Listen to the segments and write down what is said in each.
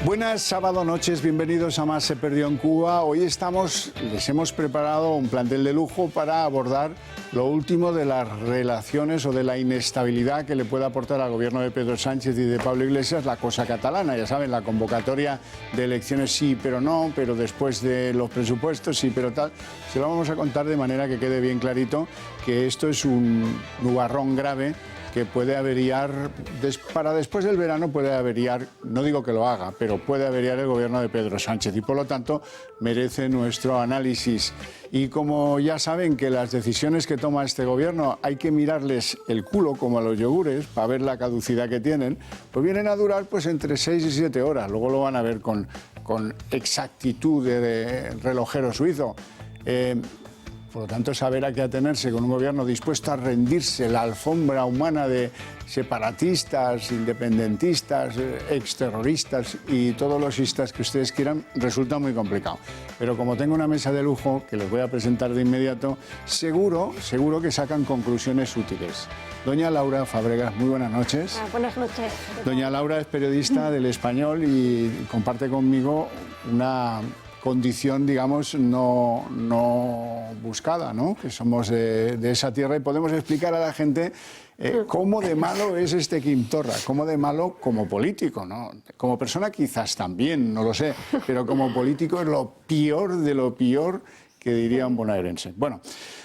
Buenas sábado noches, bienvenidos a Más se perdió en Cuba. Hoy les hemos preparado un plantel de lujo para abordar lo último de las relaciones o de la inestabilidad que le puede aportar al gobierno de Pedro Sánchez y de Pablo Iglesias la cosa catalana. Ya saben, la convocatoria de elecciones sí, pero no, pero después de los presupuestos sí, pero tal. Se lo vamos a contar de manera que quede bien clarito que esto es un nubarrón grave que puede averiar, para después del verano puede averiar, no digo que lo haga, pero puede averiar el gobierno de Pedro Sánchez y por lo tanto merece nuestro análisis. Y como ya saben que las decisiones que toma este gobierno hay que mirarles el culo como a los yogures para ver la caducidad que tienen, pues vienen a durar pues entre 6 y 7 horas, luego lo van a ver con exactitud de relojero suizo. Por lo tanto, saber a qué atenerse con un gobierno dispuesto a rendirse la alfombra humana de separatistas, independentistas, exterroristas y todos los istas que ustedes quieran, resulta muy complicado. Pero como tengo una mesa de lujo, que les voy a presentar de inmediato, seguro que sacan conclusiones útiles. Doña Laura Fábregas, muy buenas noches. Buenas noches. Doña Laura es periodista del Español y comparte conmigo una condición, digamos, no buscada, ¿no? Que somos de esa tierra y podemos explicar a la gente cómo de malo es este Quim Torra, cómo de malo como político, ¿no? Como persona quizás también, no lo sé, pero como político es lo peor de lo peor que diría un bonaerense. Bueno,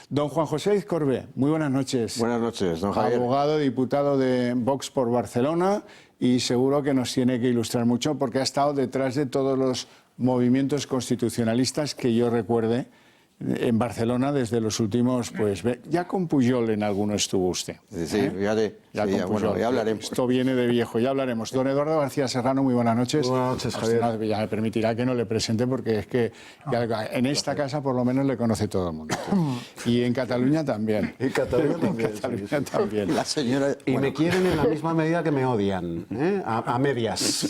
don Juan José Izcorbé, muy buenas noches. Buenas noches, don Javier. Abogado, diputado de Vox por Barcelona y seguro que nos tiene que ilustrar mucho porque ha estado detrás de todos los movimientos constitucionalistas que yo recuerde en Barcelona desde los últimos, pues ya con Pujol en alguno estuvo usted. Sí, fíjate. Ya sí, con Pujol. Bueno, ya hablaremos. Esto viene de viejo, ya hablaremos. Don Eduardo García Serrano, muy buenas noches. Muy buenas noches, Javier. Ya me permitirá que no le presente porque es que ya en esta casa por lo menos le conoce todo el mundo. Y en Cataluña también. En Cataluña también. En Cataluña también. La señora... Y bueno, me quieren en la misma medida que me odian, ¿eh? A medias.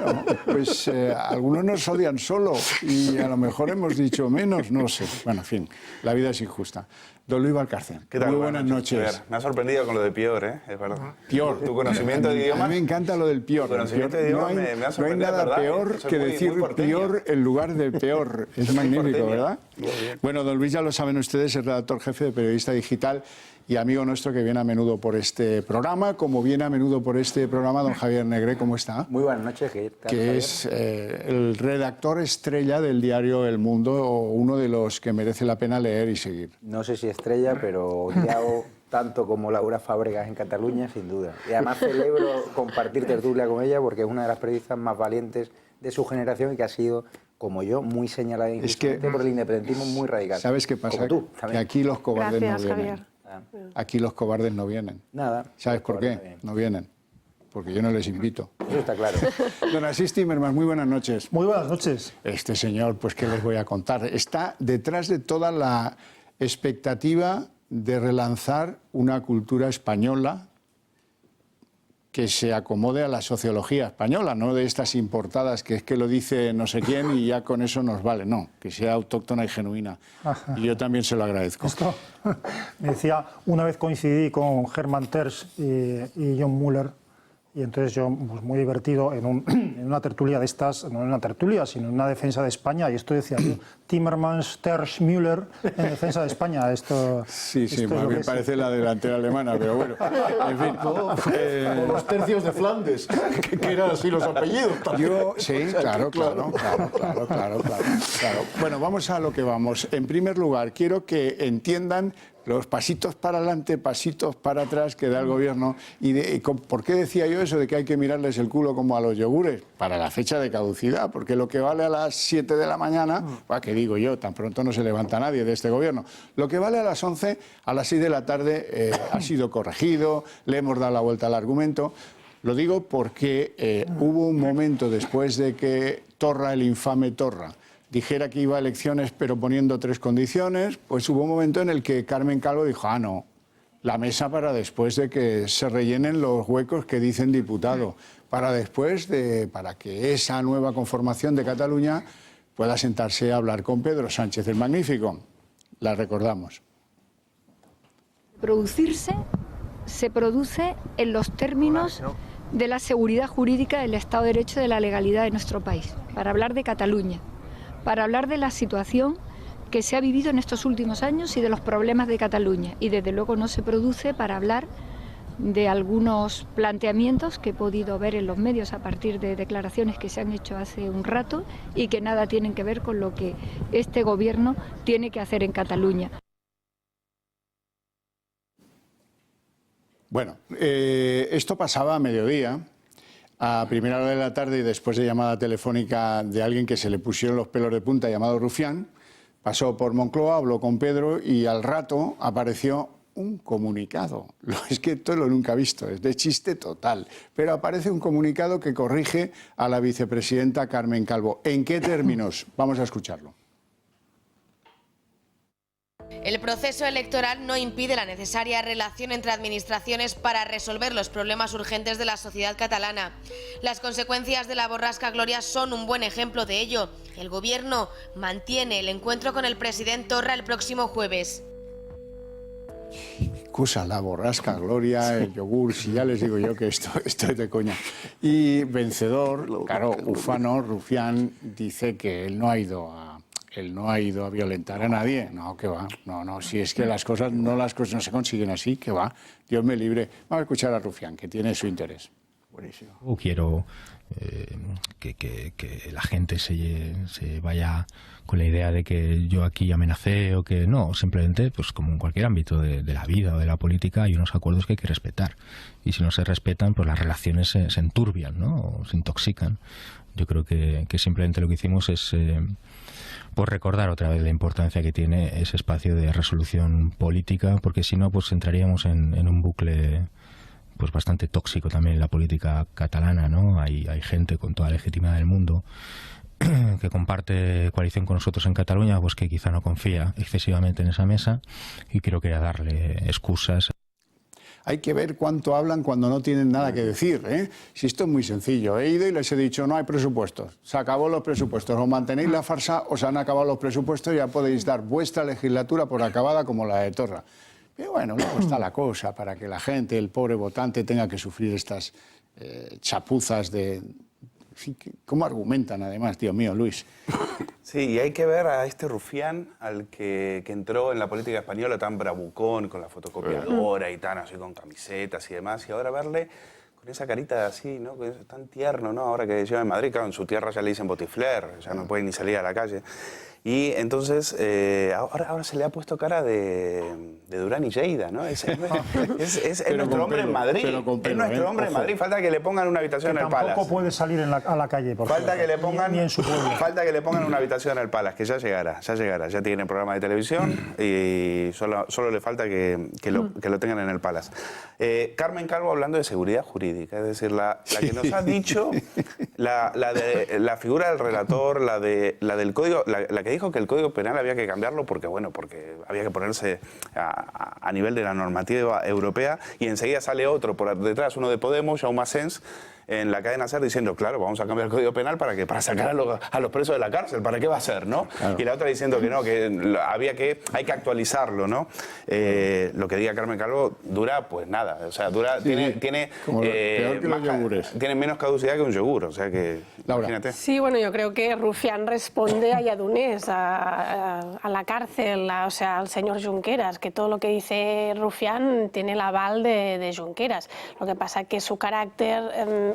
Bueno, pues algunos nos odian solo y a lo mejor hemos dicho menos, no sé. Bueno, en fin, la vida es injusta. Don Luis Valcárcel, ¿Qué tal? muy buenas noches. A ver, me ha sorprendido con lo de Pior, ¿eh? Es verdad. Pior. Tu conocimiento de idiomas. A mí me encanta lo del Pior. Tu conocimiento de idiomas me ha no hay sorprendido, nada ¿verdad? peor Eso es que muy decir porteño. Pior en lugar de peor. Es magnífico, porteño. ¿verdad? Muy bien. Bueno, don Luis, ya lo saben ustedes, es redactor jefe de Periodista Digital y amigo nuestro que viene a menudo por este programa, como viene a menudo por este programa don Javier Negre, ¿cómo está? Muy buenas noches, ¿qué tal, Que Javier? es el redactor estrella del diario El Mundo, o uno de los que merece la pena leer y seguir. No sé si estrella, pero odiado tanto como Laura Fábregas en Cataluña, sin duda. Y además celebro compartir tertulia con ella porque es una de las periodistas más valientes de su generación y que ha sido, como yo, muy señalada injustamente por el independentismo muy radical. ¿Sabes qué pasa? Como tú, Que también. aquí los cobardes Gracias, no vienen. Javier. Aquí los cobardes no vienen. Nada. ¿Sabes por Cobardes qué? no No vienen. Porque yo no les invito. Eso está claro. Don Asís Timmermans, muy buenas noches. Muy buenas noches. Este señor, pues, ¿qué les voy a contar? Está detrás de toda la expectativa de relanzar una cultura española que se acomode a la sociología española, no de estas importadas que es que lo dice no sé quién y ya con eso nos vale, no, que sea autóctona y genuina. Y yo también se lo agradezco. Esto me decía, una vez coincidí con Hermann Tersch y John Muller, y entonces yo, pues muy divertido, en una tertulia de estas, no en una tertulia, sino en una defensa de España, y esto decía yo, Timmermans, Tersch, Müller, en defensa de España. Esto, Sí, esto es más lo bien que es. parece la delantera alemana, pero bueno, en fin. O los tercios de Flandes, que eran así los apellidos. Yo, sí, claro. Bueno, vamos a lo que vamos. En primer lugar, quiero que entiendan los pasitos para adelante, pasitos para atrás que da el gobierno. ¿Por qué decía yo eso de que hay que mirarles el culo como a los yogures? Para la fecha de caducidad, porque lo que vale a las 7 de la mañana, que digo yo, tan pronto no se levanta nadie de este gobierno, lo que vale a las 11, a las 6 de la tarde ha sido corregido, le hemos dado la vuelta al argumento. Lo digo porque hubo un momento después de que Torra, el infame Torra, dijera que iba a elecciones pero poniendo 3 condiciones, pues hubo un momento en el que Carmen Calvo dijo, no, la mesa para después de que se rellenen los huecos que dicen diputado, para que esa nueva conformación de Cataluña pueda sentarse a hablar con Pedro Sánchez el Magnífico. La recordamos. Producirse se produce en los términos de la seguridad jurídica, del Estado de Derecho, de la legalidad de nuestro país, para hablar de Cataluña, para hablar de la situación que se ha vivido en estos últimos años y de los problemas de Cataluña. Y desde luego no se produce para hablar de algunos planteamientos que he podido ver en los medios a partir de declaraciones que se han hecho hace un rato y que nada tienen que ver con lo que este gobierno tiene que hacer en Cataluña. Bueno, esto pasaba a mediodía, a primera hora de la tarde, y después de llamada telefónica de alguien que se le pusieron los pelos de punta, llamado Rufián. Pasó por Moncloa, habló con Pedro y al rato apareció un comunicado. Es que esto lo nunca he visto, es de chiste total. Pero aparece un comunicado que corrige a la vicepresidenta Carmen Calvo. ¿En qué términos? Vamos a escucharlo. El proceso electoral no impide la necesaria relación entre administraciones para resolver los problemas urgentes de la sociedad catalana. Las consecuencias de la borrasca Gloria son un buen ejemplo de ello. El gobierno mantiene el encuentro con el presidente Torra el próximo jueves. Cosa, la borrasca Gloria, el yogur, si ya les digo yo que esto es de coña. Y vencedor, claro, ufano, Rufián, dice que él no ha ido a violentar a nadie. No, que va. No, si es que las cosas no se consiguen así, que va. Dios me libre. Vamos a escuchar a Rufián, que tiene su interés. Buenísimo. Quiero que la gente se vaya con la idea de que yo aquí amenacé o que no, simplemente, pues como en cualquier ámbito de la vida o de la política, hay unos acuerdos que hay que respetar. Y si no se respetan, pues las relaciones se enturbian, ¿no? O se intoxican. Yo creo que simplemente lo que hicimos es pues recordar otra vez la importancia que tiene ese espacio de resolución política, porque si no, pues entraríamos en un bucle pues bastante tóxico también en la política catalana, ¿no? Hay gente con toda la legitimidad del mundo que comparte coalición con nosotros en Cataluña, pues que quizá no confía excesivamente en esa mesa y creo que darle excusas. Hay que ver cuánto hablan cuando no tienen nada que decir, ¿eh? Si esto es muy sencillo. He ido y les he dicho, no hay presupuestos. Se acabó los presupuestos. O mantenéis la farsa o se han acabado los presupuestos y ya podéis dar vuestra legislatura por acabada como la de Torra. Pero bueno, luego está la cosa para que la gente, el pobre votante, tenga que sufrir estas chapuzas de... ¿Cómo argumentan además, Dios mío, Luis? Sí, y hay que ver a este Rufián, al que entró en la política española tan bravucón, con la fotocopiadora y tan así con camisetas y demás, y ahora verle con esa carita así, ¿no? Que es tan tierno, ¿no? Ahora que lleva en Madrid, claro, en su tierra ya le dicen botifler, ya no puede ni salir a la calle. Y entonces, ahora se le ha puesto cara de Durán y Lleida, ¿no? Es nuestro hombre en Madrid. Es nuestro hombre en Madrid. Falta que le pongan una habitación en el Palace. Tampoco puede salir a la calle. Falta que le pongan, ni en su pueblo. Falta que le pongan una habitación en el Palace, que ya llegará. Ya tiene programa de televisión y solo le falta que lo tengan en el Palace. Carmen Calvo hablando de seguridad jurídica, es decir, la que nos ha dicho, la figura del relator, la del código, la que dijo que el Código Penal había que cambiarlo porque había que ponerse a nivel de la normativa europea, y enseguida sale otro por detrás, uno de Podemos, Jaume Asens, en la cadena SER diciendo, claro, vamos a cambiar el Código Penal para sacar a los presos de la cárcel, ¿para qué va a ser, no? Claro. Y la otra diciendo que no, que hay que actualizarlo, ¿no? Lo que diga Carmen Calvo dura, pues nada, o sea, tiene peor que los yogures. Tiene menos caducidad que un yogur, o sea que, Laura. Imagínate. Sí, bueno, yo creo que Rufián responde a Lledoners, a la cárcel, o sea, al señor Junqueras, que todo lo que dice Rufián tiene el aval de Junqueras. Lo que pasa es que su carácter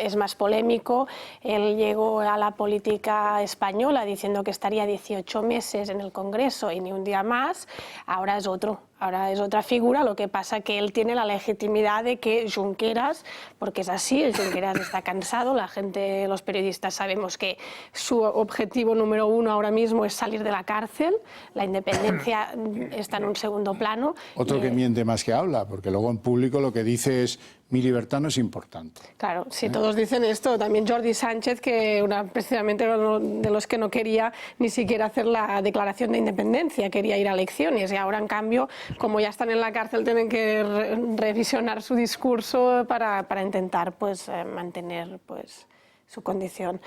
es más polémico. Él llegó a la política española diciendo que estaría 18 meses en el Congreso y ni un día más. Ahora es otro. Ahora es otra figura, lo que pasa que él tiene la legitimidad de que Junqueras, porque es así, el Junqueras está cansado, la gente, los periodistas sabemos que su objetivo número uno ahora mismo es salir de la cárcel, la independencia está en un segundo plano. Otro que miente más que habla, porque luego en público lo que dice es mi libertad no es importante. Claro, si todos dicen esto, también Jordi Sánchez, que precisamente uno de los que no quería ni siquiera hacer la declaración de independencia, quería ir a elecciones, y ahora en cambio, como ya están en la cárcel, tienen que revisionar su discurso para intentar pues, mantener pues, su condición.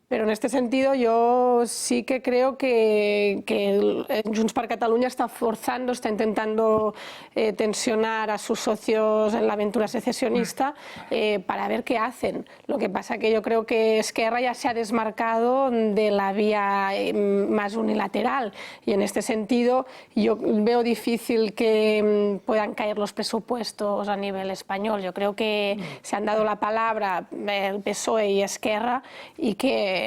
Pero en este sentido yo sí que creo que Junts per Catalunya está forzando, está intentando tensionar a sus socios en la aventura secesionista para ver qué hacen. Lo que pasa que yo creo que Esquerra ya se ha desmarcado de la vía más unilateral y en este sentido yo veo difícil que puedan caer los presupuestos a nivel español. Yo creo que se han dado la palabra el PSOE y Esquerra y que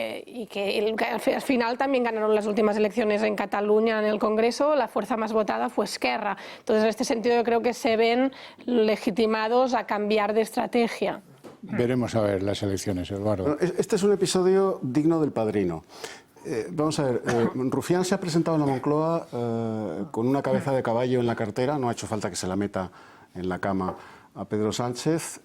al final también ganaron las últimas elecciones en Cataluña en el Congreso, la fuerza más votada fue Esquerra. Entonces, en este sentido, yo creo que se ven legitimados a cambiar de estrategia. Veremos a ver las elecciones, Eduardo. Bueno, este es un episodio digno del Padrino. Vamos a ver, Rufián se ha presentado en la Moncloa con una cabeza de caballo en la cartera, no ha hecho falta que se la meta en la cama a Pedro Sánchez,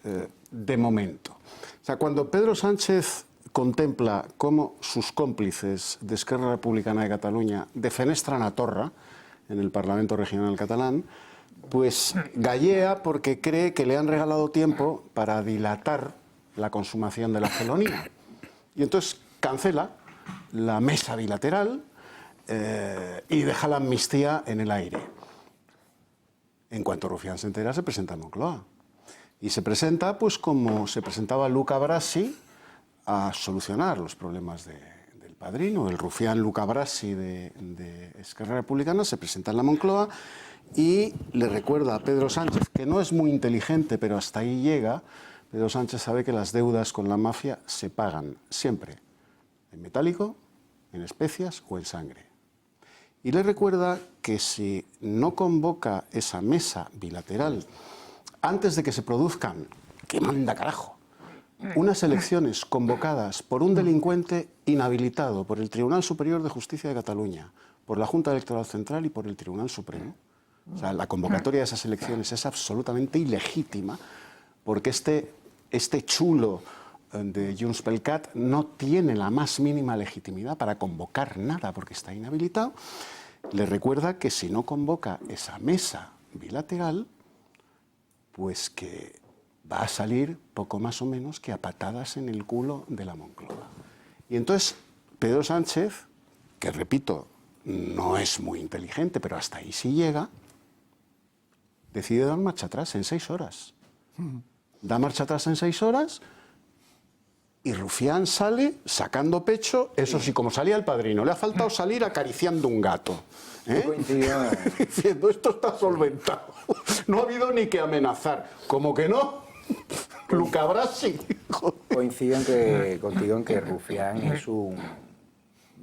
de momento. O sea, cuando Pedro Sánchez contempla cómo sus cómplices de Esquerra Republicana de Cataluña defenestran a Torra en el Parlamento Regional catalán, pues gallea porque cree que le han regalado tiempo para dilatar la consumación de la felonía. Y entonces cancela la mesa bilateral y deja la amnistía en el aire. En cuanto Rufián se entera, se presenta en Moncloa. Y se presenta pues como se presentaba Luca Brasi a solucionar los problemas del Padrino. El rufián Luca Brasi de Esquerra Republicana se presenta en la Moncloa y le recuerda a Pedro Sánchez, que no es muy inteligente, pero hasta ahí llega. Pedro Sánchez sabe que las deudas con la mafia se pagan siempre en metálico, en especias o en sangre. Y le recuerda que si no convoca esa mesa bilateral antes de que se produzcan, que manda carajo, unas elecciones convocadas por un delincuente inhabilitado por el Tribunal Superior de Justicia de Cataluña, por la Junta Electoral Central y por el Tribunal Supremo. O sea, la convocatoria de esas elecciones es absolutamente ilegítima porque este chulo de Junts pel Cat no tiene la más mínima legitimidad para convocar nada porque está inhabilitado. Le recuerda que si no convoca esa mesa bilateral, pues que va a salir poco más o menos que a patadas en el culo de la Moncloa. Y entonces Pedro Sánchez, que repito, no es muy inteligente, pero hasta ahí sí llega, decide dar marcha atrás en 6 horas. Da marcha atrás en 6 horas y Rufián sale sacando pecho, eso sí, como salía el Padrino, le ha faltado salir acariciando un gato. Diciendo, esto está solventado, no ha habido ni que amenazar. ¿Cómo que no? Luca Brasi. Coincido contigo en que Rufián es un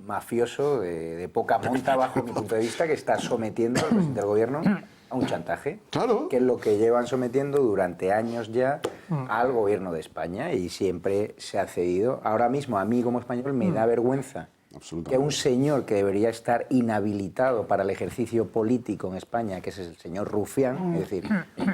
mafioso de poca monta, bajo mi punto de vista, que está sometiendo al presidente del gobierno a un chantaje, claro, que es lo que llevan sometiendo durante años ya al gobierno de España y siempre se ha cedido. Ahora mismo a mí como español me da vergüenza que un señor que debería estar inhabilitado para el ejercicio político en España, que es el señor Rufián, es decir,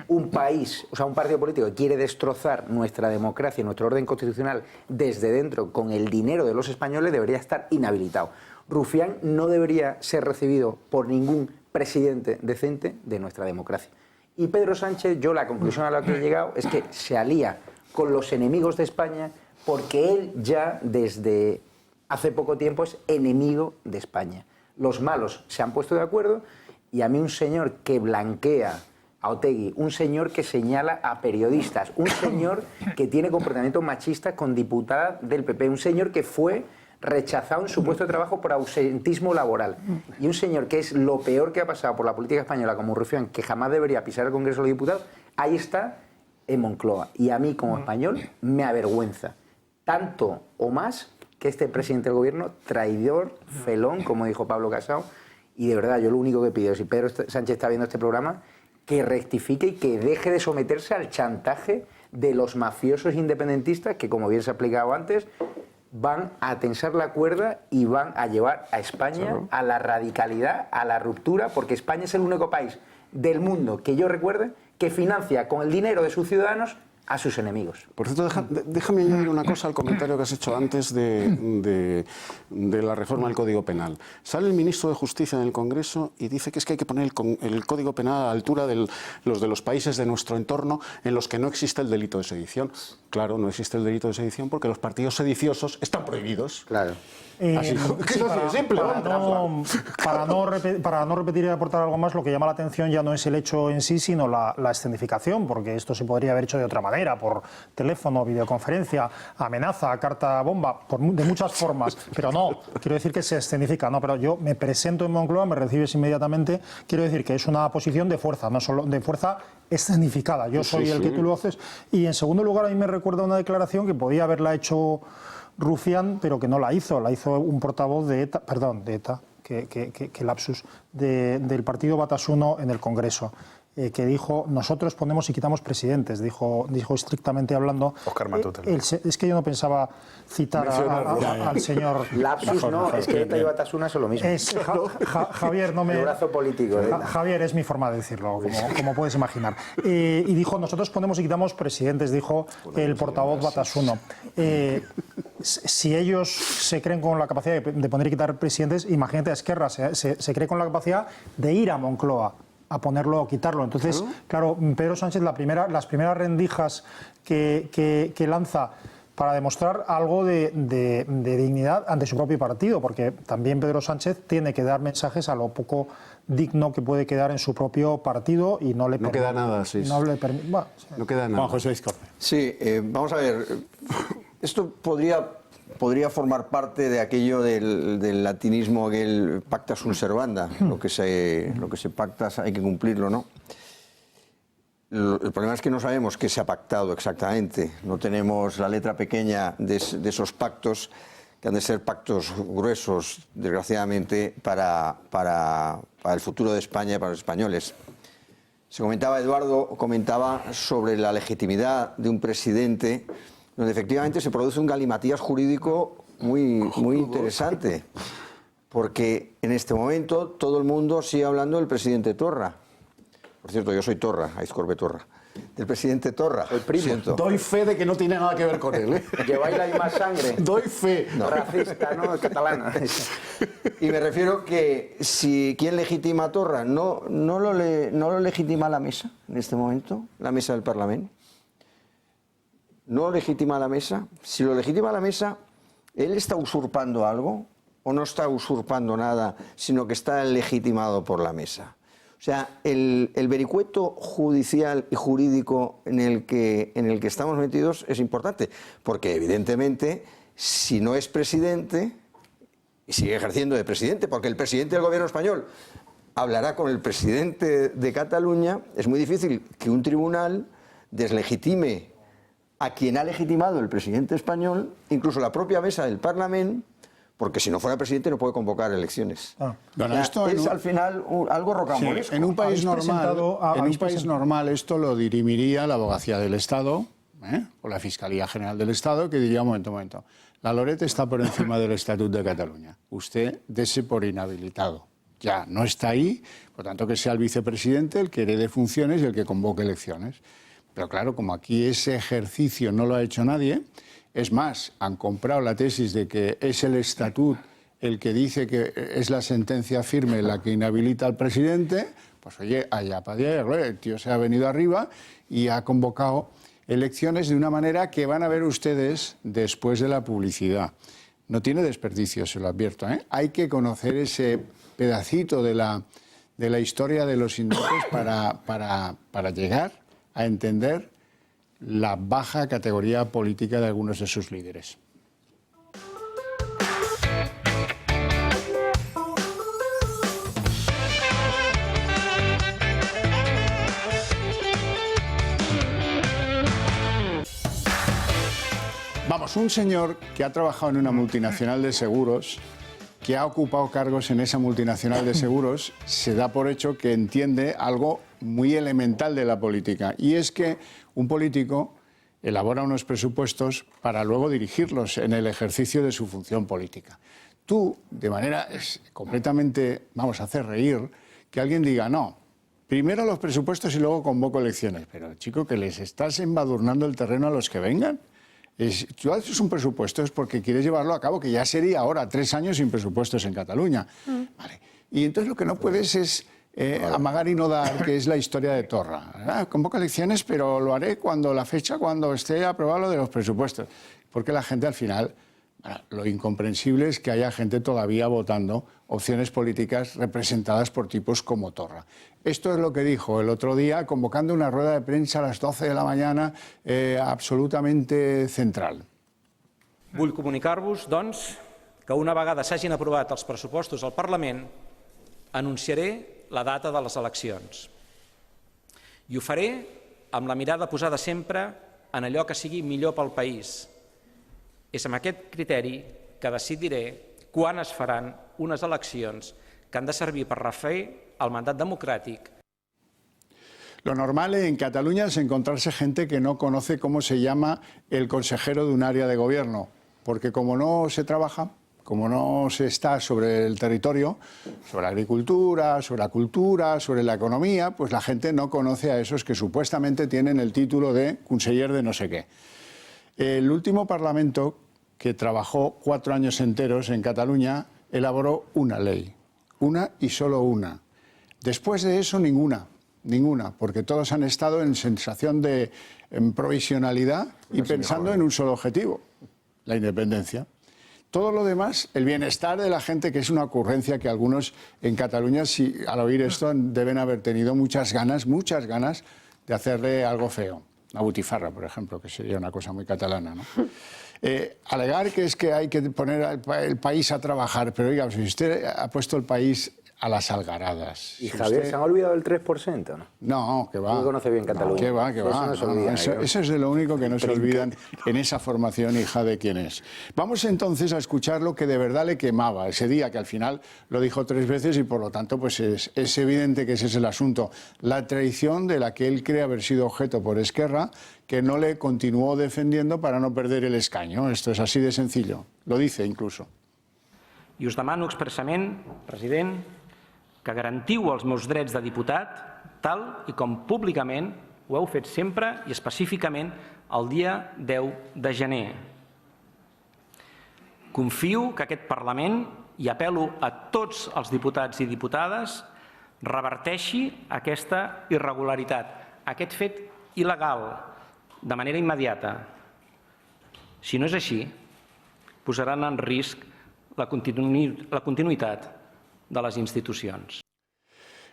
un país, o sea, un partido político que quiere destrozar nuestra democracia y nuestro orden constitucional desde dentro con el dinero de los españoles, debería estar inhabilitado. Rufián no debería ser recibido por ningún presidente decente de nuestra democracia. Y Pedro Sánchez, yo la conclusión a la que he llegado es que se alía con los enemigos de España porque él ya desde hace poco tiempo es enemigo de España. Los malos se han puesto de acuerdo y a mí un señor que blanquea a Otegi, un señor que señala a periodistas, un señor que tiene comportamiento machista con diputada del PP, un señor que fue rechazado en su puesto de trabajo por ausentismo laboral y un señor que es lo peor que ha pasado por la política española como Rufián, que jamás debería pisar el Congreso de los Diputados, ahí está en Moncloa. Y a mí como español me avergüenza, tanto o más que este presidente del gobierno, traidor, felón, como dijo Pablo Casado, y de verdad yo lo único que pido, si Pedro Sánchez está viendo este programa, que rectifique y que deje de someterse al chantaje de los mafiosos independentistas que, como bien se ha explicado antes, van a tensar la cuerda y van a llevar a España a la radicalidad, a la ruptura, porque España es el único país del mundo que yo recuerde que financia con el dinero de sus ciudadanos a sus enemigos. Por cierto, déjame añadir una cosa al comentario que has hecho antes de la reforma del Código Penal. Sale el ministro de Justicia en el Congreso y dice que es que hay que poner el Código Penal a la altura de los países de nuestro entorno en los que no existe el delito de sedición. Claro, no existe el delito de sedición porque los partidos sediciosos están prohibidos. Claro. Así, simple, para no repetir y aportar algo más, lo que llama la atención ya no es el hecho en sí, sino la escenificación, porque esto se podría haber hecho de otra manera, por teléfono, videoconferencia, amenaza, carta bomba, de muchas formas, pero no, quiero decir que se escenifica, no, pero yo me presento en Moncloa, me recibes inmediatamente, quiero decir que es una posición de fuerza, no solo de fuerza escenificada, yo soy el que tú lo haces, y en segundo lugar a mí me recuerda una declaración que podía haberla hecho Rufián, pero que no la hizo un portavoz de ETA, perdón, de ETA, que lapsus, del partido Batasuna en el Congreso, que dijo, nosotros ponemos y quitamos presidentes, dijo estrictamente hablando. Oscar Matute. Es que yo no pensaba citar al señor... Lapsus no, es que ETA y Batasuna son lo mismo. Javier, no me... El brazo político. Javier, es mi forma de decirlo, como puedes imaginar. Y dijo, nosotros ponemos y quitamos presidentes, dijo el portavoz Batasuna. Si ellos se creen con la capacidad de poner y quitar presidentes, imagínate a Esquerra, se cree con la capacidad de ir a Moncloa a ponerlo o quitarlo. Entonces, claro, Pedro Sánchez, las primeras rendijas que lanza para demostrar algo de dignidad ante su propio partido, porque también Pedro Sánchez tiene que dar mensajes a lo poco digno que puede quedar en su propio partido y no le permite. No queda nada, sí. No queda nada. Juan José Izcorte. Sí, vamos a ver. Esto podría formar parte de aquello del latinismo, aquel pacta sunt servanda. Lo que se pacta hay que cumplirlo, ¿no? El problema es que no sabemos qué se ha pactado exactamente. No tenemos la letra pequeña de esos pactos, que han de ser pactos gruesos, desgraciadamente, para el futuro de España y para los españoles. Eduardo comentaba sobre la legitimidad de un presidente, donde efectivamente se produce un galimatías jurídico muy interesante, porque en este momento todo el mundo sigue hablando del presidente Torra. Por cierto, yo soy Torra, Aizcorbe Torra. Del presidente Torra. El primo. Doy fe de que no tiene nada que ver con él. Lleváis la misma sangre. Doy fe. No. Racista, no catalana. Y me refiero que si ¿quién legitima a Torra? ¿No lo legitima la mesa en este momento? ¿La mesa del Parlamento? ¿No lo legitima la mesa? Si lo legitima la mesa, ¿él está usurpando algo? ¿O no está usurpando nada, sino que está legitimado por la mesa? O sea, el vericueto judicial y jurídico en el que estamos metidos es importante, porque evidentemente, si no es presidente, y sigue ejerciendo de presidente, porque el presidente del gobierno español hablará con el presidente de Cataluña, es muy difícil que un tribunal deslegitime a quien ha legitimado el presidente español, incluso la propia mesa del Parlamento, porque si no fuera presidente no puede convocar elecciones. Bueno, o sea, esto es al final algo rocambolesco. Sí, en un país normal esto lo dirimiría la Abogacía del Estado, o la Fiscalía General del Estado, que diría, momento, la Lorete está por encima del Estatut de Cataluña. Usted dese por inhabilitado. Ya no está ahí, por tanto que sea el vicepresidente el que herede funciones y el que convoque elecciones. Pero claro, como aquí ese ejercicio no lo ha hecho nadie, es más, han comprado la tesis de que es el estatut el que dice que es la sentencia firme la que inhabilita al presidente, pues oye, allá para allá, el tío se ha venido arriba y ha convocado elecciones de una manera que van a ver ustedes después de la publicidad. No tiene desperdicio, se lo advierto, ¿eh? Hay que conocer ese pedacito de la historia de los indultos para llegar a entender la baja categoría política de algunos de sus líderes. Vamos, un señor que ha trabajado en una multinacional de seguros, que ha ocupado cargos en esa multinacional de seguros, se da por hecho que entiende algo muy elemental de la política, y es que un político elabora unos presupuestos para luego dirigirlos en el ejercicio de su función política. Tú, de manera completamente, vamos a hacer reír, que alguien diga, no, Primero los presupuestos y luego convoco elecciones. Pero, chico, que les estás embadurnando el terreno a los que vengan. Tú haces un presupuesto es porque quieres llevarlo a cabo, que ya sería ahora 3 años sin presupuestos en Cataluña. Vale. Y entonces lo que no puedes es amagar y no dar, que es la historia de Torra. Convoco elecciones, pero lo haré cuando esté aprobado lo de los presupuestos. Porque la gente al final, lo incomprensible es que haya gente todavía votando opciones políticas representadas por tipos como Torra. Esto es lo que dijo el otro día, convocando una rueda de prensa a las 12 de la mañana, absolutamente central. Vull comunicar-vos, doncs, que una vegada s'hagin aprovat els pressupostos al Parlament, anunciaré la data de les eleccions. I ho faré amb la mirada posada sempre en allò que sigui millor pel país. És amb aquest criteri que decidiré quan es faran unes eleccions que han de servir per refer el mandat democràtic. Lo normal en Cataluña es encontrarse gente que no conoce cómo se llama el consejero de un área de gobierno, porque como no se trabaja, como no se está sobre el territorio, sobre la agricultura, sobre la cultura, sobre la economía, pues la gente no conoce a esos que supuestamente tienen el título de conseller de no sé qué. El último Parlamento, que trabajó 4 años enteros en Cataluña, elaboró una ley, una y solo una. Después de eso, ninguna, porque todos han estado en sensación de provisionalidad y pensando en un solo objetivo, la independencia. Todo lo demás, el bienestar de la gente, que es una ocurrencia que algunos en Cataluña, al oír esto, deben haber tenido muchas ganas de hacerle algo feo. Una butifarra, por ejemplo, que sería una cosa muy catalana, ¿no? Alegar que es que hay que poner el país a trabajar, pero oiga, si usted ha puesto el país a las algaradas. ¿Y Javier, se han olvidado del 3%? No, que va. Tú conoces bien Cataluña. Que va. Eso es de lo único que no se olvidan en esa formación, hija de quién es. Vamos entonces a escuchar lo que de verdad le quemaba ese día, que al final lo dijo 3 veces y por lo tanto pues es evidente que ese es el asunto. La traición de la que él cree haber sido objeto por Esquerra, que no le continuó defendiendo para no perder el escaño. Esto es así de sencillo. Lo dice incluso. I us demano expressament, president, que garantiu els meus drets de diputat, tal i com públicament ho heu fet sempre i específicament el dia 10 de gener. Confio que aquest Parlament, i apel·lo a tots els diputats i diputades, reverteixi aquesta irregularitat, aquest fet il·legal, de manera immediata. Si no és així, posaran en risc la continuïtat de las instituciones.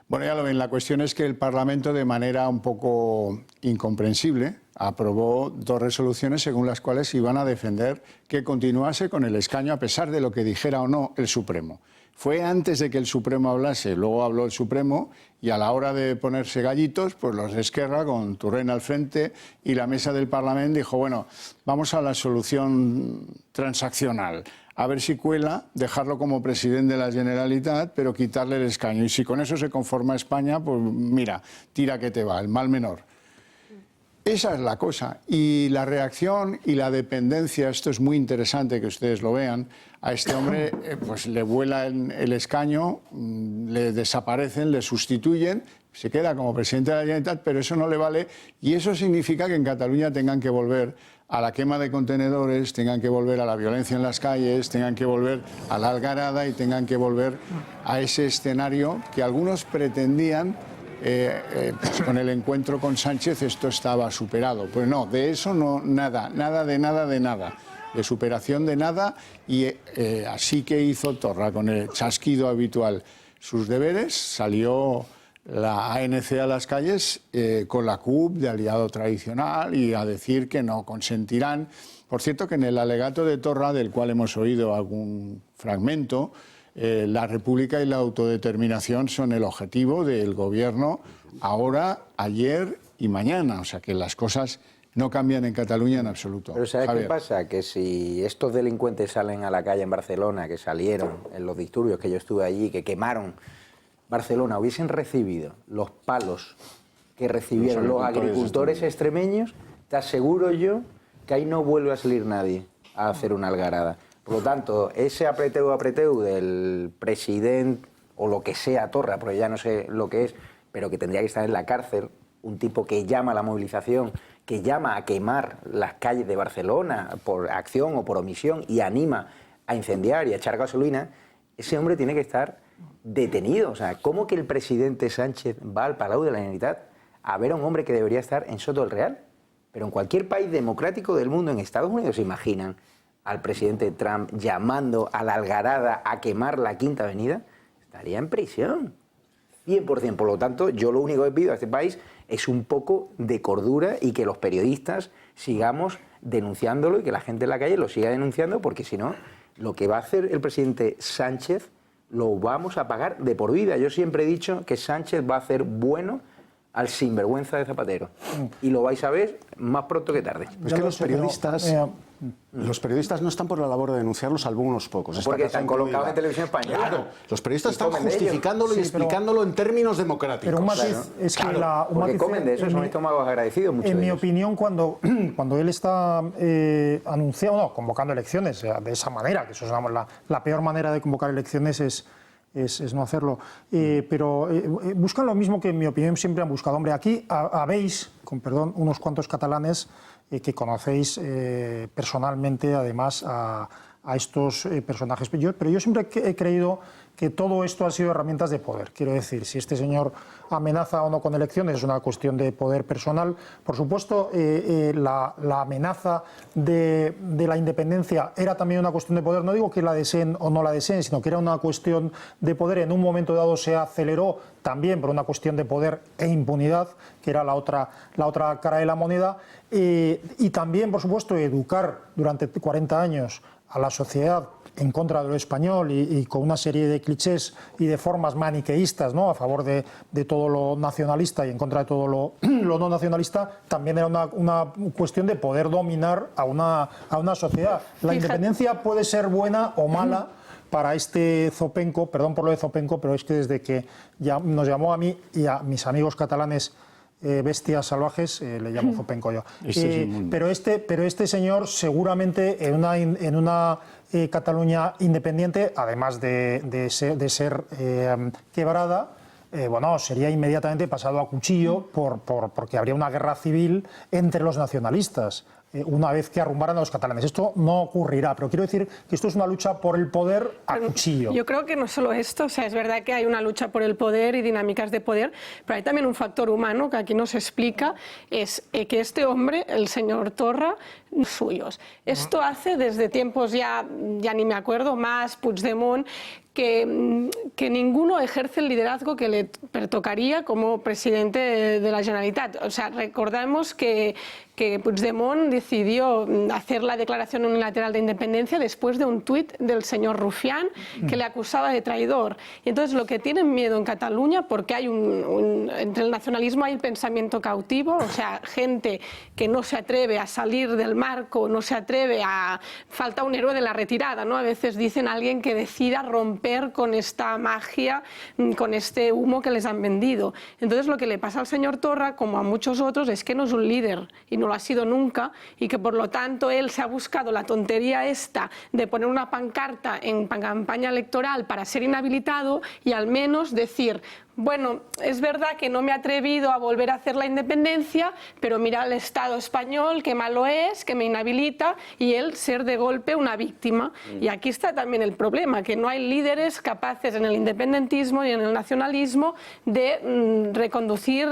Bueno, ya lo ven, la cuestión es que el Parlamento, de manera un poco incomprensible, aprobó 2 resoluciones según las cuales iban a defender que continuase con el escaño a pesar de lo que dijera o no el Supremo. Fue antes de que el Supremo hablase, luego habló el Supremo y a la hora de ponerse gallitos, pues los de Esquerra, con Torrent al frente y la mesa del Parlamento, dijo, bueno, vamos a la solución transaccional. A ver si cuela, dejarlo como presidente de la Generalitat, pero quitarle el escaño. Y si con eso se conforma España, pues mira, tira que te va, el mal menor. Esa es la cosa. Y la reacción y la dependencia, esto es muy interesante que ustedes lo vean, a este hombre pues le vuela el escaño, le desaparecen, le sustituyen, se queda como presidente de la Generalitat, pero eso no le vale. Y eso significa que en Cataluña tengan que volver a la quema de contenedores, tengan que volver a la violencia en las calles, tengan que volver a la algarada y tengan que volver a ese escenario que algunos pretendían, pues con el encuentro con Sánchez esto estaba superado. Pues no, de eso no, nada, de superación de nada, y así que hizo Torra con el chasquido habitual sus deberes, salió la ANC a las calles con la CUP de aliado tradicional y a decir que no consentirán. Por cierto, que en el alegato de Torra, del cual hemos oído algún fragmento, la República y la autodeterminación son el objetivo del gobierno ahora, ayer y mañana. O sea que las cosas no cambian en Cataluña en absoluto. Pero ¿sabes Javier? qué pasa? Que si estos delincuentes salen a la calle en Barcelona, que salieron en los disturbios que yo estuve allí, que quemaron Barcelona, hubiesen recibido los palos que recibieron los agricultores extremeños, te aseguro yo que ahí no vuelve a salir nadie a hacer una algarada. Por lo tanto, ese apreteu del presidente, o lo que sea Torra, porque ya no sé lo que es, pero que tendría que estar en la cárcel, un tipo que llama a la movilización, que llama a quemar las calles de Barcelona por acción o por omisión y anima a incendiar y a echar gasolina, ese hombre tiene que estar detenido. O sea, ¿cómo que el presidente Sánchez va al Palau de la Generalitat a ver a un hombre que debería estar en Soto del Real? Pero en cualquier país democrático del mundo, en Estados Unidos, ¿se imaginan al presidente Trump llamando a la algarada a quemar la Quinta Avenida? Estaría en prisión, 100%. Por lo tanto, yo lo único que pido a este país es un poco de cordura y que los periodistas sigamos denunciándolo y que la gente en la calle lo siga denunciando, porque si no, lo que va a hacer el presidente Sánchez lo vamos a pagar de por vida. Yo siempre he dicho que Sánchez va a hacer bueno al sinvergüenza de Zapatero. Y lo vais a ver más pronto que tarde. Es que los periodistas no están por la labor de denunciarlo, salvo unos pocos. Porque están colocados en Televisión Española. Claro, los periodistas están justificándolo y explicándolo en términos democráticos. Pero un matiz es que porque comen de eso, son estómagos agradecidos muchos en de mi ellos. opinión, cuando él está convocando elecciones de esa manera, que eso es la peor manera de convocar elecciones es no hacerlo. Pero buscan lo mismo que en mi opinión siempre han buscado. Hombre, aquí habéis, con perdón, unos cuantos catalanes que conocéis personalmente, además, a estos personajes. Pero yo siempre he creído que todo esto ha sido herramientas de poder. Quiero decir, si este señor amenaza o no con elecciones es una cuestión de poder personal. Por supuesto, la amenaza de la independencia era también una cuestión de poder. No digo que la deseen o no la deseen, sino que era una cuestión de poder. En un momento dado se aceleró también por una cuestión de poder e impunidad, que era la otra cara de la moneda. Y también, por supuesto, educar durante 40 años a la sociedad en contra de lo español y con una serie de clichés y de formas maniqueístas, ¿no?, a favor de todo lo nacionalista y en contra de todo lo no nacionalista, también era una cuestión de poder dominar a una sociedad. La independencia puede ser buena o mala para este zopenco, perdón por lo de zopenco, pero es que desde que ya nos llamó a mí y a mis amigos catalanes bestias salvajes, le llamo zopenco yo. Pero este señor seguramente en una Cataluña independiente, además de ser quebrada, sería inmediatamente pasado a cuchillo porque habría una guerra civil entre los nacionalistas una vez que arrumbaran a los catalanes. Esto no ocurrirá, pero quiero decir que esto es una lucha por el poder a cuchillo. Yo creo que no solo esto, o sea, es verdad que hay una lucha por el poder y dinámicas de poder, pero hay también un factor humano que aquí nos explica, es que este hombre, el señor Torra, suyos. Esto hace desde tiempos ya ni me acuerdo, más Puigdemont, que ninguno ejerce el liderazgo que le pertocaría como presidente de la Generalitat. O sea, recordamos que Puigdemont decidió hacer la declaración unilateral de independencia después de un tuit del señor Rufián que le acusaba de traidor. Y entonces lo que tienen miedo en Cataluña, porque hay entre el nacionalismo hay el pensamiento cautivo, o sea, gente que no se atreve a salir del marco, no se atreve a... Falta un héroe de la retirada, ¿no? A veces dicen alguien que decida romper con esta magia, con este humo que les han vendido. Entonces lo que le pasa al señor Torra, como a muchos otros, es que no es un líder y no lo ha sido nunca, y que por lo tanto él se ha buscado la tontería esta de poner una pancarta en campaña electoral para ser inhabilitado y al menos decir: bueno, es verdad que no me he atrevido a volver a hacer la independencia, pero mira el Estado español, qué malo es, que me inhabilita, y él ser de golpe una víctima. Y aquí está también el problema, que no hay líderes capaces en el independentismo y en el nacionalismo de reconducir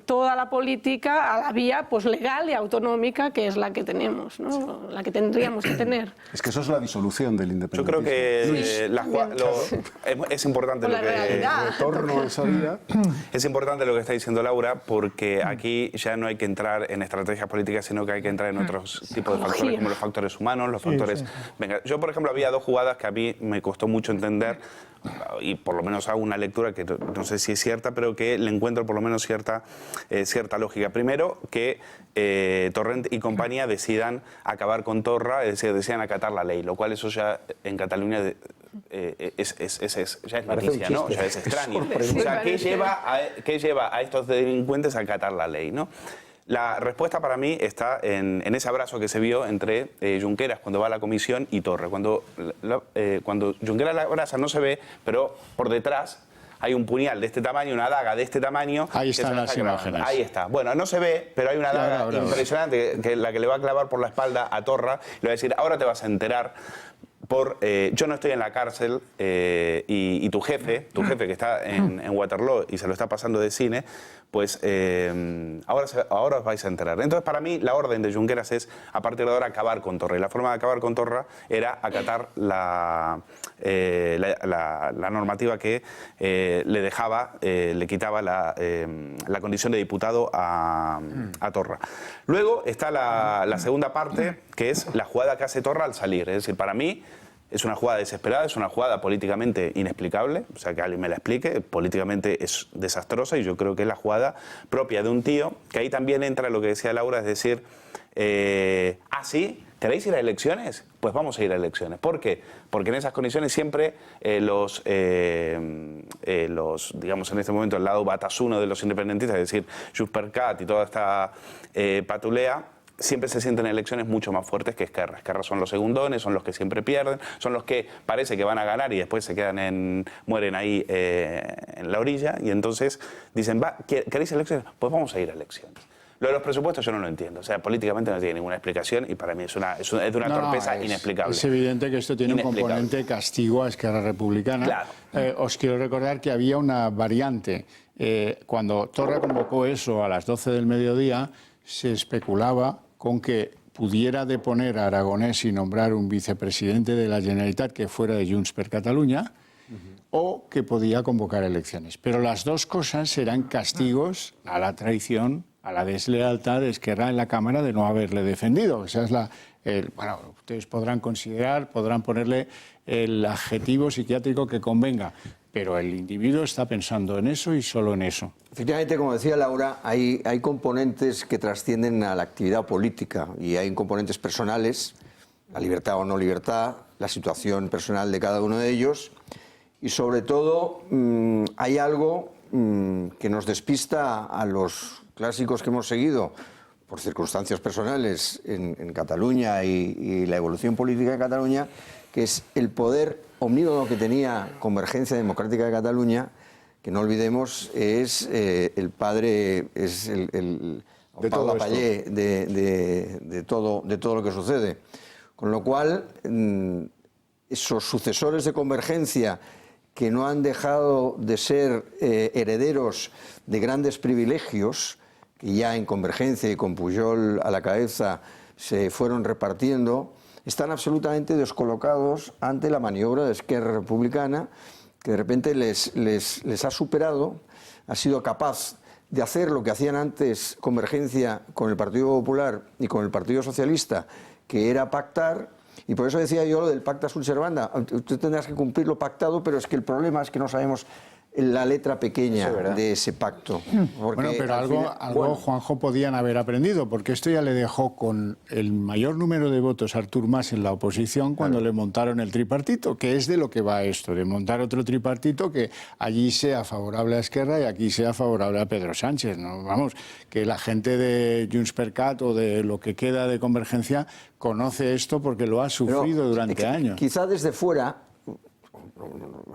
toda la política a la vía pues legal y autonómica, que es la que tenemos, ¿no? La que tendríamos que tener. Es que eso es la disolución del independentismo. Yo creo que es importante lo que... Es importante lo que está diciendo Laura, porque aquí ya no hay que entrar en estrategias políticas, sino que hay que entrar en otros tipos de factores, como los factores humanos, los factores... Venga, yo, por ejemplo, había dos jugadas que a mí me costó mucho entender, y por lo menos hago una lectura que no sé si es cierta, pero que le encuentro por lo menos cierta lógica. Primero, que Torrent y compañía decidan acabar con Torra, es decir, decidan acatar la ley, lo cual eso ya en Cataluña ya es noticia, ¿no? Ya es extraño. O sea, ¿qué lleva a estos delincuentes a acatar la ley, ¿no? La respuesta para mí está en ese abrazo que se vio entre Junqueras cuando va a la comisión y Torra. Cuando Junqueras la abraza no se ve, pero por detrás hay un puñal de este tamaño, una daga de este tamaño. Ahí están las imágenes. Ahí está. Bueno, no se ve, pero hay una daga impresionante que la que le va a clavar por la espalda a Torra. Le va a decir, ahora te vas a enterar. Yo no estoy en la cárcel y tu jefe que está en Waterloo y se lo está pasando de cine, pues ahora os vais a enterar. Entonces, para mí, la orden de Junqueras es, a partir de ahora, acabar con Torra. Y la forma de acabar con Torra era acatar la normativa que le dejaba, le quitaba la condición de diputado a Torra. Luego está la segunda parte, que es la jugada que hace Torra al salir. Es decir, para mí, es una jugada desesperada, es una jugada políticamente inexplicable, o sea, que alguien me la explique, políticamente es desastrosa y yo creo que es la jugada propia de un tío, que ahí también entra lo que decía Laura, es decir, ¿sí? ¿Queréis ir a elecciones? Pues vamos a ir a elecciones. ¿Por qué? Porque en esas condiciones siempre digamos, en este momento, el lado batasuno de los independentistas, es decir, Junts per Cat y toda esta patulea, siempre se sienten elecciones mucho más fuertes que Esquerra. Esquerra son los segundones, son los que siempre pierden, son los que parece que van a ganar y después se quedan mueren ahí en la orilla y entonces dicen, ¿queréis elecciones? Pues vamos a ir a elecciones. Lo de los presupuestos yo no lo entiendo, o sea, políticamente no tiene ninguna explicación y para mí es de una torpeza inexplicable. Es evidente que esto tiene un componente castigo a Esquerra Republicana. Claro. Os quiero recordar que había una variante. Cuando Torra convocó eso a las 12 del mediodía, se especulaba con que pudiera deponer a Aragonès y nombrar un vicepresidente de la Generalitat que fuera de Junts per Catalunya, o que podía convocar elecciones. Pero las dos cosas eran castigos a la traición, a la deslealtad de Esquerra en la Cámara de no haberle defendido. Esa es bueno, ustedes podrán considerar, podrán ponerle el adjetivo psiquiátrico que convenga, pero el individuo está pensando en eso y solo en eso. Efectivamente, como decía Laura, hay componentes que trascienden a la actividad política y hay componentes personales, la libertad o no libertad, la situación personal de cada uno de ellos y sobre todo hay algo que nos despista a los clásicos que hemos seguido por circunstancias personales en Cataluña y la evolución política de Cataluña, que es el poder omnímodo que tenía Convergencia Democrática de Cataluña, que no olvidemos es el padre, es el Pau Lapallé de todo lo que sucede. Con lo cual, esos sucesores de Convergencia que no han dejado de ser herederos de grandes privilegios, que ya en Convergencia y con Pujol a la cabeza se fueron repartiendo, están absolutamente descolocados ante la maniobra de Esquerra Republicana, que de repente les ha superado, ha sido capaz de hacer lo que hacían antes Convergencia con el Partido Popular y con el Partido Socialista, que era pactar, y por eso decía yo lo del pacta sunt servanda. Tú tendrás que cumplir lo pactado, pero es que el problema es que no sabemos la letra pequeña de ese pacto. Bueno, pero algo Juanjo, podían haber aprendido, porque esto ya le dejó con el mayor número de votos a Artur Mas en la oposición cuando le montaron el tripartito, que es de lo que va esto, de montar otro tripartito que allí sea favorable a Esquerra y aquí sea favorable a Pedro Sánchez, ¿no? Vamos, que la gente de Junts per Cat o de lo que queda de Convergencia conoce esto porque lo ha sufrido durante años. Quizá desde fuera,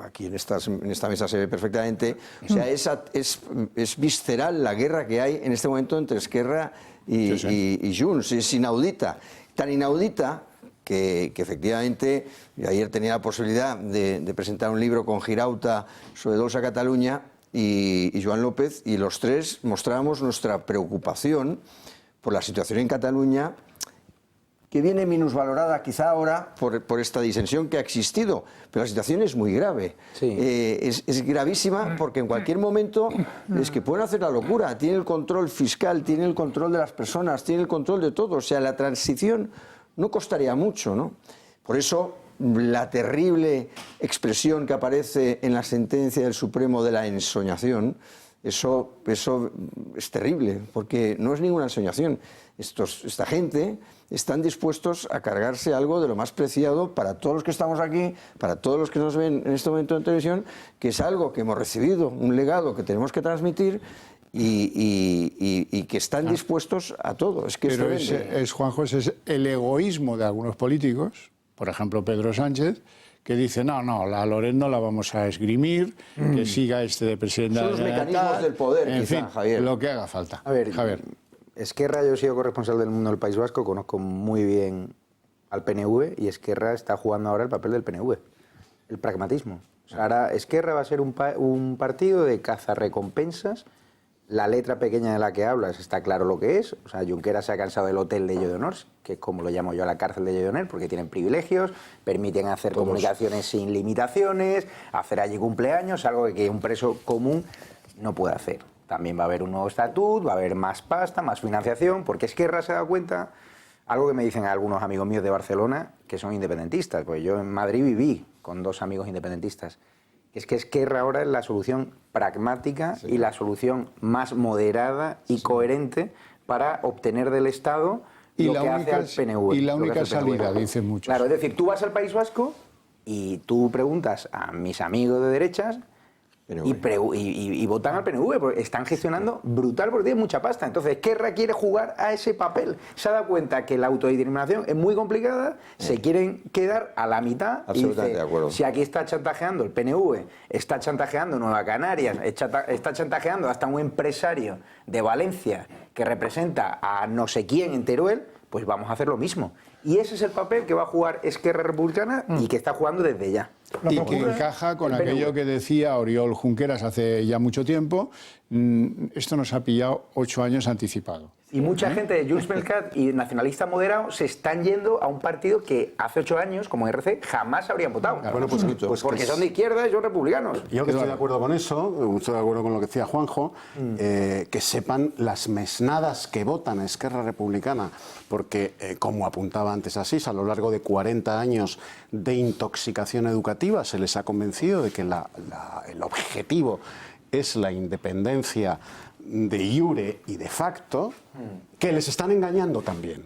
aquí en esta mesa se ve perfectamente, o sea, es visceral la guerra que hay en este momento entre Esquerra y Junts, es inaudita, tan inaudita que efectivamente, yo ayer tenía la posibilidad de presentar un libro con Girauta sobre Dolça Catalunya y Joan López, y los tres mostrábamos nuestra preocupación por la situación en Cataluña, que viene minusvalorada quizá ahora por esta disensión que ha existido, pero la situación es muy grave. Sí. Es gravísima porque en cualquier momento es que pueden hacer la locura, tiene el control fiscal, tiene el control de las personas, tiene el control de todo, o sea, la transición no costaría mucho, ¿no? Por eso la terrible expresión que aparece en la sentencia del Supremo de la ensoñación, eso es terrible, porque no es ninguna ensoñación. Esta gente están dispuestos a cargarse algo de lo más preciado para todos los que estamos aquí, para todos los que nos ven en este momento en televisión, que es algo que hemos recibido, un legado que tenemos que transmitir y que están dispuestos a todo. Es que pero Juanjo, ese es el egoísmo de algunos políticos por ejemplo Pedro Sánchez, que dice, no, la Lorent no la vamos a esgrimir, que siga de presidente Son de los la mecanismos Generalitat, del poder, en quizá, fin, Javier. lo que haga falta. A ver, Javier. Esquerra, yo he sido corresponsal del Mundo del País Vasco, conozco muy bien al PNV y Esquerra está jugando ahora el papel del PNV, el pragmatismo. O sea, ahora Esquerra va a ser un partido de cazarrecompensas. La letra pequeña de la que hablas está claro lo que es. O sea, Junqueras se ha cansado del hotel de Lledonor, que es como lo llamo yo a la cárcel de Lledonor, porque tienen privilegios, permiten hacer comunicaciones sin limitaciones, hacer allí cumpleaños, algo que un preso común no puede hacer. También va a haber un nuevo estatut, va a haber más pasta, más financiación, porque Esquerra se da cuenta, algo que me dicen algunos amigos míos de Barcelona, que son independentistas, pues yo en Madrid viví con 2 amigos independentistas. Es que Esquerra ahora es la solución pragmática y la solución más moderada y coherente para obtener del Estado lo que hace al PNV. Y la única salida, dicen muchos. Claro, es decir, tú vas al País Vasco y tú preguntas a mis amigos de derechas y votan al PNV, porque están gestionando brutal porque tienen mucha pasta. Entonces, Esquerra quiere jugar a ese papel. Se ha dado cuenta que la autodeterminación es muy complicada, se quieren quedar a la mitad. Absolutamente y dice, de acuerdo. si aquí está chantajeando el PNV, está chantajeando Nueva Canarias, está chantajeando hasta un empresario de Valencia que representa a no sé quién en Teruel, pues vamos a hacer lo mismo. Y ese es el papel que va a jugar Esquerra Republicana y que está jugando desde ya. Y que encaja con aquello que decía Oriol Junqueras hace ya mucho tiempo, esto nos ha pillado 8 años anticipado. Y mucha gente de Junts pel Cat y nacionalista moderado se están yendo a un partido que hace 8 años, como RC, jamás habrían votado. Bueno, pues porque son de izquierda y son republicanos. Yo que estoy de acuerdo con eso, estoy de acuerdo con lo que decía Juanjo, que sepan las mesnadas que votan a Esquerra Republicana, porque, como apuntaba antes Asís, a lo largo de 40 años de intoxicación educativa se les ha convencido de que el objetivo es la independencia de iure y de facto, que les están engañando también.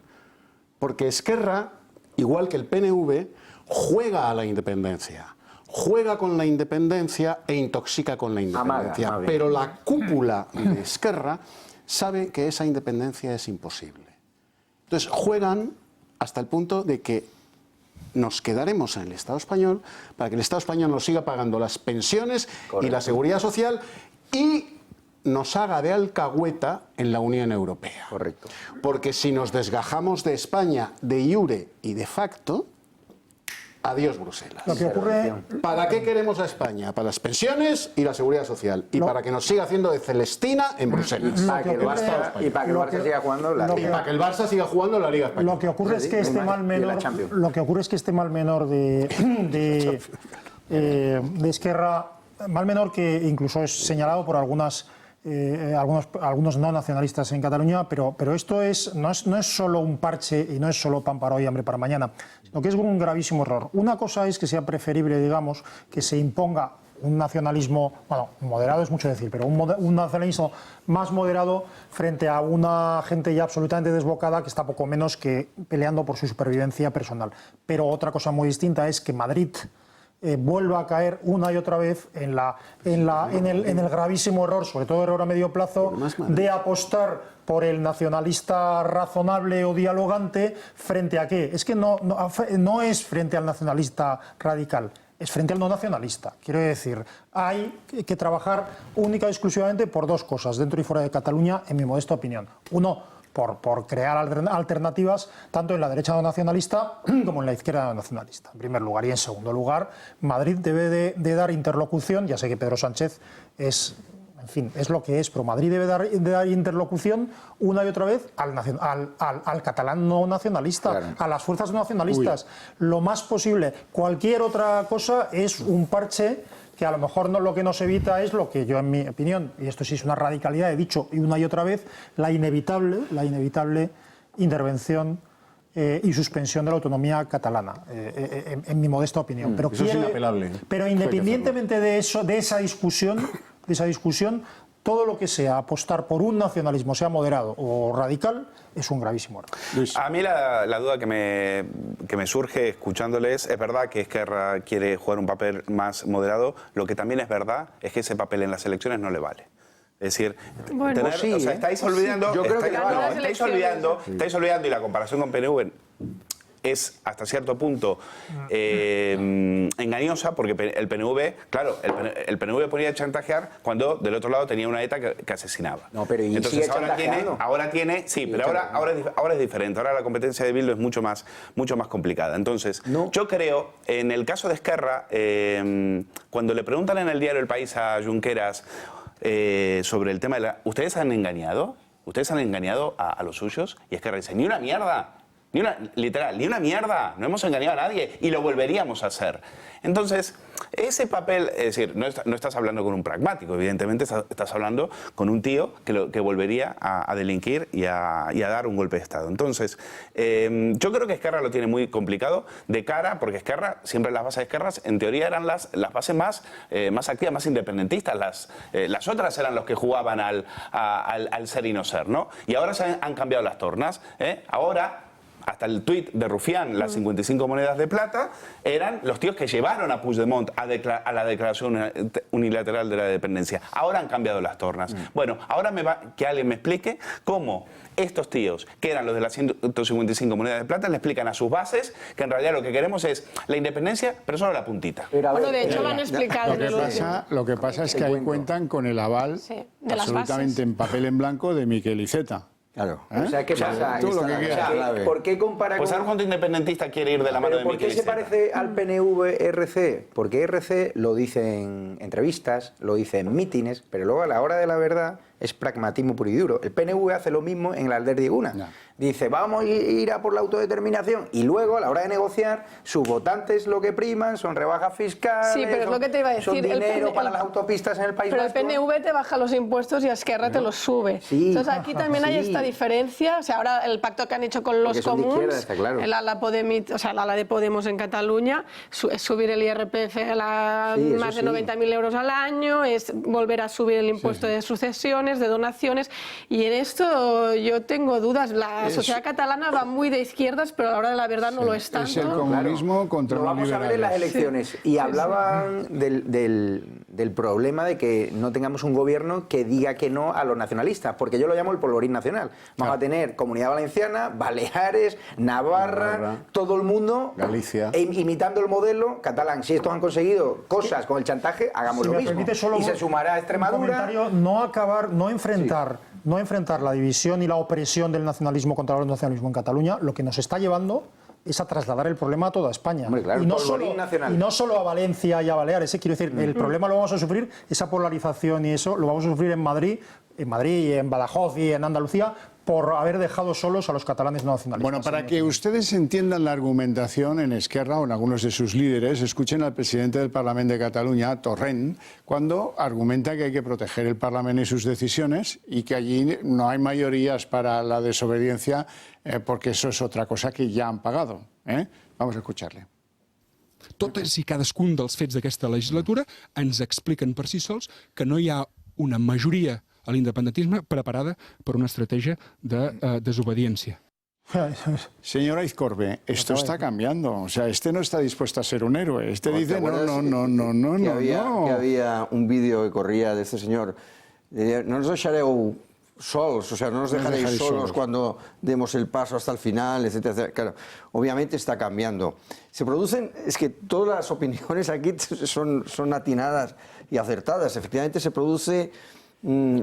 Porque Esquerra, igual que el PNV, juega a la independencia. Juega con la independencia e intoxica con la independencia. Amaga. Pero la cúpula de Esquerra sabe que esa independencia es imposible. Entonces juegan hasta el punto de que nos quedaremos en el Estado español para que el Estado español nos siga pagando las pensiones y la seguridad social y nos haga de alcahueta en la Unión Europea. Correcto. Porque si nos desgajamos de España de iure y de facto, adiós Bruselas. Lo que ocurre... ¿Para qué queremos a España? Para las pensiones y la seguridad social. Y para que nos siga haciendo de Celestina en Bruselas. Y para que el Barça siga jugando la Liga. Y para que el Barça siga jugando la Liga Española. Lo que ocurre es que este mal menor de Esquerra, mal menor que incluso es señalado por algunos no nacionalistas en Cataluña, pero esto no es solo un parche y no es solo pan para hoy, hambre para mañana, sino que es un gravísimo error. Una cosa es que sea preferible, digamos, que se imponga un nacionalismo, bueno, moderado es mucho decir, pero un nacionalismo más moderado frente a una gente ya absolutamente desbocada que está poco menos que peleando por su supervivencia personal. Pero otra cosa muy distinta es que Madrid vuelva a caer una y otra vez en el gravísimo error, sobre todo error a medio plazo, de apostar por el nacionalista razonable o dialogante frente a qué. Es que no es frente al nacionalista radical, es frente al no nacionalista. Quiero decir, hay que trabajar única y exclusivamente por 2 cosas, dentro y fuera de Cataluña, en mi modesta opinión. Uno, por crear alternativas tanto en la derecha no nacionalista como en la izquierda no nacionalista, en primer lugar. Y en segundo lugar, Madrid debe de dar interlocución, ya sé que Pedro Sánchez es lo que es, pero Madrid debe de dar interlocución una y otra vez al catalán no nacionalista, claro, a las fuerzas no nacionalistas. Lo más posible. Cualquier otra cosa es un parche que a lo mejor lo que nos evita es lo que yo, en mi opinión, y esto sí es una radicalidad, he dicho y una y otra vez, la inevitable intervención y suspensión de la autonomía catalana, en mi modesta opinión. Pero eso es inapelable. Pero independientemente de esa discusión, todo lo que sea apostar por un nacionalismo, sea moderado o radical, es un gravísimo error. A mí la duda que me surge escuchándoles, es verdad que Esquerra quiere jugar un papel más moderado, lo que también es verdad es que ese papel en las elecciones no le vale. Es decir, estáis olvidando, estáis olvidando, y la comparación con PNV es hasta cierto punto engañosa, porque el PNV, claro, el PNV podía chantajear cuando del otro lado tenía una ETA que asesinaba. No, pero ¿y entonces sigue ahora tiene, sí, pero ahora es diferente. Ahora la competencia de Bildu es mucho más complicada. Entonces, yo creo, en el caso de Esquerra, cuando le preguntan en el diario El País a Junqueras sobre el tema de ¿ustedes han engañado? ¿Ustedes han engañado a los suyos? Y Esquerra dice, ni una mierda. Literal, ni una mierda, no hemos engañado a nadie y lo volveríamos a hacer. Entonces, ese papel, es decir, no estás hablando con un pragmático, evidentemente estás hablando con un tío que volvería a delinquir y a dar un golpe de Estado. Entonces, yo creo que Esquerra lo tiene muy complicado de cara, porque Esquerra, siempre las bases de Esquerra, en teoría eran las bases más activas, más independentistas, las otras eran los que jugaban al ser y no ser, ¿no? Y ahora se han cambiado las tornas, Ahora, hasta el tuit de Rufián, las 55 monedas de plata, eran los tíos que llevaron a Puigdemont a la declaración unilateral de la dependencia. Ahora han cambiado las tornas. Bueno, ahora que alguien me explique cómo estos tíos, que eran los de las 155 monedas de plata, le explican a sus bases que en realidad lo que queremos es la independencia, pero solo la puntita. Bueno, de hecho lo han explicado en el último. Lo que pasa es que ahí cuentan con el aval absolutamente en papel en blanco de Miquel Iceta. Claro. O sea, ¿qué pasa? ¿Por qué compara pues con...? algún independentista quiere ir de la mano de Miquel Iceta. ¿Por qué se parece al PNV-RC? Porque RC lo dice en entrevistas, lo dice en mítines, pero luego a la hora de la verdad es pragmatismo puro y duro. El PNV hace lo mismo en la Alderdiguna. No. Dice, vamos a ir a por la autodeterminación, y luego a la hora de negociar, sus votantes lo que priman son rebajas fiscales, sí, pero es lo que te iba a decir, son dinero para las autopistas en el País Vasco. Pero el PNV te baja los impuestos y Esquerra te los sube. Sí, entonces aquí también hay esta diferencia. O sea, ahora el pacto que han hecho con los comuns, claro. El ala de Podemos en Cataluña, es subir el IRPF a más de 90.000 euros al año, es volver a subir el impuesto de sucesiones, de donaciones, y en esto yo tengo dudas. La sociedad catalana va muy de izquierdas, pero a la hora de la verdad no lo es tanto. Es el comunismo contra los liberales. Lo vamos a ver en las elecciones. Y hablaban del problema de que no tengamos un gobierno que diga que no a los nacionalistas, porque yo lo llamo el polvorín nacional. Vamos a tener Comunidad Valenciana, Baleares, Navarra, todo el mundo, Galicia, imitando el modelo catalán. Si estos han conseguido cosas con el chantaje, hagamos lo mismo. Y se sumará a Extremadura. No enfrentar la división y la opresión del nacionalismo contra el nacionalismo en Cataluña, lo que nos está llevando es a trasladar el problema a toda España. Hombre, claro, y no solo a Valencia y a Baleares. Quiero decir, el problema lo vamos a sufrir, esa polarización y eso, lo vamos a sufrir en Madrid y en Badajoz y en Andalucía, por haber dejado solos a los catalanes no nacionalistas. Bueno, para que ustedes entiendan la argumentación en Esquerra o en algunos de sus líderes, escuchen al presidente del Parlamento de Cataluña, Torrent, cuando argumenta que hay que proteger el Parlamento y sus decisiones y que allí no hay mayorías para la desobediencia porque eso es otra cosa que ya han pagado. Vamos a escucharle. Tots i cadascun dels fets d'aquesta legislatura ens expliquen per si sols que no hi ha una majoria a l'independentisme preparada per una estratègia de desobediència. Señora Izcorbe, esto está cambiando. O sea, este no está dispuesto a ser un héroe. Este dice no. Que había un vídeo que corría de este señor. No nos deixareu sols, o sea, no nos dejaréis solos cuando demos el paso hasta el final, etcétera, etcétera. Claro, obviamente está cambiando. Se producen, es que todas las opiniones aquí son atinadas y acertadas. Efectivamente se produce,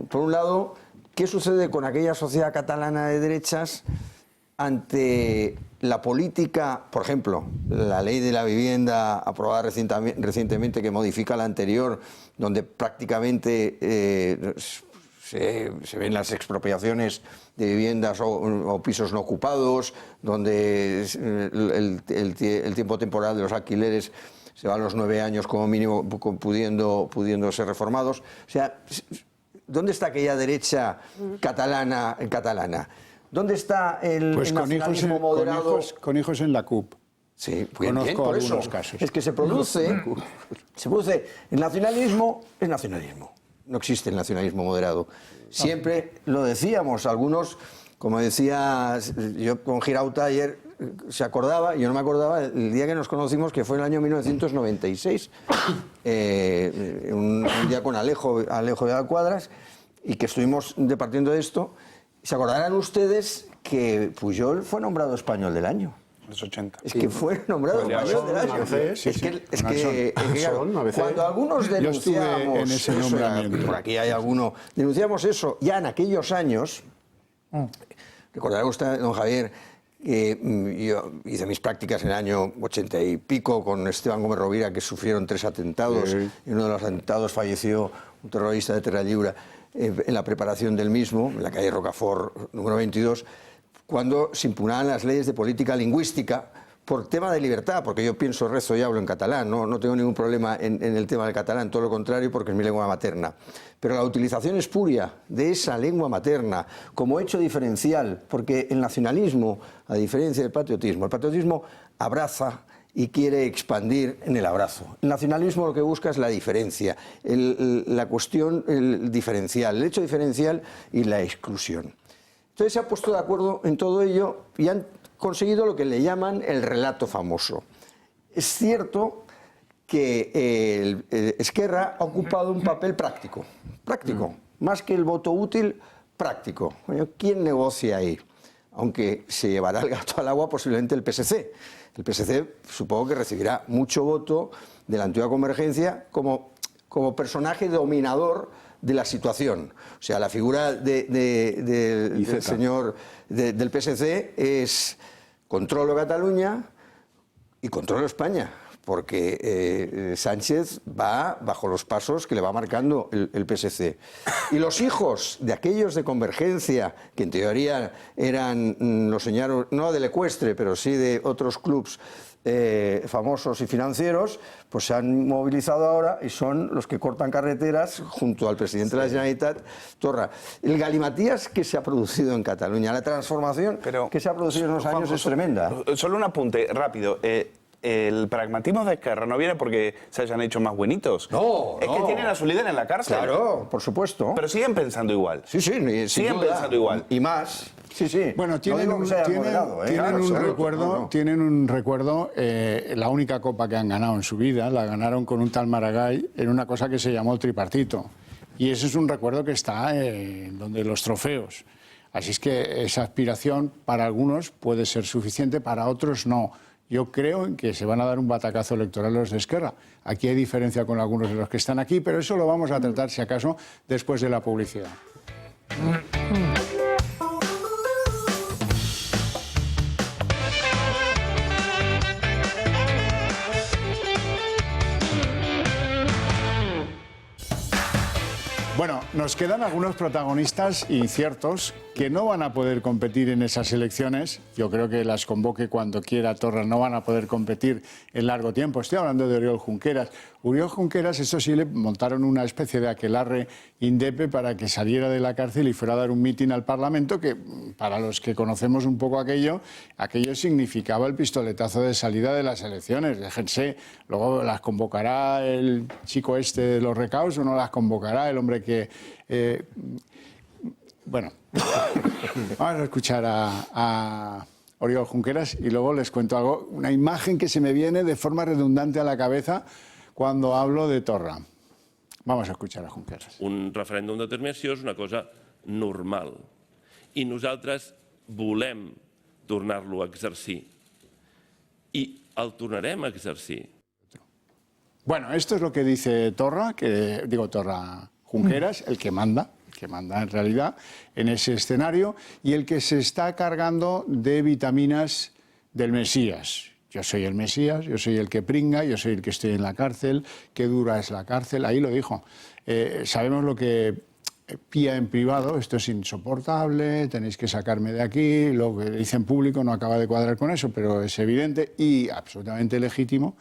por un lado, ¿qué sucede con aquella sociedad catalana de derechas ante la política, por ejemplo, la ley de la vivienda aprobada recientemente que modifica la anterior, donde prácticamente se ven las expropiaciones de viviendas o pisos no ocupados, donde el tiempo temporal de los alquileres se va a los 9 años como mínimo, pudiendo ser reformados? O sea, ¿dónde está aquella derecha catalana? ¿Dónde está el nacionalismo moderado? Con hijos en la CUP. Sí, conozco algunos casos. Es que se produce el nacionalismo, es nacionalismo. No existe el nacionalismo moderado. Siempre lo decíamos, algunos, como decía yo con Girauta ayer, se acordaba, yo no me acordaba, el día que nos conocimos, que fue en el año 1996, un día con Alejo de Alcuadras, y que estuvimos departiendo de esto. ¿Se acordarán ustedes que Pujol fue nombrado Español del Año? Los 80. Es que fue nombrado mayor del año. Cuando algunos denunciamos... Yo estuve en ese nombramiento. Por aquí hay alguno. Denunciamos eso ya en aquellos años. Recordará usted, don Javier, que yo hice mis prácticas en el año 80 y pico con Esteban Gómez Rovira, que sufrieron 3 atentados. Sí. Y uno de los atentados falleció un terrorista de Terra Lliure en la preparación del mismo, en la calle Rocafort, número 22, cuando se impugnaban las leyes de política lingüística por tema de libertad, porque yo pienso, rezo y hablo en catalán, no tengo ningún problema en el tema del catalán, todo lo contrario, porque es mi lengua materna. Pero la utilización espuria de esa lengua materna como hecho diferencial, porque el nacionalismo, a diferencia del patriotismo, el patriotismo abraza y quiere expandir en el abrazo. El nacionalismo lo que busca es la diferencia, la cuestión diferencial, el hecho diferencial y la exclusión. Entonces se han puesto de acuerdo en todo ello y han conseguido lo que le llaman el relato famoso. Es cierto que Esquerra ha ocupado un papel práctico, más que el voto útil, práctico. ¿Quién negocia ahí? Aunque se llevará el gato al agua posiblemente el PSC. El PSC supongo que recibirá mucho voto de la antigua Convergencia como personaje dominador de la situación. O sea, la figura del señor del PSC es controlo Cataluña y controlo España, porque Sánchez va bajo los pasos que le va marcando el PSC. Y los hijos de aquellos de Convergencia, que en teoría eran los señores, no del Ecuestre, pero sí de otros clubs famosos y financieros, pues se han movilizado ahora y son los que cortan carreteras junto al presidente de la Generalitat, Torra. El galimatías que se ha producido en Cataluña, la transformación que se ha producido en unos años es tremenda. Solo un apunte rápido. El pragmatismo de Esquerra no viene porque se hayan hecho más buenitos. No, es que tienen a su líder en la cárcel. Claro, por supuesto. Pero siguen pensando igual. Sí, siguen pensando igual. Y más. Sí. Bueno, tienen un recuerdo. La única copa que han ganado en su vida la ganaron con un tal Maragall en una cosa que se llamó el tripartito. Y ese es un recuerdo que está donde los trofeos. Así es que esa aspiración para algunos puede ser suficiente, para otros no. Yo creo que se van a dar un batacazo electoral los de Esquerra. Aquí hay diferencia con algunos de los que están aquí, pero eso lo vamos a tratar, si acaso, después de la publicidad. Bueno, nos quedan algunos protagonistas inciertos que no van a poder competir en esas elecciones. Yo creo que las convoque cuando quiera Torra, no van a poder competir en largo tiempo. Estoy hablando de Oriol Junqueras. Oriol Junqueras, eso sí, le montaron una especie de aquelarre indepe para que saliera de la cárcel y fuera a dar un mitin al Parlamento, que para los que conocemos un poco aquello significaba el pistoletazo de salida de las elecciones. Déjense, luego las convocará el chico este de los recaos o no las convocará el hombre que... Bueno, vamos a escuchar a Oriol Junqueras y luego les cuento algo, una imagen que se me viene de forma redundante a la cabeza cuando hablo de Torra. Vamos a escuchar a Junqueras. Un referèndum d'autodeterminació és una cosa normal i nosaltres volem tornar-lo a exercir i el tornarem a exercir. Bueno, esto es lo que dice Torra, Junqueras, el que manda en realidad en ese escenario y el que se está cargando de vitaminas del Mesías. Yo soy el Mesías, yo soy el que pringa, yo soy el que estoy en la cárcel, qué dura es la cárcel, ahí lo dijo. Sabemos lo que pía en privado, esto es insoportable, tenéis que sacarme de aquí, lo que dice en público no acaba de cuadrar con eso, pero es evidente y absolutamente legítimo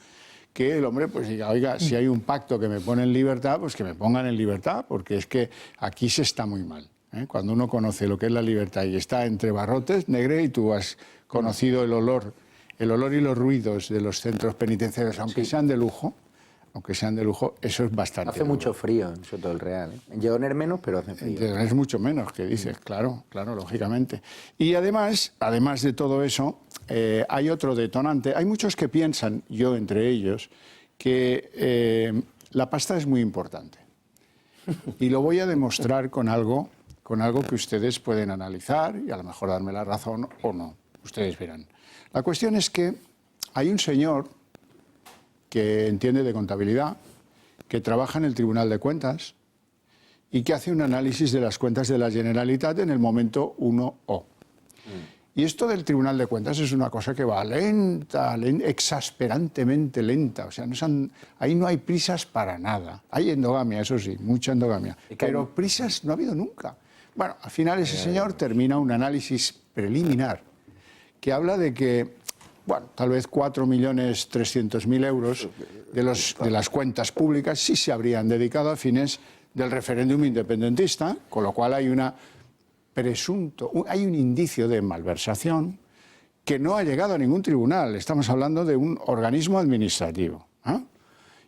que el hombre pues diga, oiga, si hay un pacto que me pone en libertad, pues que me pongan en libertad, porque es que aquí se está muy mal. Cuando uno conoce lo que es la libertad y está entre barrotes, Negre, y tú has conocido el olor y los ruidos de los centros penitenciarios, aunque sean de lujo, eso es bastante. Hace mucho frío en Soto del Real. En Lledoner menos, pero hace frío. Es mucho menos, que dices, claro, lógicamente. Y además de todo eso, hay otro detonante. Hay muchos que piensan, yo entre ellos, que la pasta es muy importante. Y lo voy a demostrar con algo que ustedes pueden analizar y a lo mejor darme la razón o no. Ustedes verán. La cuestión es que hay un señor que entiende de contabilidad, que trabaja en el Tribunal de Cuentas y que hace un análisis de las cuentas de la Generalitat en el momento 1O. Y esto del Tribunal de Cuentas es una cosa que va lenta, exasperantemente lenta. O sea, ahí no hay prisas para nada. Hay endogamia, eso sí, mucha endogamia. Pero prisas no ha habido nunca. Bueno, al final ese señor termina un análisis preliminar que habla de que, bueno, tal vez 4.300.000 euros de las cuentas públicas sí se habrían dedicado a fines del referéndum independentista, con lo cual hay hay un indicio de malversación que no ha llegado a ningún tribunal. Estamos hablando de un organismo administrativo.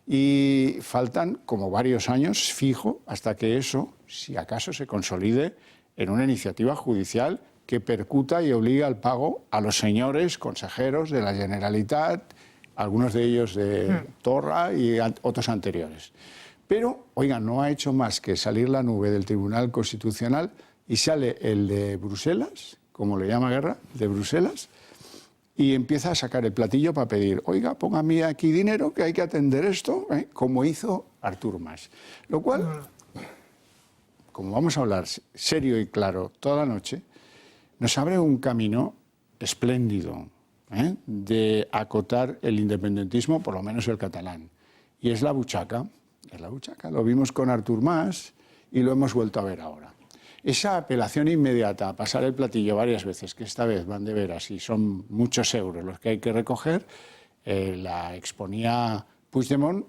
Y faltan como varios años fijo hasta que eso, si acaso, se consolide en una iniciativa judicial que percuta y obliga al pago a los señores consejeros de la Generalitat, algunos de ellos de Torra y otros anteriores. Pero, oigan, no ha hecho más que salir la nube del Tribunal Constitucional y sale el de Bruselas, como le llama Guerra, de Bruselas, y empieza a sacar el platillo para pedir, oiga, póngame aquí dinero que hay que atender esto, como hizo Artur Mas. Lo cual, como vamos a hablar serio y claro toda la noche, nos abre un camino espléndido de acotar el independentismo, por lo menos el catalán. Y es la buchaca, lo vimos con Artur Mas y lo hemos vuelto a ver ahora. Esa apelación inmediata a pasar el platillo varias veces, que esta vez van de veras y son muchos euros los que hay que recoger, la exponía Puigdemont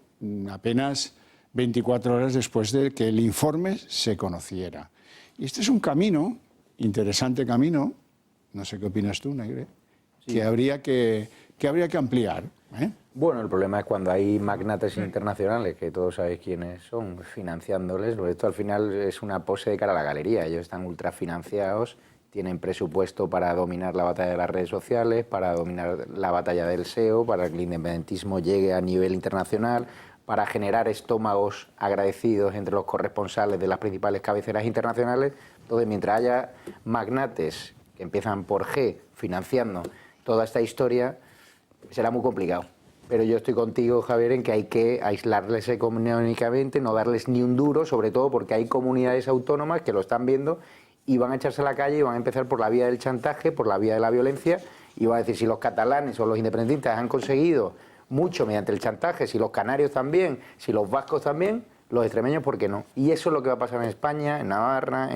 apenas 24 horas después de que el informe se conociera. Y este es un camino, interesante camino, no sé qué opinas tú, Negre, sí, que habría que ampliar. Bueno, el problema es cuando hay magnates internacionales, que todos sabéis quiénes son, financiándoles. Esto al final es una pose de cara a la galería. Ellos están ultrafinanciados, tienen presupuesto para dominar la batalla de las redes sociales, para dominar la batalla del SEO, para que el independentismo llegue a nivel internacional, para generar estómagos agradecidos entre los corresponsales de las principales cabeceras internacionales. Entonces, mientras haya magnates que empiezan por G financiando toda esta historia, será muy complicado. Pero yo estoy contigo, Javier, en que hay que aislarles económicamente, no darles ni un duro, sobre todo porque hay comunidades autónomas que lo están viendo y van a echarse a la calle y van a empezar por la vía del chantaje, por la vía de la violencia, y van a decir, si los catalanes o los independentistas han conseguido mucho mediante el chantaje, si los canarios también, si los vascos también, los extremeños, ¿por qué no? Y eso es lo que va a pasar en España, en Navarra,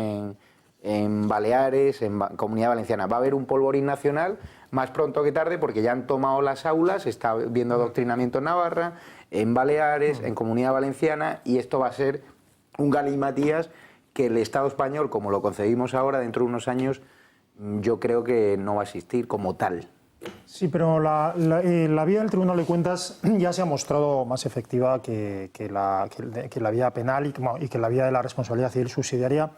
en Baleares, en Comunidad Valenciana. Va a haber un polvorín nacional más pronto que tarde, porque ya han tomado las aulas, está viendo adoctrinamiento en Navarra, en Baleares, en Comunidad Valenciana, y esto va a ser un galimatías que el Estado español, como lo concebimos ahora, dentro de unos años, yo creo que no va a existir como tal. Sí, pero la vía del Tribunal de Cuentas ya se ha mostrado más efectiva que la vía penal y que la vía de la responsabilidad civil subsidiaria.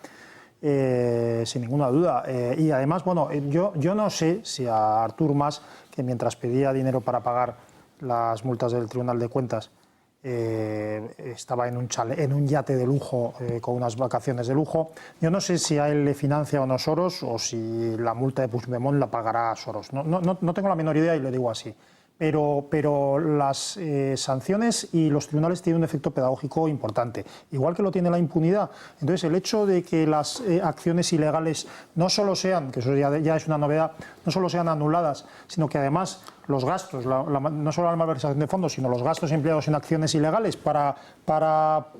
Sin ninguna duda. Y además, bueno, yo no sé si a Artur Mas, que mientras pedía dinero para pagar las multas del Tribunal de Cuentas, estaba en un yate de lujo, con unas vacaciones de lujo, yo no sé si a él le financia o no Soros, o si la multa de Puigdemont la pagará Soros. No tengo la menor idea y le digo así. Pero las sanciones y los tribunales tienen un efecto pedagógico importante, igual que lo tiene la impunidad. Entonces, el hecho de que las acciones ilegales no solo sean, que eso ya es una novedad, no solo sean anuladas, sino que además los gastos, no solo la malversación de fondos, sino los gastos empleados en acciones ilegales para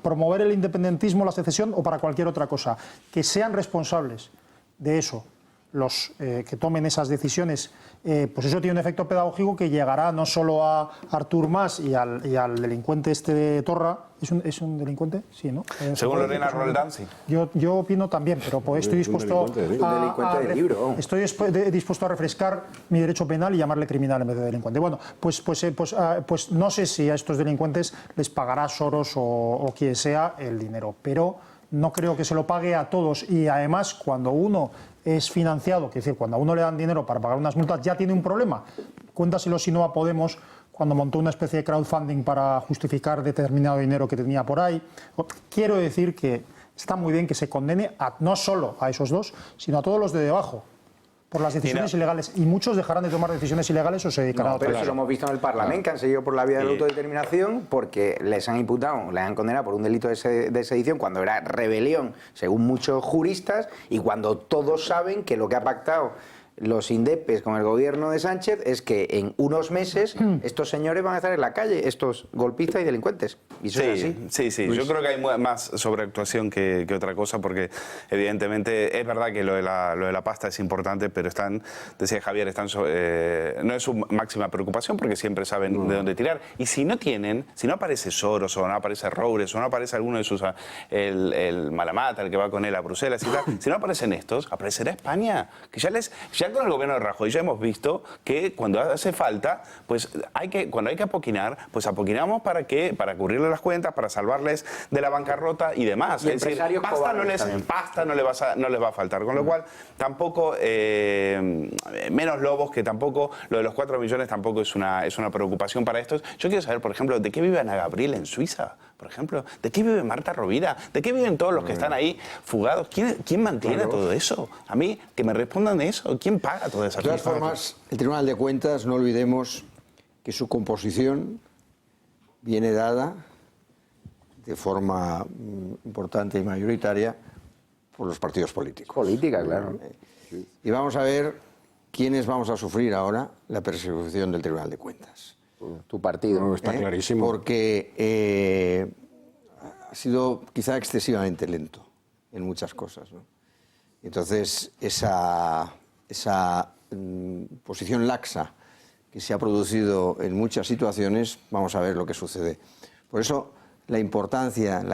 promover el independentismo, la secesión o para cualquier otra cosa, que sean responsables de eso los que tomen esas decisiones, pues eso tiene un efecto pedagógico que llegará no solo a Artur Mas y al delincuente este de Torra. ¿Es un delincuente? Sí, ¿no? Según Lorena Roldán, sí. Yo opino también, pero pues estoy dispuesto estoy dispuesto a refrescar mi derecho penal y llamarle criminal en vez de delincuente. Bueno, pues no sé si a estos delincuentes les pagará Soros o quien sea el dinero, pero no creo que se lo pague a todos. Y además, cuando uno es financiado, es decir, cuando a uno le dan dinero para pagar unas multas, ya tiene un problema. Cuéntaselo si no a Podemos, cuando montó una especie de crowdfunding para justificar determinado dinero que tenía por ahí. Quiero decir que está muy bien que se condene no solo a esos dos, sino a todos los de debajo. por las decisiones ilegales, y muchos dejarán de tomar decisiones ilegales o se dedicarán a otra Pero cosa. eso lo hemos visto en el Parlamento, que han seguido por la vía de la autodeterminación porque les han imputado, les han condenado por un delito de sedición cuando era rebelión, según muchos juristas, y cuando todos saben que lo que ha pactado los indepes con el gobierno de Sánchez es que en unos meses estos señores van a estar en la calle, estos golpistas y delincuentes. Y eso es así. Sí. Yo creo que hay más sobreactuación que otra cosa, porque evidentemente es verdad que lo de la pasta es importante, pero decía Javier, no es su máxima preocupación porque siempre saben de dónde tirar. Y si no aparece Soros, o no aparece Roures, o no aparece alguno de sus, el Malamata, el que va con él a Bruselas y tal, si no aparecen estos, aparecerá España, que ya con el gobierno de Rajoy ya hemos visto que cuando hace falta, pues cuando hay que apoquinar, pues apoquinamos para cubrirle las cuentas, para salvarles de la bancarrota y demás. Y es decir, pasta no les va a faltar, con lo cual tampoco, menos lobos, que tampoco, lo de los 4 millones tampoco es una preocupación para estos. Yo quiero saber, por ejemplo, ¿de qué vive Ana Gabriel en Suiza? Por ejemplo, ¿de qué vive Marta Rovira? ¿De qué viven todos los que están ahí fugados? ¿Quién mantiene todo eso? A mí, que me respondan de eso. ¿Quién paga toda esa De todas formas, el Tribunal de Cuentas, no olvidemos que su composición viene dada de forma importante y mayoritaria por los partidos políticos. Política, claro. Y vamos a ver quiénes vamos a sufrir ahora la persecución del Tribunal de Cuentas. Tu partido. No, está clarísimo. Porque ha sido quizá excesivamente lento en muchas cosas, ¿no? Entonces, esa posición laxa que se ha producido en muchas situaciones, vamos a ver lo que sucede. Por eso, la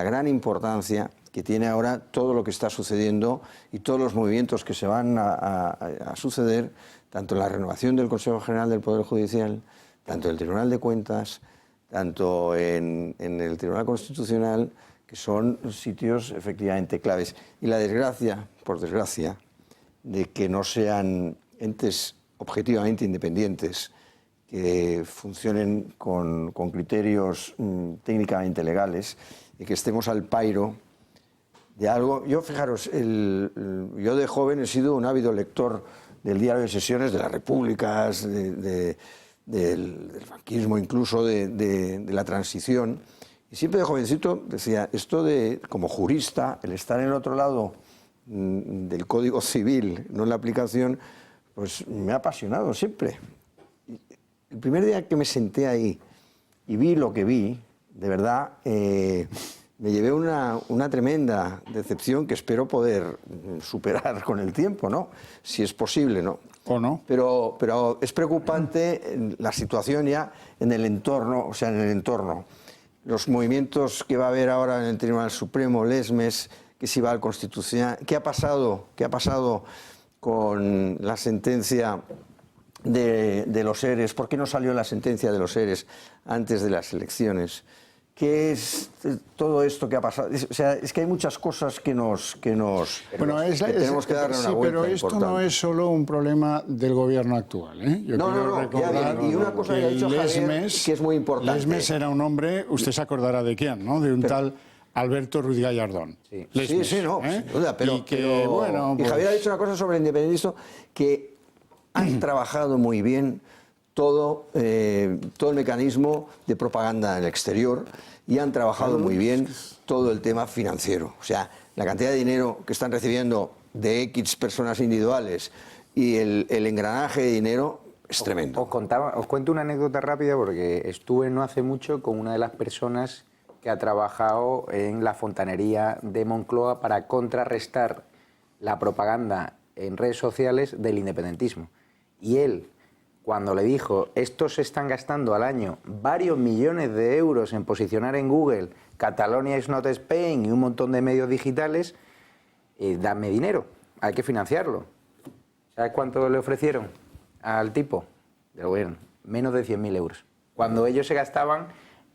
gran importancia que tiene ahora todo lo que está sucediendo y todos los movimientos que se van a suceder, tanto en la renovación del Consejo General del Poder Judicial, tanto en el Tribunal de Cuentas, tanto en el Tribunal Constitucional, que son sitios efectivamente claves. Y la desgracia, por desgracia, de que no sean entes objetivamente independientes, que funcionen con criterios técnicamente legales y que estemos al pairo de algo. Yo, fijaros, yo de joven he sido un ávido lector del diario de sesiones de las repúblicas, del franquismo, incluso de la transición. Y siempre de jovencito decía, esto de, como jurista, el estar en el otro lado del Código Civil, no en la aplicación, pues me ha apasionado siempre. El primer día que me senté ahí y vi lo que vi, de verdad, me llevé una tremenda decepción que espero poder superar con el tiempo, ¿no? Si es posible, ¿no? ¿O no? Pero es preocupante la situación ya en el entorno, o sea, en el entorno. Los movimientos que va a haber ahora en el Tribunal Supremo, Lesmes, que si va al Constitucional, ¿qué ha pasado con la sentencia de los ERES? ¿Por qué no salió la sentencia de los ERES antes de las elecciones? ¿Qué es todo esto que ha pasado? O sea, es que hay muchas cosas que tenemos que darle una vuelta. Pero esto importante. no es solo un problema del gobierno actual, ¿eh? Yo quiero recordar y una cosa que ha dicho Javier, que es muy importante. Lesmes era un hombre, usted se acordará de quién, ¿no? De un tal Alberto Ruiz Gallardón. Sí, Lesmes, sí, no, ¿eh? sin duda, pero pues, Javier ha dicho una cosa sobre el independentismo, que han trabajado muy bien todo el mecanismo de propaganda en el exterior y han trabajado muy bien todo el tema financiero. O sea, la cantidad de dinero que están recibiendo de X personas individuales y el engranaje de dinero es tremendo. Os cuento una anécdota rápida porque estuve no hace mucho con una de las personas que ha trabajado en la fontanería de Moncloa para contrarrestar la propaganda en redes sociales del independentismo. Y él, cuando le dijo, estos se están gastando al año varios millones de euros en posicionar en Google Catalonia is not Spain y un montón de medios digitales, dame dinero, hay que financiarlo. ¿Sabes cuánto le ofrecieron al tipo del gobierno? Menos de 100.000 euros. Cuando ellos se gastaban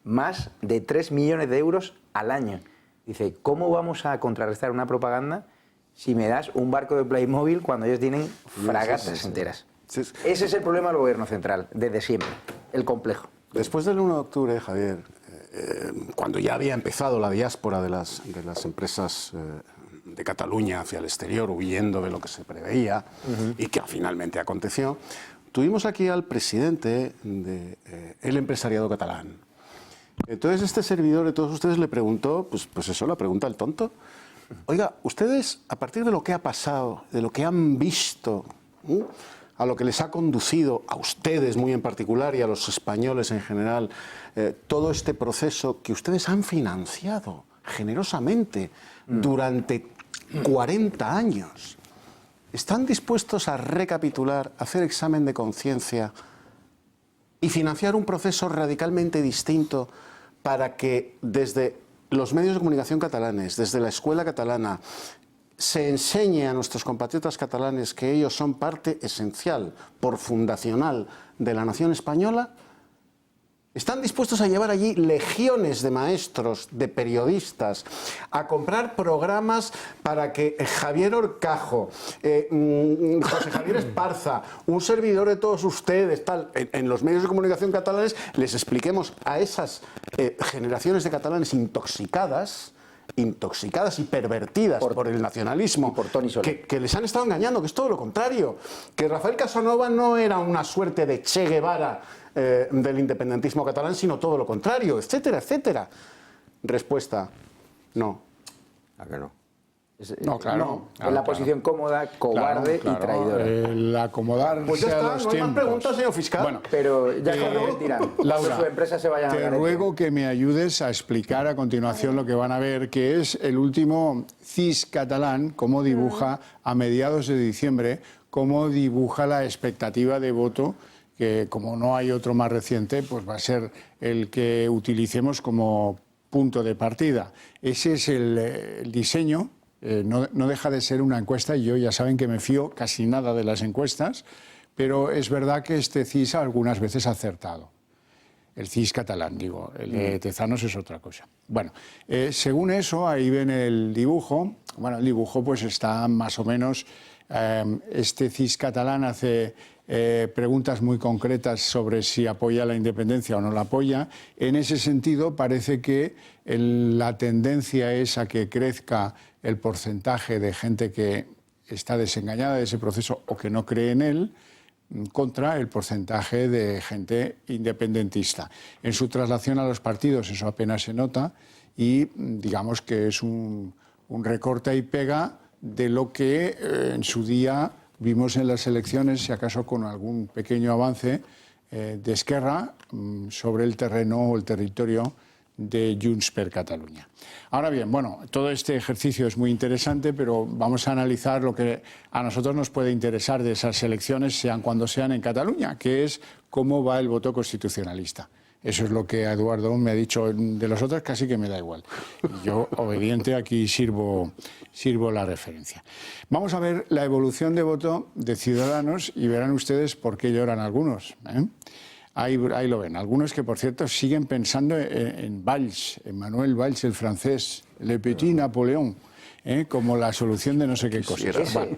más de 3 millones de euros al año. Dice, ¿cómo vamos a contrarrestar una propaganda si me das un barco de Playmobil cuando ellos tienen fragatas enteras? Ese es el problema del gobierno central, desde siempre, el complejo. Después del 1 de octubre, Javier, cuando ya había empezado la diáspora de las empresas de Cataluña hacia el exterior, huyendo de lo que se preveía y que finalmente aconteció, tuvimos aquí al presidente del empresariado catalán. Entonces este servidor de todos ustedes le preguntó, pues eso, la pregunta del tonto. Oiga, ustedes, a partir de lo que ha pasado, de lo que han visto, a lo que les ha conducido, a ustedes muy en particular y a los españoles en general, todo este proceso que ustedes han financiado generosamente durante 40 años, ¿están dispuestos a recapitular, hacer examen de conciencia y financiar un proceso radicalmente distinto para que desde los medios de comunicación catalanes, desde la escuela catalana, se enseñe a nuestros compatriotas catalanes que ellos son parte esencial, por fundacional, de la nación española? ¿Están dispuestos a llevar allí legiones de maestros, de periodistas, a comprar programas para que Javier Horcajo, José Javier Esparza, un servidor de todos ustedes, en los medios de comunicación catalanes, les expliquemos a esas generaciones de catalanes intoxicadas y pervertidas por el nacionalismo, que les han estado engañando, que es todo lo contrario, que Rafael Casanova no era una suerte de Che Guevara del independentismo catalán, sino todo lo contrario, etcétera, etcétera? Respuesta: no. ¿A que no? No, claro. Es la posición cómoda, cobarde y traidora. El acomodarse pues ya está, a los no hay más tiempos. preguntas, señor fiscal. Bueno, pero ya cuando tiran, Laura, su empresa se vayan te ruego que me ayudes a explicar a continuación lo que van a ver, que es el último CIS catalán, cómo dibuja a mediados de diciembre, cómo dibuja la expectativa de voto, que como no hay otro más reciente, pues va a ser el que utilicemos como punto de partida. Ese es el diseño. No deja de ser una encuesta y yo ya saben que me fío casi nada de las encuestas, pero es verdad que este CIS algunas veces ha acertado. El CIS catalán, digo, el de Tezanos es otra cosa. Bueno, según eso, ahí ven el dibujo. Bueno, el dibujo pues está más o menos... este CIS catalán hace preguntas muy concretas sobre si apoya la independencia o no la apoya. En ese sentido, parece que la tendencia es a que crezca el porcentaje de gente que está desengañada de ese proceso o que no cree en él, contra el porcentaje de gente independentista. En su traslación a los partidos eso apenas se nota y digamos que es un recorta y pega de lo que en su día vimos en las elecciones, si acaso con algún pequeño avance de Esquerra sobre el terreno o el territorio de Junts per Catalunya. Ahora bien, bueno, todo este ejercicio es muy interesante, pero vamos a analizar lo que a nosotros nos puede interesar de esas elecciones, sean cuando sean en Cataluña, que es cómo va el voto constitucionalista. Eso es lo que Eduardo me ha dicho. De los otros casi que me da igual. Yo, obediente, aquí sirvo la referencia. Vamos a ver la evolución de voto de Ciudadanos y verán ustedes por qué lloran algunos, ¿eh? Ahí lo ven. Algunos que, por cierto, siguen pensando en Valls, en Manuel Valls, el francés, Le Petit Napoleón, como la solución de no sé qué cosas. Bueno,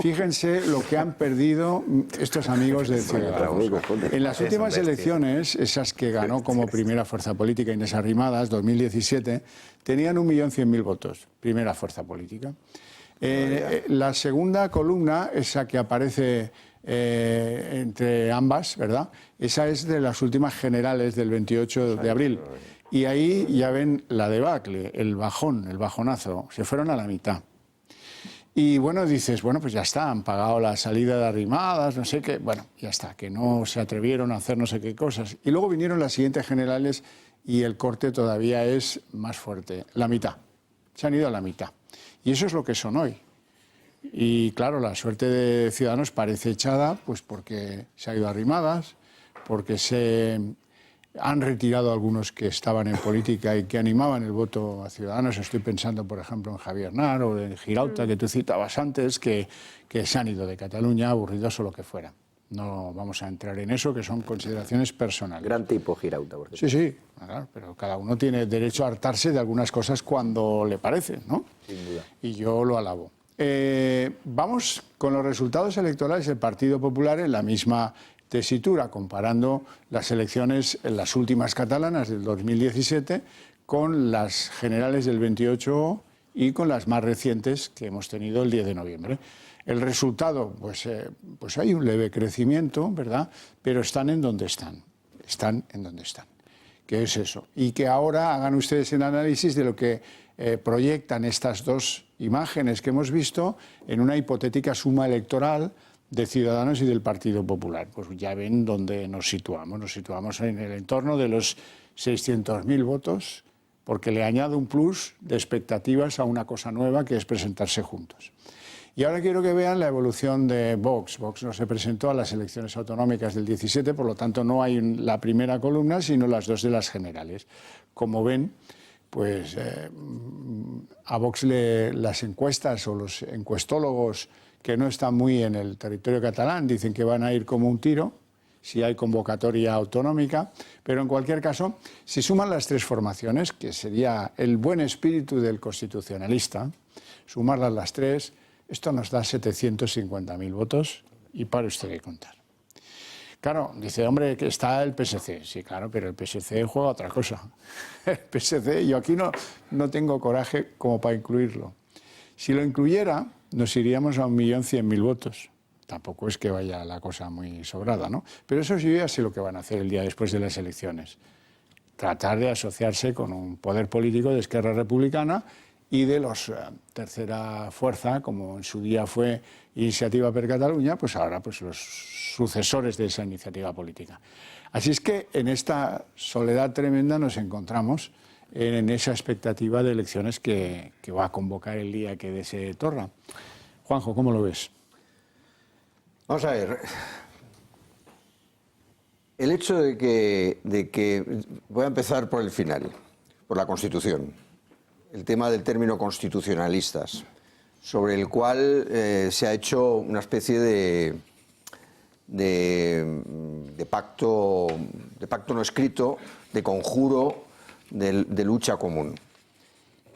fíjense lo que han perdido estos amigos de Ciudadanos. En las últimas elecciones, esas que ganó como primera fuerza política Inés Arrimadas, 2017, tenían 1.100.000 votos, primera fuerza política. La segunda columna, esa que aparece entre ambas, ¿verdad? Esa es de las últimas generales del 28 de abril. Y ahí ya ven la debacle, el bajón, el bajonazo. Se fueron a la mitad. Y bueno, dices, bueno, pues ya está, han pagado la salida de Arrimadas, no sé qué. Bueno, ya está, que no se atrevieron a hacer no sé qué cosas. Y luego vinieron las siguientes generales y el corte todavía es más fuerte. La mitad. Se han ido a la mitad. Y eso es lo que son hoy. Y claro, la suerte de Ciudadanos parece echada, pues porque se ha ido Arrimadas, porque se han retirado algunos que estaban en política y que animaban el voto a Ciudadanos. Estoy pensando, por ejemplo, en Javier Nar o en Girauta, que tú citabas antes, que se han ido de Cataluña, aburridos o lo que fuera. No vamos a entrar en eso, que son consideraciones personales. Gran tipo Girauta. Sí, claro, pero cada uno tiene derecho a hartarse de algunas cosas cuando le parece, ¿no? Sin duda. Y yo lo alabo. Vamos con los resultados electorales del Partido Popular en la misma tesitura, comparando las elecciones, las últimas catalanas del 2017, con las generales del 28 y con las más recientes que hemos tenido el 10 de noviembre. El resultado, pues hay un leve crecimiento, ¿verdad? Pero están en donde están. Están en donde están. ¿Qué es eso? Y que ahora hagan ustedes el análisis de lo que proyectan estas dos imágenes que hemos visto en una hipotética suma electoral de Ciudadanos y del Partido Popular. Pues ya ven dónde nos situamos. Nos situamos en el entorno de los 600.000 votos, porque le añado un plus de expectativas a una cosa nueva que es presentarse juntos. Y ahora quiero que vean la evolución de Vox. Vox no se presentó a las elecciones autonómicas del 17, por lo tanto no hay la primera columna, sino las dos de las generales. Como ven, pues a Vox las encuestas o los encuestólogos que no están muy en el territorio catalán dicen que van a ir como un tiro, si hay convocatoria autonómica, pero en cualquier caso, si suman las tres formaciones, que sería el buen espíritu del constitucionalista, sumarlas las tres, esto nos da 750.000 votos y para usted de contar. Claro, dice, hombre, que está el PSC. Sí, claro, pero el PSC juega otra cosa. El PSC, yo aquí no tengo coraje como para incluirlo. Si lo incluyera, nos iríamos a 1.100.000 votos. Tampoco es que vaya la cosa muy sobrada, ¿no? Pero eso sí, yo ya sé lo que van a hacer el día después de las elecciones. Tratar de asociarse con un poder político de Esquerra Republicana y de los tercera fuerza, como en su día fue Iniciativa per Catalunya, pues ahora pues los sucesores de esa iniciativa política. Así es que en esta soledad tremenda nos encontramos en esa expectativa de elecciones que va a convocar el día que dese Torra. Juanjo, ¿cómo lo ves? Vamos a ver. El hecho de que voy a empezar por el final, por la Constitución. El tema del término constitucionalistas, sobre el cual se ha hecho una especie de pacto no escrito, de conjuro, de lucha común.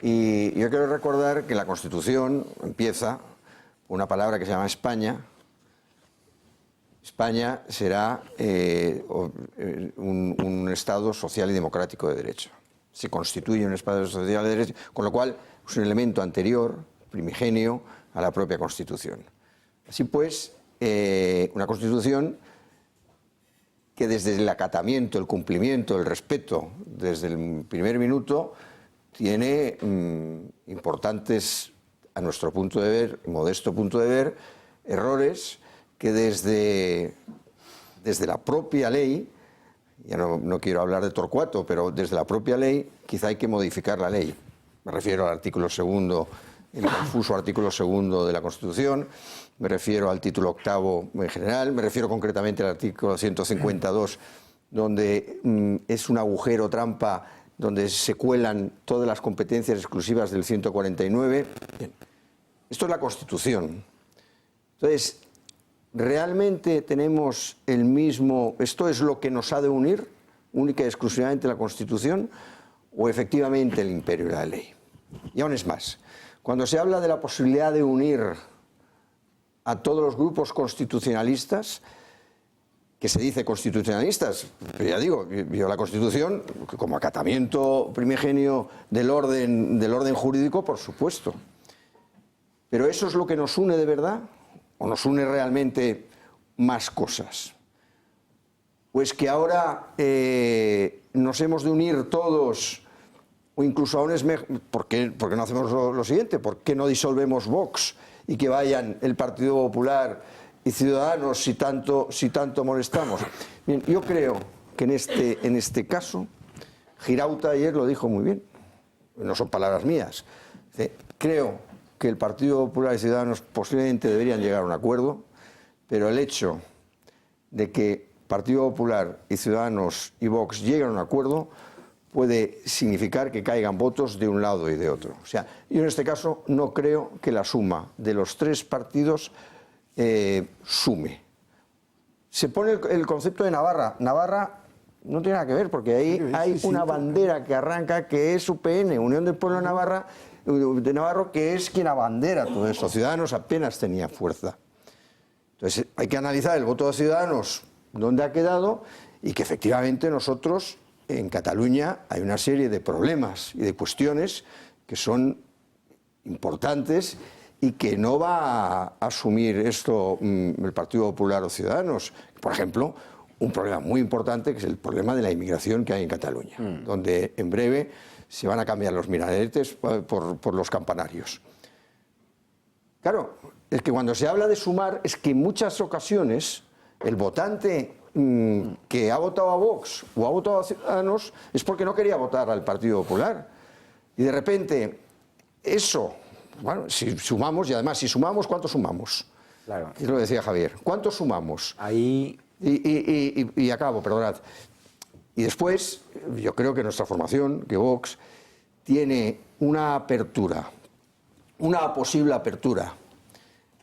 Y yo quiero recordar que la Constitución empieza con una palabra que se llama España. España será un Estado social y democrático de derecho. Se constituye un Estado social de derecho, con lo cual es un elemento anterior, primigenio, a la propia Constitución. Así pues, una Constitución que desde el acatamiento, el cumplimiento, el respeto, desde el primer minuto, tiene importantes, a nuestro punto de ver, modesto punto de ver, errores que desde la propia ley, ya no quiero hablar de Torcuato, pero desde la propia ley quizá hay que modificar la ley. Me refiero al artículo segundo, el confuso artículo segundo de la Constitución, me refiero al título octavo en general, me refiero concretamente al artículo 152, donde es un agujero trampa, donde se cuelan todas las competencias exclusivas del 149. Bien. Esto es la Constitución. Entonces, ¿realmente tenemos el mismo, esto es lo que nos ha de unir, única y exclusivamente la Constitución, o efectivamente el imperio de la ley? Y aún es más, cuando se habla de la posibilidad de unir a todos los grupos constitucionalistas, que se dice constitucionalistas, pero ya digo, yo la Constitución como acatamiento primigenio del orden jurídico, por supuesto. Pero ¿eso es lo que nos une de verdad? ¿O nos une realmente más cosas? Pues que ahora nos hemos de unir todos, o incluso aún es mejor, ¿por qué no hacemos lo siguiente? ¿Por qué no disolvemos Vox y que vayan el Partido Popular y Ciudadanos si tanto molestamos? Bien, yo creo que en este caso, Girauta ayer lo dijo muy bien, no son palabras mías. Creo que el Partido Popular y Ciudadanos posiblemente deberían llegar a un acuerdo, pero el hecho de que Partido Popular y Ciudadanos y Vox lleguen a un acuerdo puede significar que caigan votos de un lado y de otro. O sea, yo en este caso no creo que la suma de los tres partidos sume. Se pone el concepto de Navarra. Navarra no tiene nada que ver, porque ahí hay una bandera que arranca, que es UPN, Unión del Pueblo de Navarro, que es quien abandera todo eso. Ciudadanos apenas tenía fuerza. Entonces hay que analizar el voto de Ciudadanos, dónde ha quedado, y que efectivamente nosotros en Cataluña hay una serie de problemas y de cuestiones que son importantes y que no va a asumir esto el Partido Popular o Ciudadanos. Por ejemplo, un problema muy importante que es el problema de la inmigración que hay en Cataluña, donde en breve se van a cambiar los minaretes por los campanarios. Claro, es que cuando se habla de sumar, es que en muchas ocasiones el votante que ha votado a Vox o ha votado a Ciudadanos es porque no quería votar al Partido Popular. Y de repente, eso, bueno, si sumamos, y además si sumamos, ¿cuánto sumamos? Claro. Es lo que decía Javier. ¿Cuánto sumamos? Ahí... Y acabo, perdonad. Y después, yo creo que nuestra formación, que Vox, tiene una apertura, una posible apertura.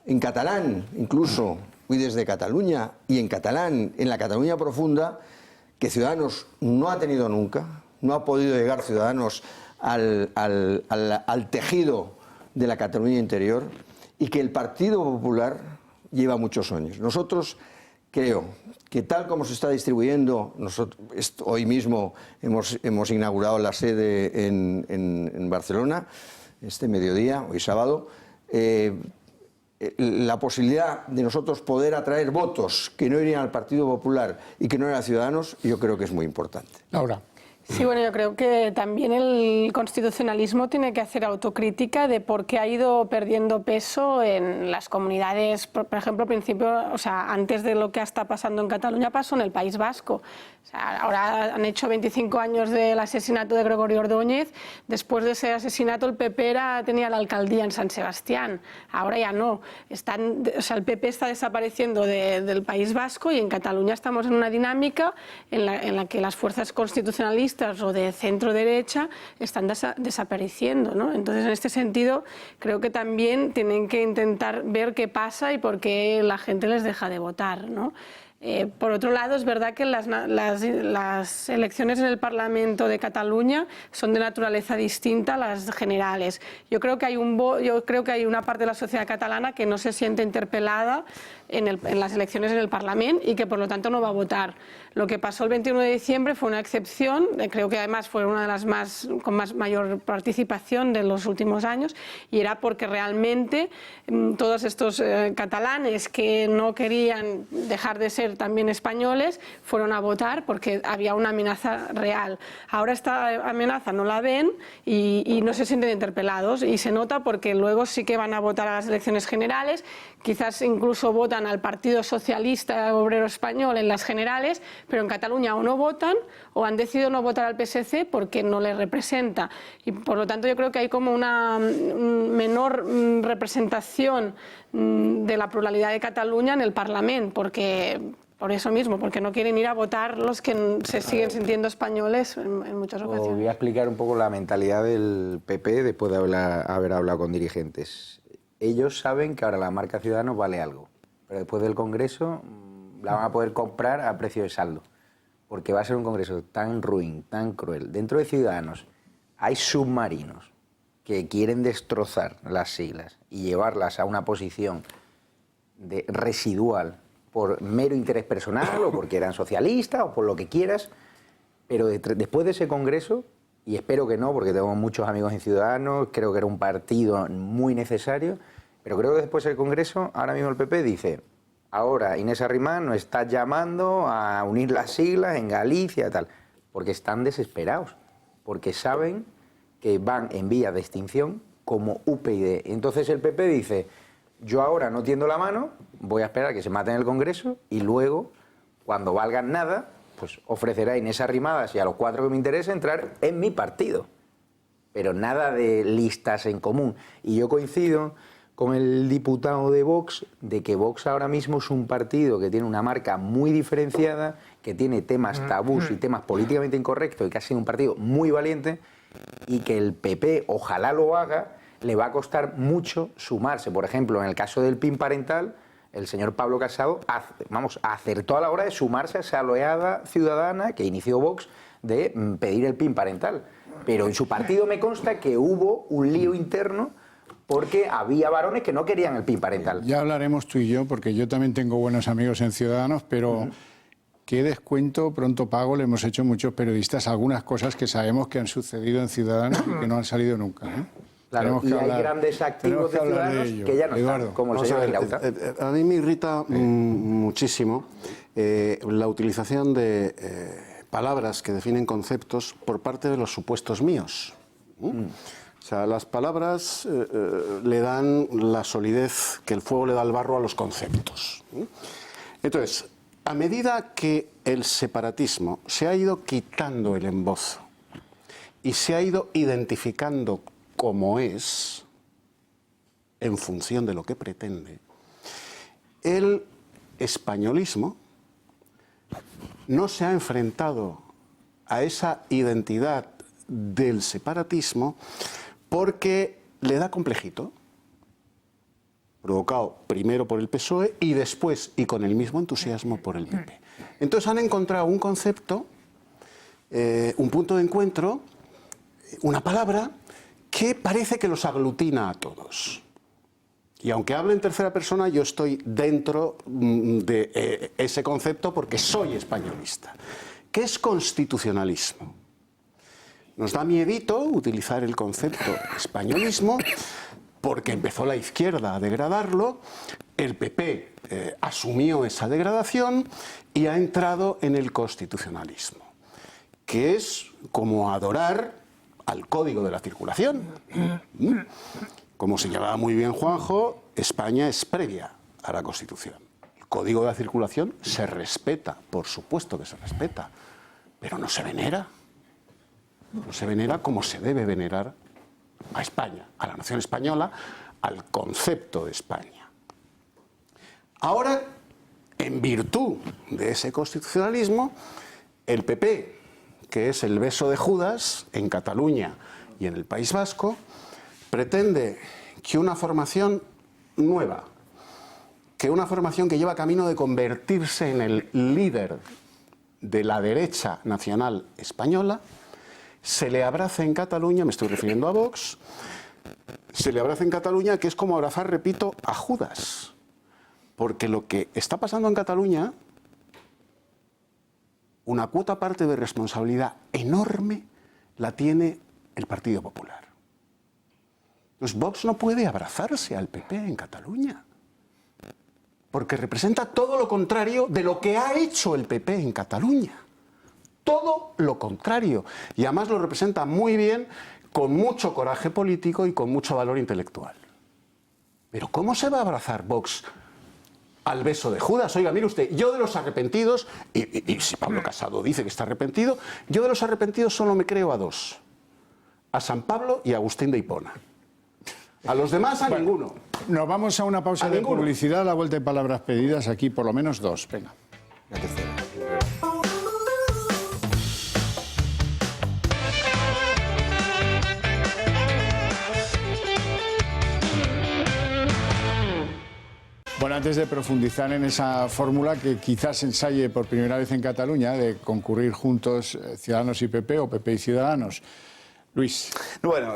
En catalán, incluso, y desde Cataluña, y en catalán, en la Cataluña profunda, que Ciudadanos no ha tenido nunca, no ha podido llegar Ciudadanos al tejido de la Cataluña interior, y que el Partido Popular lleva muchos años. Nosotros creo que tal como se está distribuyendo, hoy mismo hemos inaugurado la sede en Barcelona, este mediodía, hoy sábado, la posibilidad de nosotros poder atraer votos que no irían al Partido Popular y que no eran Ciudadanos, yo creo que es muy importante. Laura. Sí, bueno, yo creo que también el constitucionalismo tiene que hacer autocrítica de por qué ha ido perdiendo peso en las comunidades, por ejemplo, al principio, o sea, antes de lo que está pasando en Cataluña, pasó en el País Vasco. O sea, ahora han hecho 25 años del asesinato de Gregorio Ordóñez. Después de ese asesinato, el PP tenía la alcaldía en San Sebastián. Ahora ya no. O sea, el PP está desapareciendo del País Vasco y en Cataluña estamos en una dinámica en la que las fuerzas constitucionalistas o de centro derecha están desapareciendo, ¿no? Entonces, en este sentido, creo que también tienen que intentar ver qué pasa y por qué la gente les deja de votar, ¿no? Por otro lado, es verdad que las elecciones en el Parlamento de Cataluña son de naturaleza distinta a las generales. Yo creo que hay una parte de la sociedad catalana que no se siente interpelada en las elecciones en el Parlamento y que por lo tanto no va a votar. Lo que pasó el 21 de diciembre fue una excepción, creo que además fue una de las con mayor participación de los últimos años, y era porque realmente todos estos catalanes que no querían dejar de ser también españoles fueron a votar porque había una amenaza real. Ahora esta amenaza no la ven y no se sienten interpelados, y se nota porque luego sí que van a votar a las elecciones generales, quizás incluso votan al Partido Socialista Obrero Español en las generales, pero en Cataluña o no votan o han decidido no votar al PSC porque no les representa. Y por lo tanto yo creo que hay como una menor representación de la pluralidad de Cataluña en el Parlamento, por eso mismo, porque no quieren ir a votar los que se siguen sintiendo españoles en muchas ocasiones. Voy a explicar un poco la mentalidad del PP después de haber hablado con dirigentes. Ellos saben que ahora la marca Ciudadanos vale algo, pero después del Congreso la van a poder comprar a precio de saldo, porque va a ser un Congreso tan ruin, tan cruel. Dentro de Ciudadanos hay submarinos que quieren destrozar las siglas y llevarlas a una posición residual por mero interés personal o porque eran socialistas o por lo que quieras, pero después de ese Congreso, y espero que no, porque tengo muchos amigos en Ciudadanos, creo que era un partido muy necesario, pero creo que después del Congreso, ahora mismo el PP dice, ahora Inés Arrimán nos está llamando a unir las siglas en Galicia y tal, porque están desesperados, porque saben que van en vía de extinción como UPyD. Entonces el PP dice, yo ahora no tiendo la mano, voy a esperar a que se maten en el Congreso y luego, cuando valgan nada, pues ofrecerá a Inés Arrimadas y a los 4 que me interesa entrar en mi partido. Pero nada de listas en común. Y yo coincido con el diputado de Vox, de que Vox ahora mismo es un partido que tiene una marca muy diferenciada, que tiene temas tabús y temas políticamente incorrectos y que ha sido un partido muy valiente, y que el PP, ojalá lo haga, le va a costar mucho sumarse. Por ejemplo, en el caso del PIN parental, el señor Pablo Casado acertó a la hora de sumarse a esa oleada ciudadana que inició Vox de pedir el PIN parental. Pero en su partido me consta que hubo un lío interno porque había varones que no querían el PIN parental. Ya hablaremos tú y yo, porque yo también tengo buenos amigos en Ciudadanos, pero qué descuento pronto pago le hemos hecho muchos periodistas a algunas cosas que sabemos que han sucedido en Ciudadanos y que no han salido nunca. Claro, y hay grandes activos de Ciudadanos que ya no están, como el señor Girauta. A mí me irrita muchísimo la utilización de palabras que definen conceptos por parte de los supuestos míos. O sea, las palabras le dan la solidez que el fuego le da al barro a los conceptos. Entonces, a medida que el separatismo se ha ido quitando el embozo y se ha ido identificando como es, en función de lo que pretende, el españolismo no se ha enfrentado a esa identidad del separatismo porque le da complejito, provocado primero por el PSOE y después, y con el mismo entusiasmo, por el PP. Entonces han encontrado un concepto, un punto de encuentro, una palabra que parece que los aglutina a todos. Y aunque hable en tercera persona, yo estoy dentro de ese concepto porque soy españolista. ¿Qué es constitucionalismo? Nos da miedito utilizar el concepto españolismo porque empezó la izquierda a degradarlo, el PP asumió esa degradación y ha entrado en el constitucionalismo, que es como adorar al Código de la Circulación. Como señalaba muy bien Juanjo, España es previa a la Constitución. El Código de la Circulación se respeta, por supuesto que se respeta, pero no se venera. No se venera como se debe venerar a España, a la nación española, al concepto de España. Ahora, en virtud de ese constitucionalismo, el PP, que es el beso de Judas en Cataluña y en el País Vasco, pretende que una formación nueva, que una formación que lleva camino de convertirse en el líder de la derecha nacional española, se le abrace en Cataluña, me estoy refiriendo a Vox, se le abrace en Cataluña, que es como abrazar, repito, a Judas. Porque lo que está pasando en Cataluña, una cuota parte de responsabilidad enorme la tiene el Partido Popular. Entonces Vox no puede abrazarse al PP en Cataluña, porque representa todo lo contrario de lo que ha hecho el PP en Cataluña. Todo lo contrario. Y además lo representa muy bien, con mucho coraje político y con mucho valor intelectual. Pero ¿cómo se va a abrazar Vox al beso de Judas? Oiga, mire usted, yo de los arrepentidos, y si Pablo Casado dice que está arrepentido, yo de los arrepentidos solo me creo a dos: a San Pablo y a Agustín de Hipona. A los demás, a ninguno. Nos vamos a una pausa de publicidad, a la vuelta de palabras pedidas, aquí por lo menos dos. Venga. La tercera. Bueno, antes de profundizar en esa fórmula que quizás ensaye por primera vez en Cataluña, de concurrir juntos Ciudadanos y PP o PP y Ciudadanos, Luis. Bueno,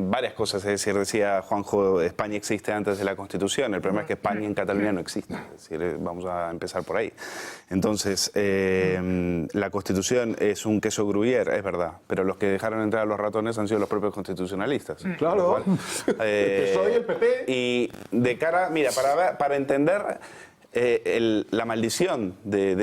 varias cosas. Es decir, decía Juanjo, España existe antes de la Constitución. El problema es que España en Cataluña no existe. Es decir, vamos a empezar por ahí. Entonces, la Constitución es un queso gruyère, es verdad, pero los que dejaron entrar a los ratones han sido los propios constitucionalistas. Claro. Soy el PP. Y de cara, mira, para entender la maldición de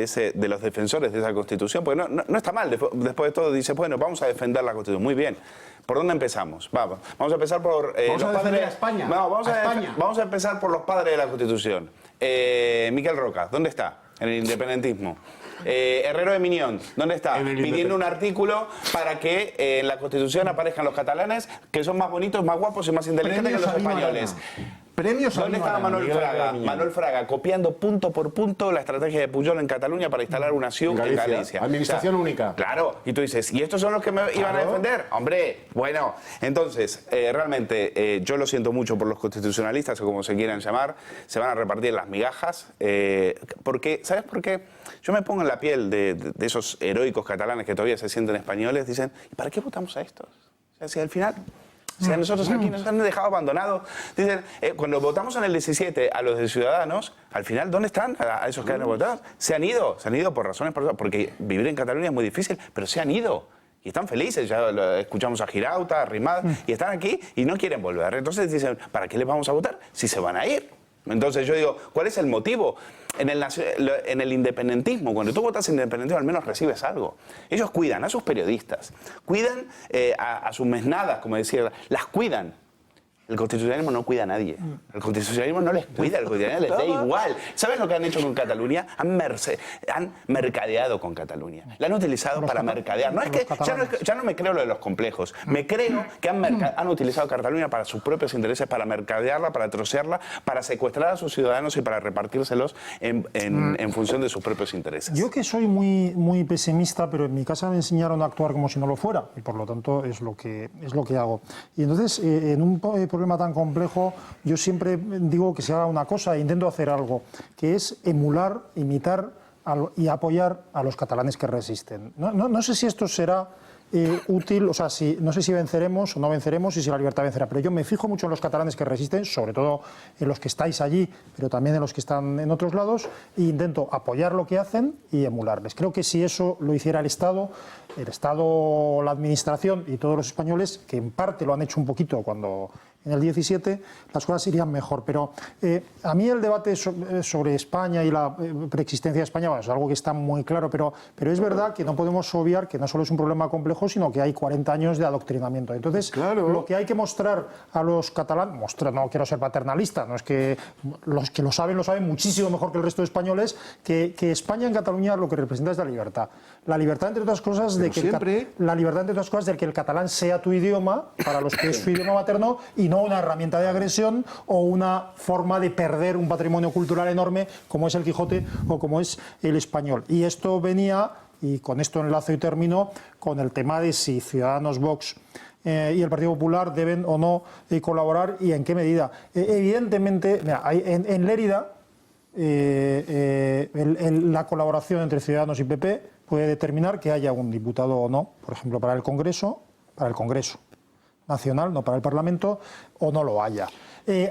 los defensores de esa Constitución, porque no está mal. Después de todo dice, bueno, vamos a defender la Constitución. Muy bien. ¿Por dónde empezamos? Vamos a empezar por vamos los a padres de España. No, España. Vamos a empezar por los padres de la Constitución. Miquel Roca, ¿dónde está? En el independentismo. Herrero de Miñón, ¿dónde está? Pidiendo un artículo para que en la Constitución aparezcan los catalanes, que son más bonitos, más guapos y más inteligentes que los españoles. Premios. ¿Dónde estaba Manuel Fraga? Manuel Fraga copiando punto por punto la estrategia de Pujol en Cataluña para instalar una CIU en Galicia. Administración única. Claro, y tú dices, ¿y estos son los que me iban a defender? Hombre, bueno, entonces, realmente, yo lo siento mucho por los constitucionalistas, o como se quieran llamar, se van a repartir las migajas, porque, ¿sabes por qué? Yo me pongo en la piel de esos heroicos catalanes que todavía se sienten españoles, dicen, ¿y para qué votamos a estos? O sea, si al final O sea, nosotros aquí nos han dejado abandonados. Dicen, cuando votamos en el 17 a los de Ciudadanos, al final, ¿dónde están a esos que han votado? Se han ido por razones, porque vivir en Cataluña es muy difícil, pero se han ido. Y están felices, ya escuchamos a Girauta, a Rimad, y están aquí y no quieren volver. Entonces dicen, ¿para qué les vamos a votar si se van a ir? Entonces yo digo, ¿cuál es el motivo? En el independentismo, cuando tú votas independentismo, al menos recibes algo. Ellos cuidan a sus periodistas, cuidan a sus mesnadas, como decía, las cuidan. El constitucionalismo no cuida a nadie. El constitucionalismo no les cuida, el constitucionalismo les da igual. ¿Sabes lo que han hecho con Cataluña? Han mercadeado con Cataluña. La han utilizado para mercadear. No es que ya no me creo lo de los complejos. Me creo que han utilizado Cataluña para sus propios intereses, para mercadearla, para trocearla, para secuestrar a sus ciudadanos y para repartírselos en función de sus propios intereses. Yo que soy muy pesimista, pero en mi casa me enseñaron a actuar como si no lo fuera, y por lo tanto es lo que hago. Y entonces, en un problema tan complejo, yo siempre digo que se haga una cosa e intento hacer algo, que es emular, imitar y apoyar a los catalanes que resisten. No sé si esto será útil, o sea, no sé si venceremos o no venceremos y si la libertad vencerá, pero yo me fijo mucho en los catalanes que resisten, sobre todo en los que estáis allí, pero también en los que están en otros lados, e intento apoyar lo que hacen y emularles. Creo que si eso lo hiciera el Estado, la Administración y todos los españoles, que en parte lo han hecho un poquito cuando en el 17, las cosas irían mejor. Pero a mí el debate sobre España y la preexistencia de España, bueno, es algo que está muy claro, pero es verdad que no podemos obviar que no solo es un problema complejo, sino que hay 40 años de adoctrinamiento. Entonces, lo que hay que mostrar a los catalanes, no quiero ser paternalista, no es que los que lo saben muchísimo mejor que el resto de españoles, que España en Cataluña lo que representa es la libertad. La libertad, entre otras cosas, de que el catalán sea tu idioma, para los que es su idioma materno, y no una herramienta de agresión o una forma de perder un patrimonio cultural enorme como es el Quijote o como es el español. Y esto venía, y con esto enlazo y termino, con el tema de si Ciudadanos, Vox y el Partido Popular deben o no colaborar y en qué medida. Evidentemente, mira, en Lérida, la colaboración entre Ciudadanos y PP puede determinar que haya un diputado o no, por ejemplo, para el Congreso Nacional, no para el Parlamento, o no lo haya.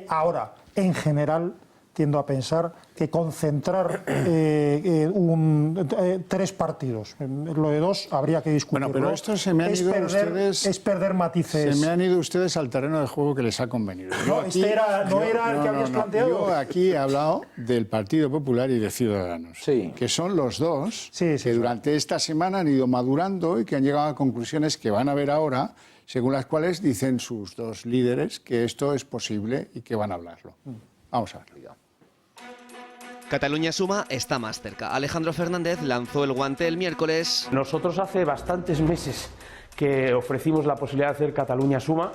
Ahora, en general, tiendo a pensar que concentrar 3 partidos, lo de 2 habría que discutirlo. Bueno, pero esto se me han ido ustedes... Es perder matices. Se me han ido ustedes al terreno de juego que les ha convenido. No, era el que habías planteado. Yo aquí he hablado del Partido Popular y de Ciudadanos, que son los dos que durante esta semana han ido madurando y que han llegado a conclusiones que van a ver ahora, según las cuales dicen sus dos líderes que esto es posible y que van a hablarlo. Vamos a verlo. Cataluña Suma está más cerca. Alejandro Fernández lanzó el guante el miércoles. Nosotros hace bastantes meses que ofrecimos la posibilidad de hacer Cataluña Suma.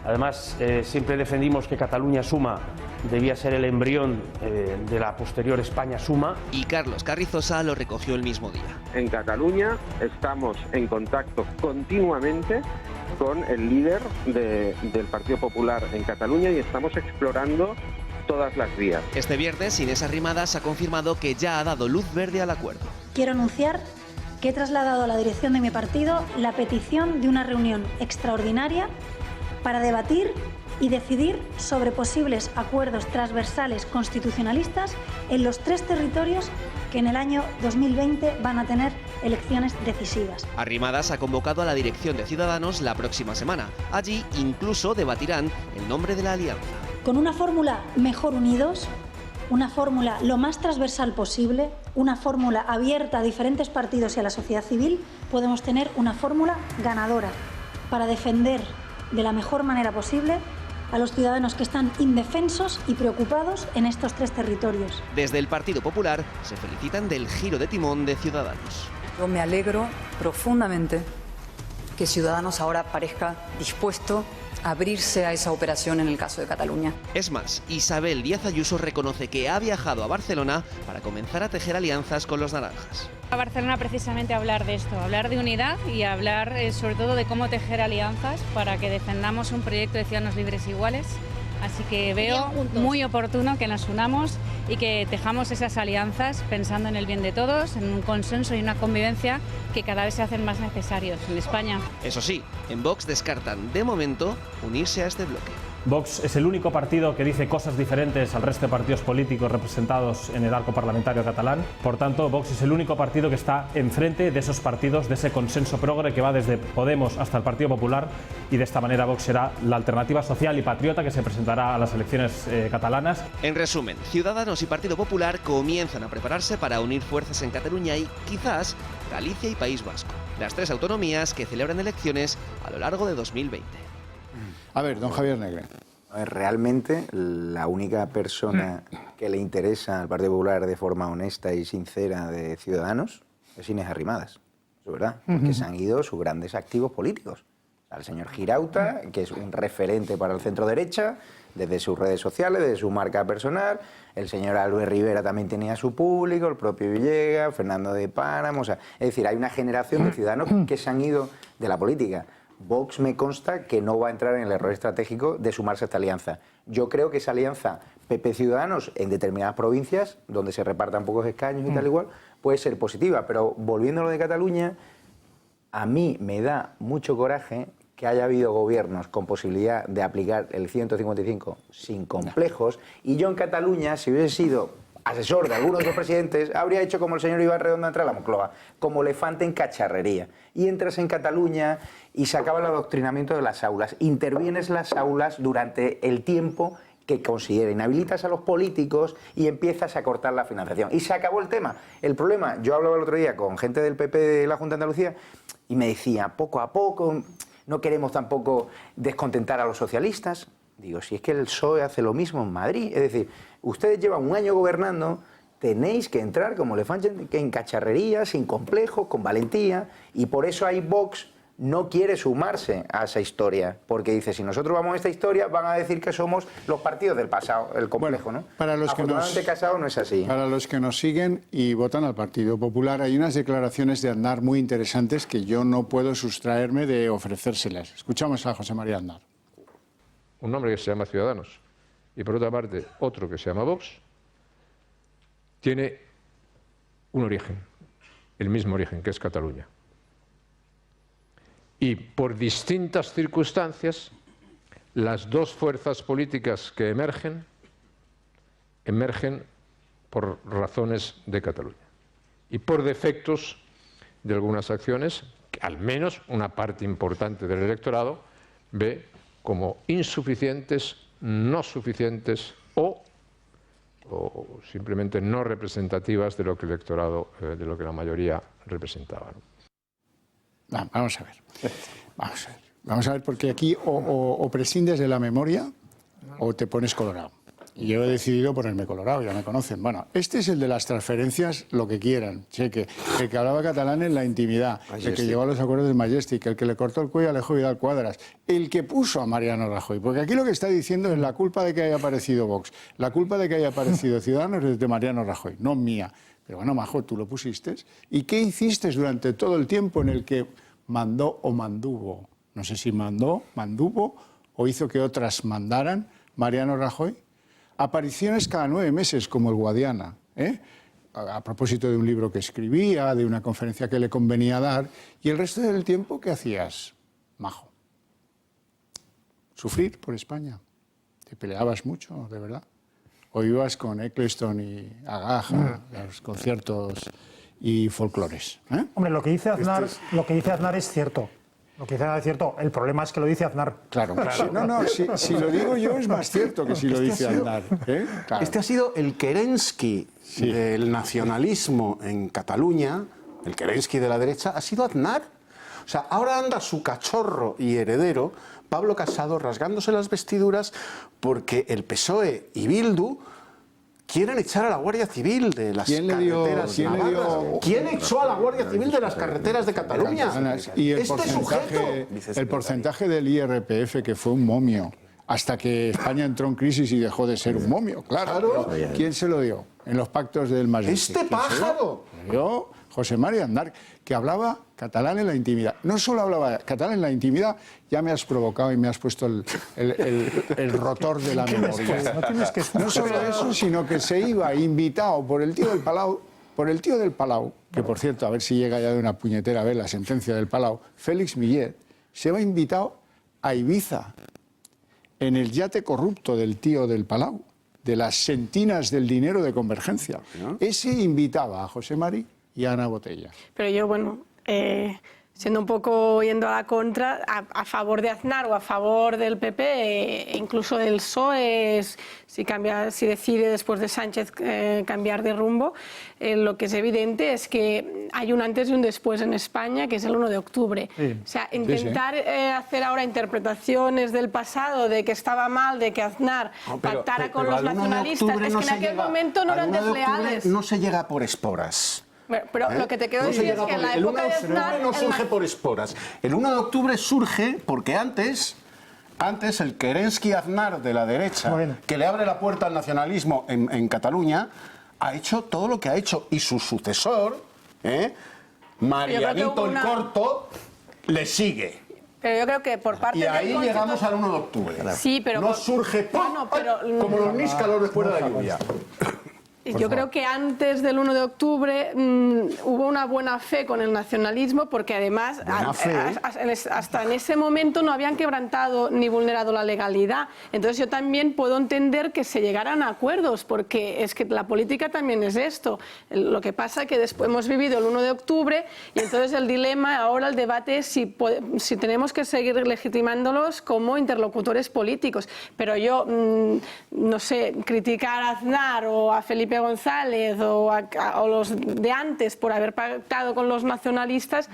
Además, siempre defendimos que Cataluña Suma debía ser el embrión de la posterior España Suma. Y Carlos Carrizosa lo recogió el mismo día. En Cataluña estamos en contacto continuamente con el líder del Partido Popular en Cataluña y estamos explorando todas las vías. Este viernes Inés Arrimadas ha confirmado que ya ha dado luz verde al acuerdo. Quiero anunciar que he trasladado a la dirección de mi partido la petición de una reunión extraordinaria para debatir y decidir sobre posibles acuerdos transversales constitucionalistas en los 3 territorios que en el año 2020 van a tener elecciones decisivas. Arrimadas ha convocado a la dirección de Ciudadanos la próxima semana. Allí incluso debatirán el nombre de la alianza. Con una fórmula mejor unidos, una fórmula lo más transversal posible, una fórmula abierta a diferentes partidos y a la sociedad civil, podemos tener una fórmula ganadora para defender de la mejor manera posible a los ciudadanos que están indefensos y preocupados en estos 3 territorios. Desde el Partido Popular se felicitan del giro de timón de Ciudadanos. Yo me alegro profundamente que Ciudadanos ahora parezca dispuesto a abrirse a esa operación en el caso de Cataluña. Es más, Isabel Díaz Ayuso reconoce que ha viajado a Barcelona para comenzar a tejer alianzas con los naranjas. A Barcelona precisamente a hablar de esto, hablar de unidad y hablar sobre todo de cómo tejer alianzas para que defendamos un proyecto de ciudadanos libres e iguales Así que veo muy oportuno que nos unamos y que tejamos esas alianzas pensando en el bien de todos, en un consenso y una convivencia que cada vez se hacen más necesarios en España. Eso sí, en Vox descartan, de momento, unirse a este bloque. Vox es el único partido que dice cosas diferentes al resto de partidos políticos representados en el arco parlamentario catalán. Por tanto, Vox es el único partido que está enfrente de esos partidos, de ese consenso progre que va desde Podemos hasta el Partido Popular, y de esta manera Vox será la alternativa social y patriota que se presentará a las elecciones catalanas. En resumen, Ciudadanos y Partido Popular comienzan a prepararse para unir fuerzas en Cataluña y, quizás, Galicia y País Vasco, las tres autonomías que celebran elecciones a lo largo de 2020. A ver, don Javier Negre. Realmente la única persona que le interesa al Partido Popular de forma honesta y sincera de Ciudadanos es Inés Arrimadas, es verdad, porque se han ido sus grandes activos políticos. Al señor Girauta, que es un referente para el centro derecha, desde sus redes sociales, desde su marca personal. El señor Albert Rivera también tenía su público, el propio Villegas, Fernando de Páramo. O sea, es decir, hay una generación de ciudadanos que se han ido de la política. Vox me consta que no va a entrar en el error estratégico de sumarse a esta alianza. Yo creo que esa alianza PP-Ciudadanos en determinadas provincias, donde se repartan pocos escaños y tal igual, puede ser positiva. Pero volviendo a lo de Cataluña, a mí me da mucho coraje que haya habido gobiernos con posibilidad de aplicar el 155 sin complejos, y yo en Cataluña, si hubiese sido asesor de algunos de los presidentes, habría hecho como el señor Iván Redondo entra a la Moncloa, como elefante en cacharrería. Y entras en Cataluña y se acaba el adoctrinamiento de las aulas. Intervienes las aulas durante el tiempo que consideren. Inhabilitas a los políticos y empiezas a cortar la financiación. Y se acabó el tema. El problema, yo hablaba el otro día con gente del PP de la Junta de Andalucía y me decía, poco a poco, no queremos tampoco descontentar a los socialistas. Digo, si es que el PSOE hace lo mismo en Madrid. Es decir, ustedes llevan un año gobernando, tenéis que entrar como elefante en cacharrería, sin complejos, con valentía, y por eso ahí Vox no quiere sumarse a esa historia, porque dice, si nosotros vamos a esta historia, van a decir que somos los partidos del pasado, el complejo, ¿no? Para los que Casado no es así. Para los que nos siguen y votan al Partido Popular, hay unas declaraciones de Aznar muy interesantes que yo no puedo sustraerme de ofrecérselas. Escuchamos a José María Aznar. Un nombre que se llama Ciudadanos y por otra parte otro que se llama Vox, tiene un origen, el mismo origen, que es Cataluña. Y por distintas circunstancias, las dos fuerzas políticas que emergen por razones de Cataluña y por defectos de algunas acciones que al menos una parte importante del electorado ve como insuficientes, no suficientes o simplemente no representativas de lo que el electorado, de lo que la mayoría representaba, ¿no? Vamos a ver. Vamos a ver, porque aquí o prescindes de la memoria o te pones colorado. Y yo he decidido ponerme colorado, ya me conocen. Bueno, este es el de las transferencias, lo que quieran. Sí, el que hablaba catalán en la intimidad, el que llegó a los acuerdos del Majestic, el que le cortó el cuello a Alejo Vidal Cuadras, el que puso a Mariano Rajoy. Porque aquí lo que está diciendo es la culpa de que haya aparecido Vox, la culpa de que haya aparecido Ciudadanos es de Mariano Rajoy, no mía. Pero bueno, Majo, tú lo pusiste. ¿Y qué hiciste durante todo el tiempo en el que mandó o manduvo? No sé si manduvo o hizo que otras mandaran Mariano Rajoy. Apariciones cada 9 meses, como el Guadiana, a propósito de un libro que escribía, de una conferencia que le convenía dar, y el resto del tiempo, ¿qué hacías, Majo? Sufrir por España. ¿Te peleabas mucho, de verdad? ¿O ibas con Eccleston y Agaja, los conciertos y folclores? Hombre, lo que dice Aznar es cierto. Lo que dice Aznar es cierto. El problema es que lo dice Aznar. Claro. Si lo digo yo es más cierto que si lo dice Aznar. Claro. Este ha sido el Kerensky del nacionalismo en Cataluña, el Kerensky de la derecha, ha sido Aznar. O sea, ahora anda su cachorro y heredero, Pablo Casado, rasgándose las vestiduras porque el PSOE y Bildu quieren echar a la Guardia Civil de las carreteras navarras. ¿Quién echó a la Guardia Civil de las carreteras de Cataluña? Y el porcentaje del IRPF, que fue un momio, hasta que España entró en crisis y dejó de ser un momio. Claro. ¿Quién se lo dio? En los pactos del Majestic. ¡Este pájaro! Yo, José María Aznar, que hablaba catalán en la intimidad. No solo hablaba catalán en la intimidad, ya me has provocado y me has puesto el rotor de la memoria. No solo eso, sino que se iba invitado por el tío del Palau, que por cierto, a ver si llega ya de una puñetera vez la sentencia del Palau, Félix Millet, se va invitado a Ibiza, en el yate corrupto del tío del Palau, de las sentinas del dinero de Convergencia. Ese invitaba a José Mari y a Ana Botella. Pero yo, bueno, siendo un poco yendo a la contra, a favor de Aznar o a favor del PP, incluso del PSOE, si decide después de Sánchez cambiar de rumbo, lo que es evidente es que hay un antes y un después en España, que es el 1 de octubre. Sí. O sea, intentar hacer ahora interpretaciones del pasado, de que estaba mal, de que Aznar pactara con los nacionalistas, es que en aquel momento no eran desleales. No se llega por esporas. Pero lo que te quiero decir es que en la época de Aznar... no surge por esporas. El 1 de octubre surge porque antes el Kerensky-Aznar de la derecha, que le abre la puerta al nacionalismo en Cataluña, ha hecho todo lo que ha hecho. Y su sucesor, Marianito el Corto, le sigue. Pero yo creo que por parte y ahí llegamos al 1 de octubre. Sí, pero... No surge como los níscalos después de la lluvia. Yo creo que antes del 1 de octubre hubo una buena fe con el nacionalismo, porque además hasta en ese momento no habían quebrantado ni vulnerado la legalidad. Entonces yo también puedo entender que se llegaran a acuerdos, porque es que la política también es esto. Lo que pasa es que después hemos vivido el 1 de octubre y entonces el dilema, ahora el debate es si tenemos que seguir legitimándolos como interlocutores políticos. Pero yo, no sé, criticar a Aznar o a Felipe González o los de antes por haber pactado con los nacionalistas,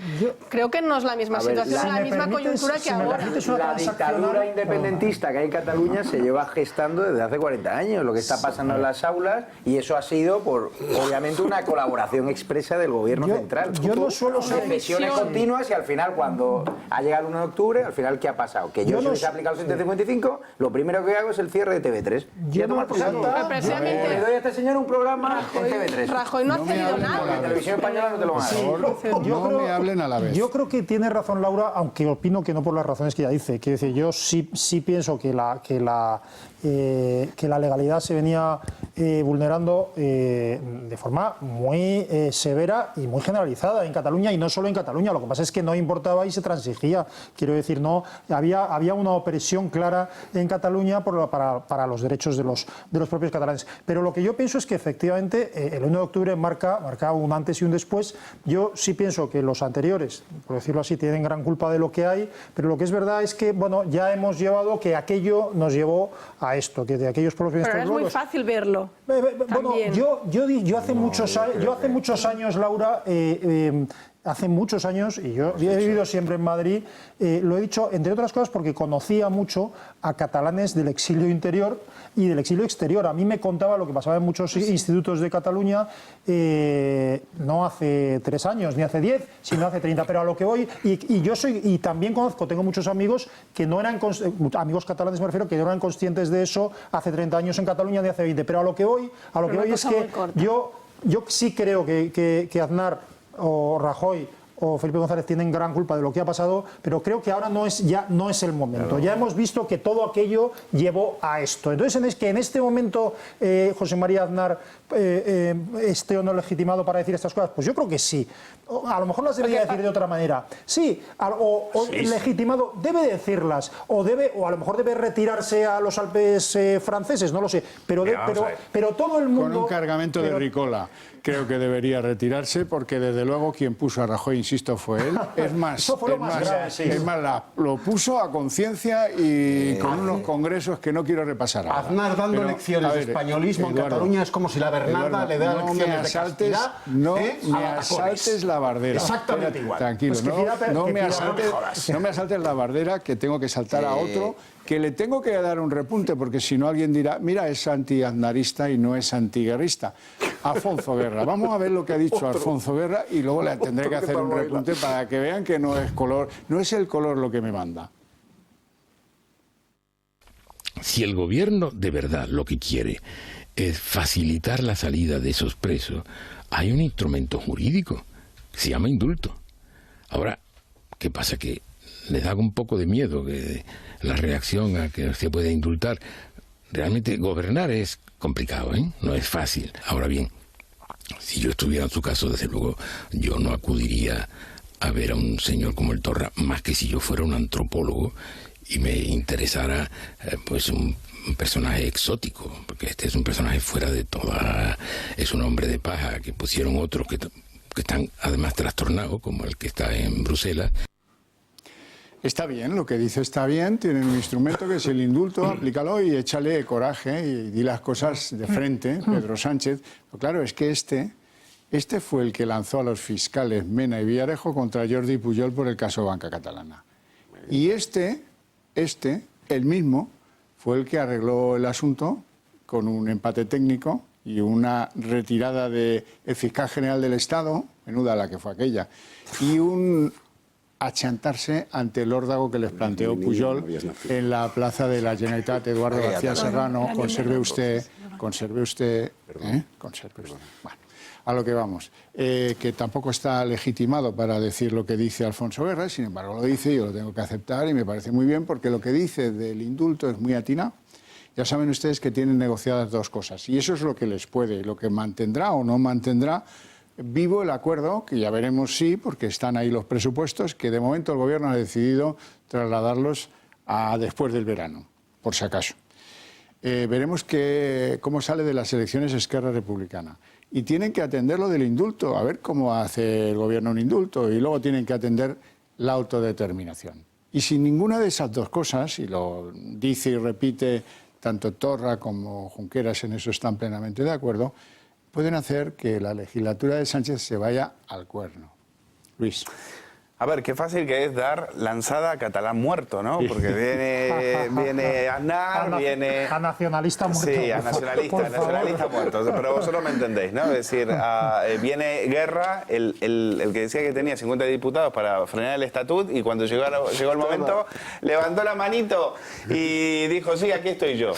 creo que no es la misma situación, la misma coyuntura que ahora. La dictadura independentista que hay en Cataluña se lleva gestando desde hace 40 años, lo que está pasando en las aulas, y eso ha sido por, obviamente, una colaboración expresa del gobierno central. Yo no suelo ser... Sesiones continuas y al final, cuando ha llegado el 1 de octubre, al final, ¿qué ha pasado? Que yo si hubiese aplicado el 155, lo primero que hago es el cierre de TV3. Yo no le doy a este señor un programa en TV3. Rajoy no ha cedido nada. En Televisión Española no te lo van a dar. No me hablen a la vez. Yo creo que tiene razón Laura, aunque opino que no por las razones que ella dice. Quiero decir, yo sí pienso que la legalidad se venía vulnerando de forma muy severa y muy generalizada en Cataluña, y no solo en Cataluña. Lo que pasa es que no importaba y se transigía. Quiero decir, no había una opresión clara en Cataluña para los derechos de los propios catalanes. Pero lo que yo pienso es que efectivamente el 1 de octubre marca un antes y un después. Yo sí pienso que los anteriores, por decirlo así, tienen gran culpa de lo que hay, pero lo que es verdad es que ya hemos llevado que aquello nos llevó a esto, que de aquellos pueblos bienestar. Pero es muy fácil verlo. Bueno, yo hace muchos años, Laura, hace muchos años, y yo he vivido siempre en Madrid, lo he dicho, entre otras cosas, porque conocía mucho a catalanes del exilio interior y del exilio exterior. A mí me contaba lo que pasaba en muchos institutos de Cataluña, no hace 3 años, ni hace 10, sino hace 30, pero a lo que voy, y también tengo muchos amigos que no eran, amigos catalanes me refiero, que no eran conscientes de eso hace 30 años en Cataluña, ni hace 20, pero a lo que voy es que yo sí creo que Aznar o Rajoy o Felipe González tienen gran culpa de lo que ha pasado, pero creo que ahora no es el momento. Claro. Ya hemos visto que todo aquello llevó a esto. Entonces, es que en este momento José María Aznar esté o no legitimado para decir estas cosas, pues yo creo que sí. A lo mejor las debería decir de otra manera. Sí, legitimado debe decirlas, o a lo mejor debe retirarse a los Alpes franceses, no lo sé. Pero todo el mundo... Con un cargamento de Ricola. Creo que debería retirarse, porque desde luego quien puso a Rajoy, insisto, fue él. Es más, lo puso a conciencia y con unos congresos que no quiero repasar ahora. Aznar dando lecciones de españolismo en Cataluña es como si la Bernarda le da lecciones de castidad. No me asaltes la bardera. Exactamente igual. Tranquilo, no me asaltes la bardera, que tengo que saltar a otro, que le tengo que dar un repunte, porque si no alguien dirá, mira, es anti-aznarista y no es antiguerrista. Alfonso Guerra. Vamos a ver lo que ha dicho Alfonso Guerra y luego le tendré que hacer un repunte para que vean que no es el color lo que me manda. Si el gobierno de verdad lo que quiere es facilitar la salida de esos presos, hay un instrumento jurídico. Se llama indulto. Ahora, ¿qué pasa? Que les da un poco de miedo que la reacción a que se puede indultar. Realmente gobernar es complicado, ¿eh? No es fácil. Ahora bien, si yo estuviera en su caso, desde luego, yo no acudiría a ver a un señor como el Torra, más que si yo fuera un antropólogo y me interesara pues un personaje exótico, porque este es un personaje fuera de toda... Es un hombre de paja que pusieron otros que están además trastornados, como el que está en Bruselas. Está bien, lo que dice está bien, tienen un instrumento que es el indulto, aplícalo y échale coraje y di las cosas de frente, Pedro Sánchez. Pero claro, es que este fue el que lanzó a los fiscales Mena y Villarejo contra Jordi Pujol por el caso Banca Catalana. Y el mismo, fue el que arregló el asunto con un empate técnico y una retirada del fiscal general del Estado, menuda la que fue aquella, y un achantarse ante el órdago que les planteó Pujol en la plaza de la Generalitat. Eduardo García Serrano, conserve usted. Bueno, a lo que vamos, que tampoco está legitimado para decir lo que dice Alfonso Guerra, sin embargo lo dice y yo lo tengo que aceptar y me parece muy bien porque lo que dice del indulto es muy atinado. Ya saben ustedes que tienen negociadas dos cosas y eso es lo que les puede, lo que mantendrá o no mantendrá vivo el acuerdo, que ya veremos sí, porque están ahí los presupuestos, que de momento el Gobierno ha decidido trasladarlos a después del verano, por si acaso. Veremos cómo sale de las elecciones Esquerra Republicana. Y tienen que atender lo del indulto, a ver cómo hace el Gobierno un indulto, y luego tienen que atender la autodeterminación. Y sin ninguna de esas dos cosas, y lo dice y repite tanto Torra como Junqueras, en eso están plenamente de acuerdo, pueden hacer que la legislatura de Sánchez se vaya al cuerno. Luis. A ver, qué fácil que es dar lanzada a catalán muerto, ¿no? Porque viene Aznar, viene... A nacionalista muerto. Sí, a nacionalista muerto. Pero vosotros me entendéis, ¿no? Es decir, viene Guerra, el que decía que tenía 50 diputados para frenar el estatut, y cuando llegó el momento, levantó la manito y dijo, sí, aquí estoy yo.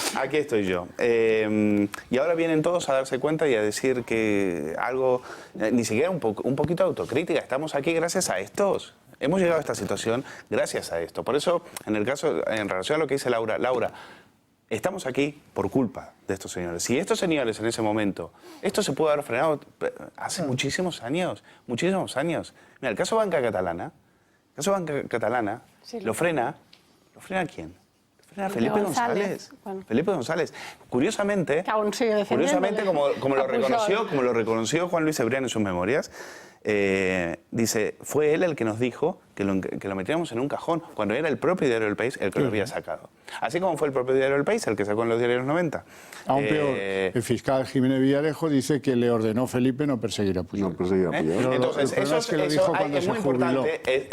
Y ahora vienen todos a darse cuenta y a decir que algo, ni siquiera un poquito de autocrítica. Estamos aquí gracias a estos. Hemos llegado a esta situación gracias a esto. Por eso, en relación a lo que dice Laura, estamos aquí por culpa de estos señores. Si estos señores en ese momento, esto se pudo haber frenado hace muchísimos años. Mira, el caso Banca Catalana, sí, ¿lo frena quién? Lo frena Felipe González. Bueno. Felipe González. Curiosamente, como lo reconoció Juan Luis Cebrián en sus memorias, dice, fue él el que nos dijo que lo metiéramos en un cajón, cuando era el propio diario El País el que lo había sacado. Así como fue el propio diario El País el que sacó en los diarios 90. Aún peor, el fiscal Jiménez Villarejo dice que le ordenó Felipe no perseguir a Pujol. Entonces, eso es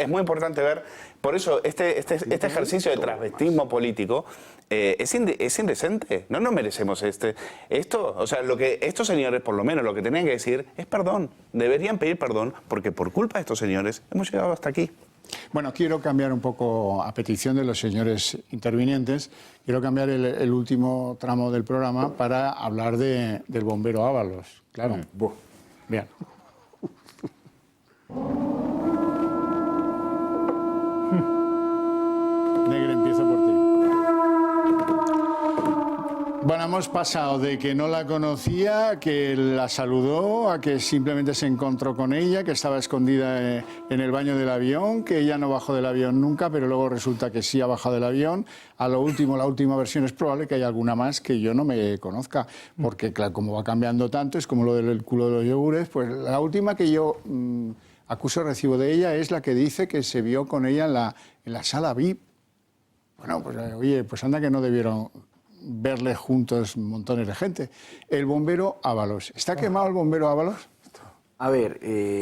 muy importante ver. Por eso, este ejercicio de transvestismo político es indecente. No nos merecemos esto. O sea, lo que estos señores, por lo menos, lo que tenían que decir es perdón. Deberían pedir perdón porque por culpa de estos señores hemos llegado hasta aquí. Bueno, quiero cambiar un poco, a petición de los señores intervinientes, quiero cambiar el último tramo del programa para hablar del bombero Ábalos. Claro. Bien. Negre, empiezo por ti. Bueno, hemos pasado de que no la conocía, que la saludó, a que simplemente se encontró con ella, que estaba escondida en el baño del avión, que ella no bajó del avión nunca, pero luego resulta que sí ha bajado del avión. A lo último, la última versión, es probable que haya alguna más que yo no me conozca, porque claro, como va cambiando tanto, es como lo del culo de los yogures, pues la última que yo acuso recibo de ella es la que dice que se vio con ella en la sala VIP. Bueno, pues oye, pues anda que no debieron verle juntos montones de gente. El bombero Ábalos. ¿Está quemado el bombero Ábalos? A ver,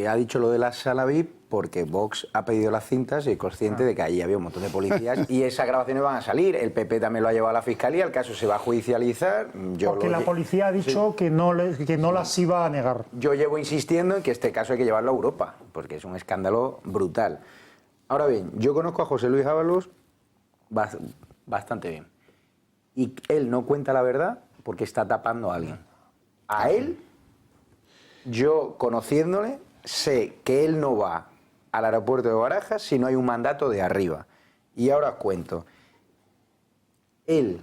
ha dicho lo de la sala VIP porque Vox ha pedido las cintas y es consciente de que allí había un montón de policías y esas grabaciones van a salir. El PP también lo ha llevado a la Fiscalía, el caso se va a judicializar. Porque la policía ha dicho que no las iba a negar. Yo llevo insistiendo en que este caso hay que llevarlo a Europa, porque es un escándalo brutal. Ahora bien, yo conozco a José Luis Ábalos bastante bien. Y él no cuenta la verdad porque está tapando a alguien. A él, yo conociéndole, sé que él no va al aeropuerto de Barajas si no hay un mandato de arriba. Y ahora os cuento. Él,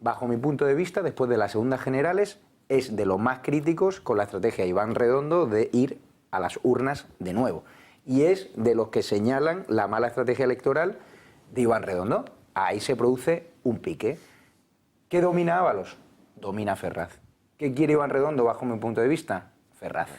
bajo mi punto de vista, después de las segundas generales, es de los más críticos con la estrategia de Iván Redondo de ir a las urnas de nuevo. Y es de los que señalan la mala estrategia electoral de Iván Redondo. Ahí se produce un pique. ¿Qué domina Ábalos? Domina Ferraz. ¿Qué quiere Iván Redondo bajo mi punto de vista? Ferraz.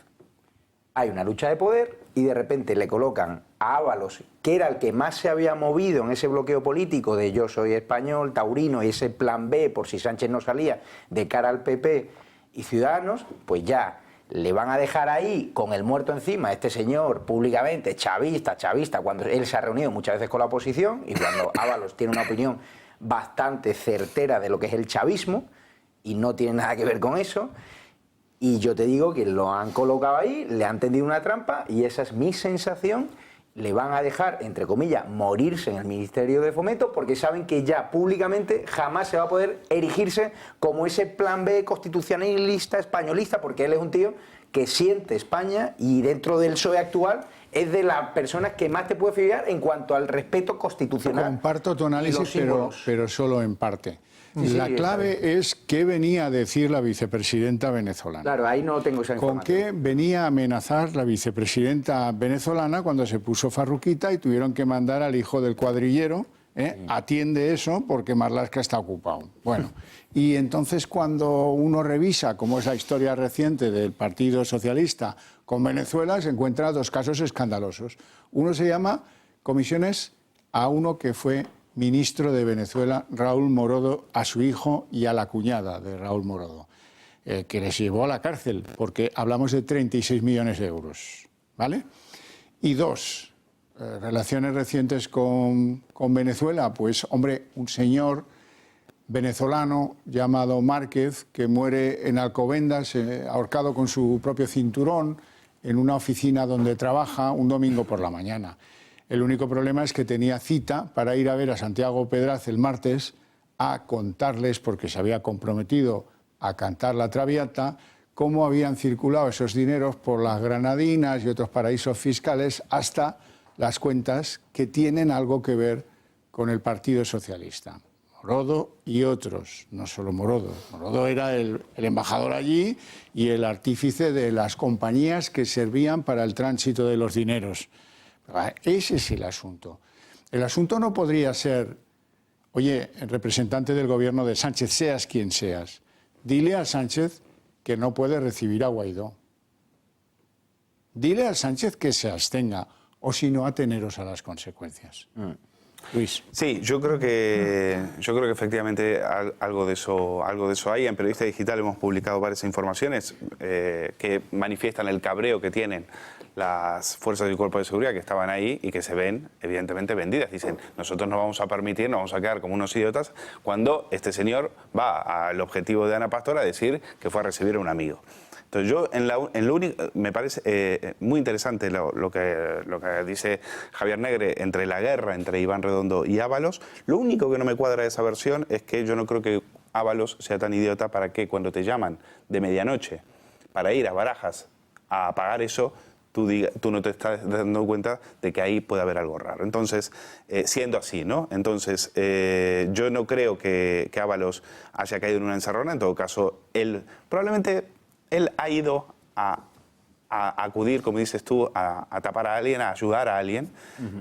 Hay una lucha de poder y de repente le colocan a Ábalos, que era el que más se había movido en ese bloqueo político de yo soy español, taurino, y ese plan B por si Sánchez no salía de cara al PP y Ciudadanos, pues ya le van a dejar ahí con el muerto encima a este señor públicamente, chavista, cuando él se ha reunido muchas veces con la oposición y cuando Ábalos tiene una opinión bastante certera de lo que es el chavismo y no tiene nada que ver con eso. Y yo te digo que lo han colocado ahí, le han tendido una trampa y esa es mi sensación. Le van a dejar, entre comillas, morirse en el Ministerio de Fomento porque saben que ya públicamente jamás se va a poder erigirse como ese plan B constitucionalista, españolista, porque él es un tío que siente España y dentro del PSOE actual es de las personas que más te puede fiar en cuanto al respeto constitucional. Comparto tu análisis, pero solo en parte. Sí, la clave es qué venía a decir la vicepresidenta venezolana. Claro, ahí no tengo esa información. ¿Con qué venía a amenazar la vicepresidenta venezolana cuando se puso farruquita y tuvieron que mandar al hijo del cuadrillero? Atiende eso porque Marlaska está ocupado. Bueno, y entonces cuando uno revisa cómo es la historia reciente del Partido Socialista con Venezuela, se encuentra dos casos escandalosos. Uno se llama comisiones a uno que fue ministro de Venezuela, Raúl Morodo, a su hijo y a la cuñada de Raúl Morodo, que les llevó a la cárcel, porque hablamos de 36 millones de euros, ¿vale? Y dos, relaciones recientes con Venezuela, pues, hombre, un señor venezolano llamado Márquez, que muere en Alcobendas, ahorcado con su propio cinturón, en una oficina donde trabaja un domingo por la mañana. El único problema es que tenía cita para ir a ver a Santiago Pedraz el martes a contarles, porque se había comprometido a cantar la Traviata, cómo habían circulado esos dineros por las Granadinas y otros paraísos fiscales hasta las cuentas que tienen algo que ver con el Partido Socialista. Morodo y otros, no solo Morodo. Morodo era el embajador allí y el artífice de las compañías que servían para el tránsito de los dineros. Ese es el asunto. El asunto no podría ser, oye, el representante del gobierno de Sánchez, seas quien seas, dile a Sánchez que no puede recibir a Guaidó. Dile a Sánchez que se abstenga, o si no, ateneros a las consecuencias. Luis. Sí, yo creo que efectivamente algo de eso hay. En Periodista Digital hemos publicado varias informaciones que manifiestan el cabreo que tienen las fuerzas del cuerpo de seguridad que estaban ahí y que se ven evidentemente vendidas. Dicen, nosotros no vamos a permitir, nos vamos a quedar como unos idiotas cuando este señor va al objetivo de Ana Pastor a decir que fue a recibir a un amigo. Entonces yo, me parece muy interesante lo que dice Javier Negre entre la guerra entre Iván Redondo y Ábalos. Lo único que no me cuadra de esa versión es que yo no creo que Ábalos sea tan idiota para que cuando te llaman de medianoche para ir a Barajas a pagar eso, tú no te estás dando cuenta de que ahí puede haber algo raro. Entonces, siendo así, ¿no? Entonces, yo no creo que Ábalos haya caído en una encerrona. En todo caso, probablemente él ha ido a acudir, como dices tú, a tapar a alguien, a ayudar a alguien,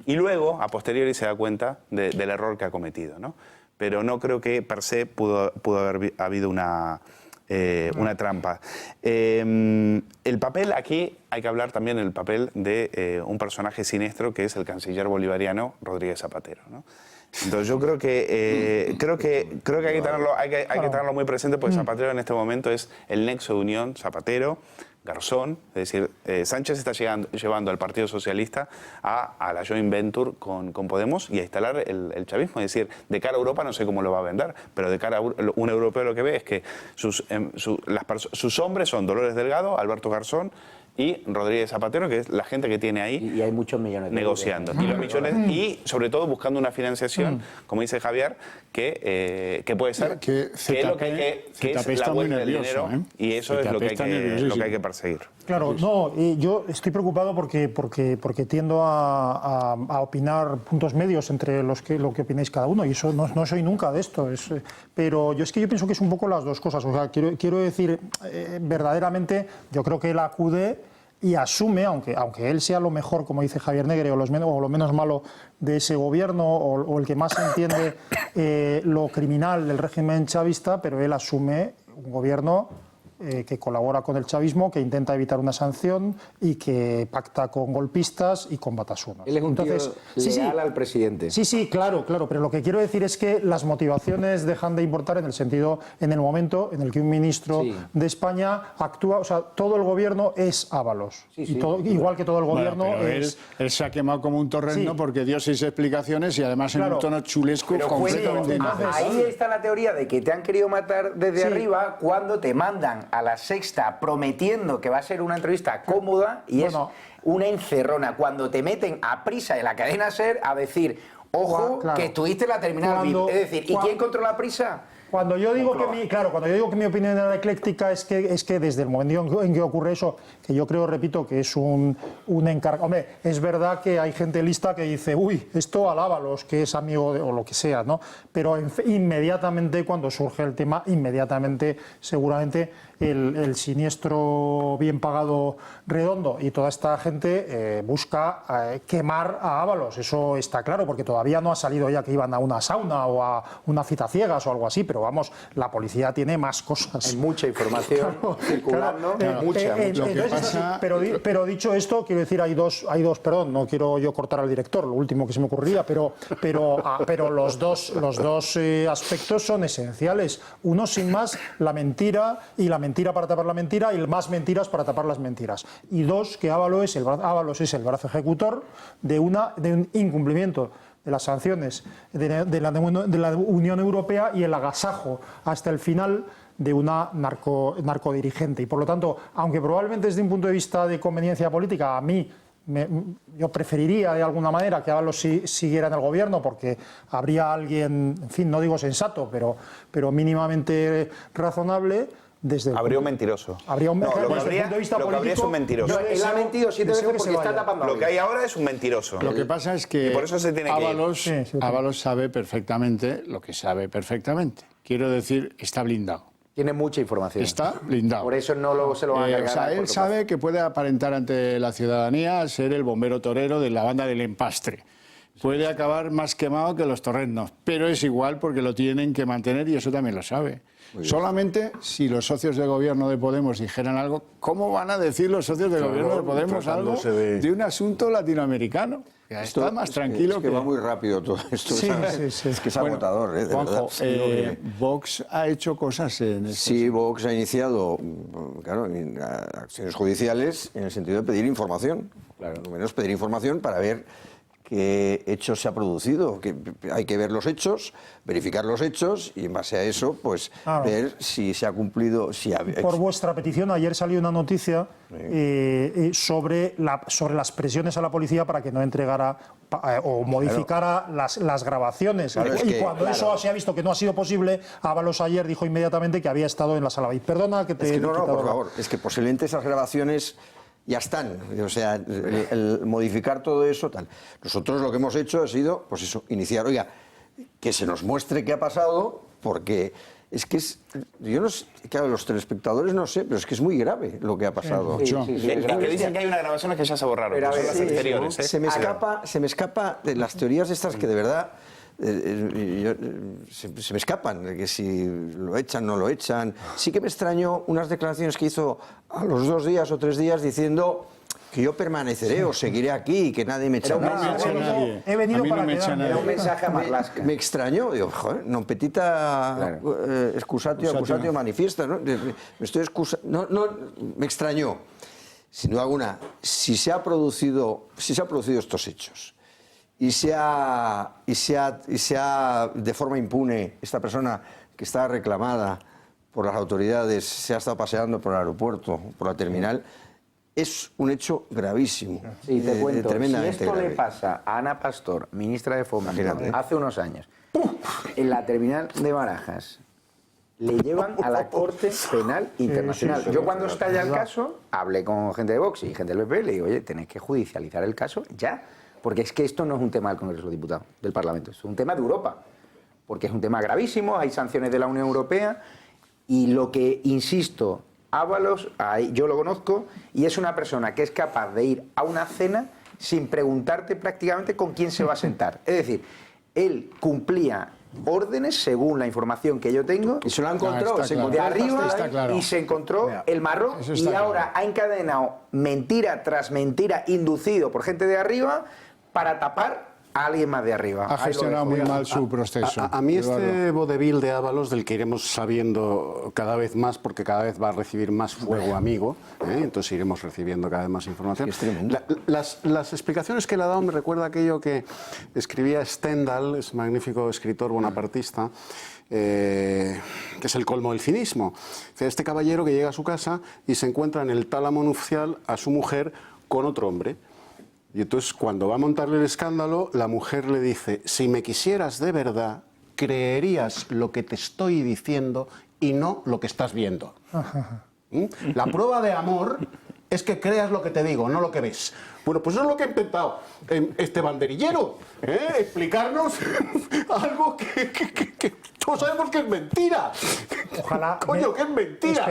y luego, a posteriori, se da cuenta del error que ha cometido, ¿no? Pero no creo que per se pudo haber habido una trampa. El papel aquí, hay que hablar también del papel de un personaje siniestro que es el canciller bolivariano Rodríguez Zapatero, ¿no? Entonces yo creo que hay que tenerlo muy presente, porque Zapatero en este momento es el nexo de unión Zapatero, Garzón, es decir, Sánchez está llevando al Partido Socialista a la joint venture con Podemos y a instalar el chavismo. Es decir, de cara a Europa no sé cómo lo va a vender, pero de cara a un europeo lo que ve es que sus hombres son Dolores Delgado, Alberto Garzón y Rodríguez Zapatero, que es la gente que tiene ahí. Y hay muchos millones de negociando. Y los millones, y sobre todo buscando una financiación, como dice Javier, que puede ser, que es lo que hay que es la vuelta del dinero, y eso es lo que hay que perseguir. Claro, no, yo estoy preocupado porque tiendo a opinar puntos medios entre lo que opináis cada uno, y eso no soy nunca de esto. Pero yo pienso que es un poco las dos cosas. O sea, quiero decir, verdaderamente, yo creo que él acude y asume, aunque él sea lo mejor, como dice Javier Negre, o lo menos malo de ese gobierno, o el que más entiende lo criminal del régimen chavista, pero él asume un gobierno que colabora con el chavismo, que intenta evitar una sanción y que pacta con golpistas y con batasunos. Él es un tío leal al presidente. Sí, claro, pero lo que quiero decir es que las motivaciones dejan de importar en el momento en el que un ministro de España actúa. O sea, todo el gobierno es Ábalos. Igual que todo el gobierno él se ha quemado como un torrendo porque dio 6 explicaciones y además en un tono chulesco completamente. Ahí está la teoría de que te han querido matar desde arriba cuando te mandan a La Sexta prometiendo que va a ser una entrevista cómoda y es una encerrona. Cuando te meten a prisa de la cadena SER a decir, ojo, que estuviste en la terminal VIP. Es decir, ¿y quién controla prisa? Cuando yo digo que mi opinión era ecléctica es que desde el momento en que ocurre eso, que yo creo, repito, que es un encargo. Hombre, es verdad que hay gente lista que dice, uy, esto alaba a los que es amigo o lo que sea, ¿no? Pero inmediatamente cuando surge el tema, seguramente el siniestro bien pagado Redondo y toda esta gente busca quemar a Ábalos. Eso está claro, porque todavía no ha salido ya que iban a una sauna o a una cita ciegas o algo así, pero vamos, la policía tiene más cosas. Hay mucha información circulando, mucha. Pero dicho esto, quiero decir, hay dos, perdón, no quiero yo cortar al director, lo último que se me ocurriría, pero los dos aspectos son esenciales. Uno, sin más, la mentira para tapar la mentira y más mentiras para tapar las mentiras. Y dos, que Ábalos es el brazo ejecutor de un incumplimiento de las sanciones de la Unión Europea y el agasajo hasta el final de una narcodirigente. Y por lo tanto, aunque probablemente desde un punto de vista de conveniencia política, yo preferiría de alguna manera que Ábalos siguiera en el gobierno, porque habría alguien, en fin, no digo sensato, pero mínimamente razonable. Habría un mentiroso. Habría un lo que habría es un mentiroso. Él ha mentido 7 veces porque está tapando. Lo que hay ahora es un mentiroso. Lo que pasa es que por eso se tiene Ábalos sabe perfectamente lo que sabe perfectamente. Quiero decir, está blindado. Tiene mucha información. Está blindado. Por eso no se lo van a cargar. O sea, él sabe que puede aparentar ante la ciudadanía ser el bombero torero de la banda del empastre. Puede acabar más quemado que los torrendos, pero es igual porque lo tienen que mantener y eso también lo sabe. Solamente si los socios de gobierno de Podemos dijeran algo, ¿cómo van a decir los socios de gobierno de Podemos algo de un asunto latinoamericano? Está más tranquilo. Es que va muy rápido todo esto. Es que es agotador. De Juanjo, Vox ha hecho cosas en esto. Sí, Vox ha iniciado acciones judiciales en el sentido de pedir información. Claro, al menos pedir información para ver qué hecho se ha producido. Que hay que ver los hechos, verificar los hechos y en base a eso, pues ver si se ha cumplido. Por vuestra petición, ayer salió una noticia sobre las presiones a la policía para que no entregara o modificara las grabaciones. Y cuando eso se ha visto que no ha sido posible, Ábalos ayer dijo inmediatamente que había estado en la sala VIP. Perdona que te... no, por favor. Es que posiblemente esas grabaciones ya están, o sea, el modificar todo eso, tal. Nosotros lo que hemos hecho ha sido, pues eso, iniciar, que se nos muestre qué ha pasado, porque es que yo no sé, claro, los telespectadores no sé, pero es que es muy grave lo que ha pasado. Es que dicen que hay una grabación que ya se borraron, pero son las anteriores. Se me escapa de las teorías estas que de verdad se me escapan, de que si lo echan, no lo echan. Sí que me extrañó unas declaraciones que hizo a los 2 días o 3 días diciendo que yo permaneceré o seguiré aquí y que nadie me echa nadie. He venido para quedarme. Era un mensaje a Marlaska. Me extrañó, digo, joder, non petita excusatio accusatio manifiesta, ¿no? Me estoy me extrañó. Sin duda alguna, si se ha producido estos hechos y se ha de forma impune esta persona que está reclamada por las autoridades, se ha estado paseando por el aeropuerto, por la terminal, es un hecho gravísimo. Sí, te cuento. Si Tremendamente esto grave. le pasa a Ana Pastor, ministra de Fomento, hace unos años, en la terminal de Barajas, le llevan a la Corte Penal Internacional. sí, Yo cuando estalla el verdad. caso, hablé con gente de Vox y gente del PP, le digo, oye, tenéis que judicializar el caso ya, porque es que esto no es un tema del Congreso de los Diputados, del Parlamento, es un tema de Europa, porque es un tema gravísimo, hay sanciones de la Unión Europea, y lo que, insisto, Ábalos, yo lo conozco, y es una persona que es capaz de ir a una cena sin preguntarte prácticamente con quién se va a sentar. Es decir, él cumplía órdenes según la información que yo tengo. Y se lo ha encontrado, se encontró de arriba está claro. y se encontró el marrón Eso y está ahora ha encadenado mentira tras mentira inducido por gente de arriba para tapar a alguien más de arriba. Ha gestionado muy mal su proceso. A mí Eduardo. este vodevil de Ábalos, del que iremos sabiendo cada vez más, porque cada vez va a recibir más fuego amigo, entonces iremos recibiendo cada vez más información. Las explicaciones que le ha dado me recuerda aquello que escribía Stendhal, es un magnífico escritor bonapartista, que es el colmo del cinismo. Este caballero que llega a su casa y se encuentra en el tálamo nupcial a su mujer con otro hombre. Y entonces, cuando va a montarle el escándalo, la mujer le dice, si me quisieras de verdad, creerías lo que te estoy diciendo y no lo que estás viendo. ¿Mm? La prueba de amor es que creas lo que te digo, no lo que ves. Bueno, pues eso es lo que ha intentado este banderillero, explicarnos algo que todos sabemos que es mentira. Ojalá. Coño, que es mentira.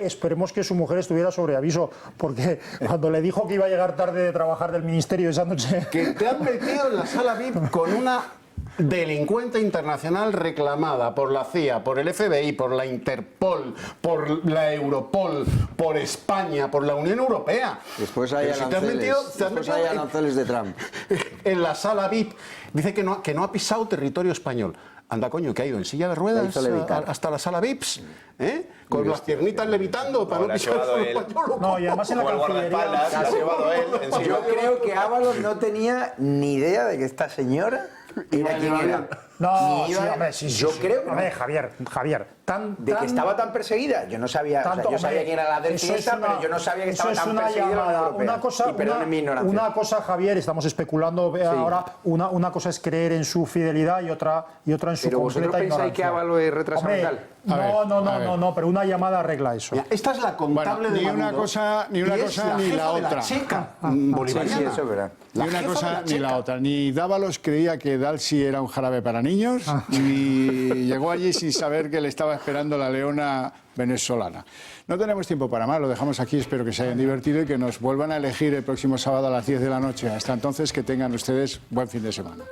Esperemos que su mujer estuviera sobre aviso, porque cuando le dijo que iba a llegar tarde de trabajar del ministerio esa noche. Que te han metido en la sala VIP con una delincuente internacional reclamada por la CIA, por el FBI, por la Interpol, por la Europol, por España, por la Unión Europea. Después hay Pero si aranceles de Trump. En la sala VIP. Dice que no ha pisado territorio español. Anda, coño, que ha ido en silla de ruedas hasta la sala VIPs, con las piernitas levitando para no pisar el español. No, y además en la Cancillería... Yo creo que Ábalos no tenía ni idea de que esta señora era quien era. No, Ni sí, iba- hombre, sí, yo creo que A ver, no. Javier, De que estaba tan perseguida, yo no sabía, o sea, yo sabía que era la del fiesta, pero yo no sabía que estaba tan perseguida la Unión Europea. Una cosa, Y perdone mi ignorancia. una cosa, Javier, estamos especulando ahora, una cosa es creer en su fidelidad y otra en su Pero vosotros completa pensáis ignorancia. que Ábalos es retrasado Hombre, mental. No, pero una llamada arregla eso. Mira, esta es la contable Bueno, de ni una Maduro, cosa ni y la es cosa ni jefa la de otra. Checa bolivariana. Sí, eso es verdad. Ni una jefa cosa de la ni la Checa. otra. Ni Dávalos creía que Dalsi era un jarabe para niños, ni llegó allí sin saber que le estaba esperando la leona venezolana. No tenemos tiempo para más, lo dejamos aquí, espero que se hayan divertido y que nos vuelvan a elegir el próximo sábado a las 10 de la noche. Hasta entonces, que tengan ustedes buen fin de semana.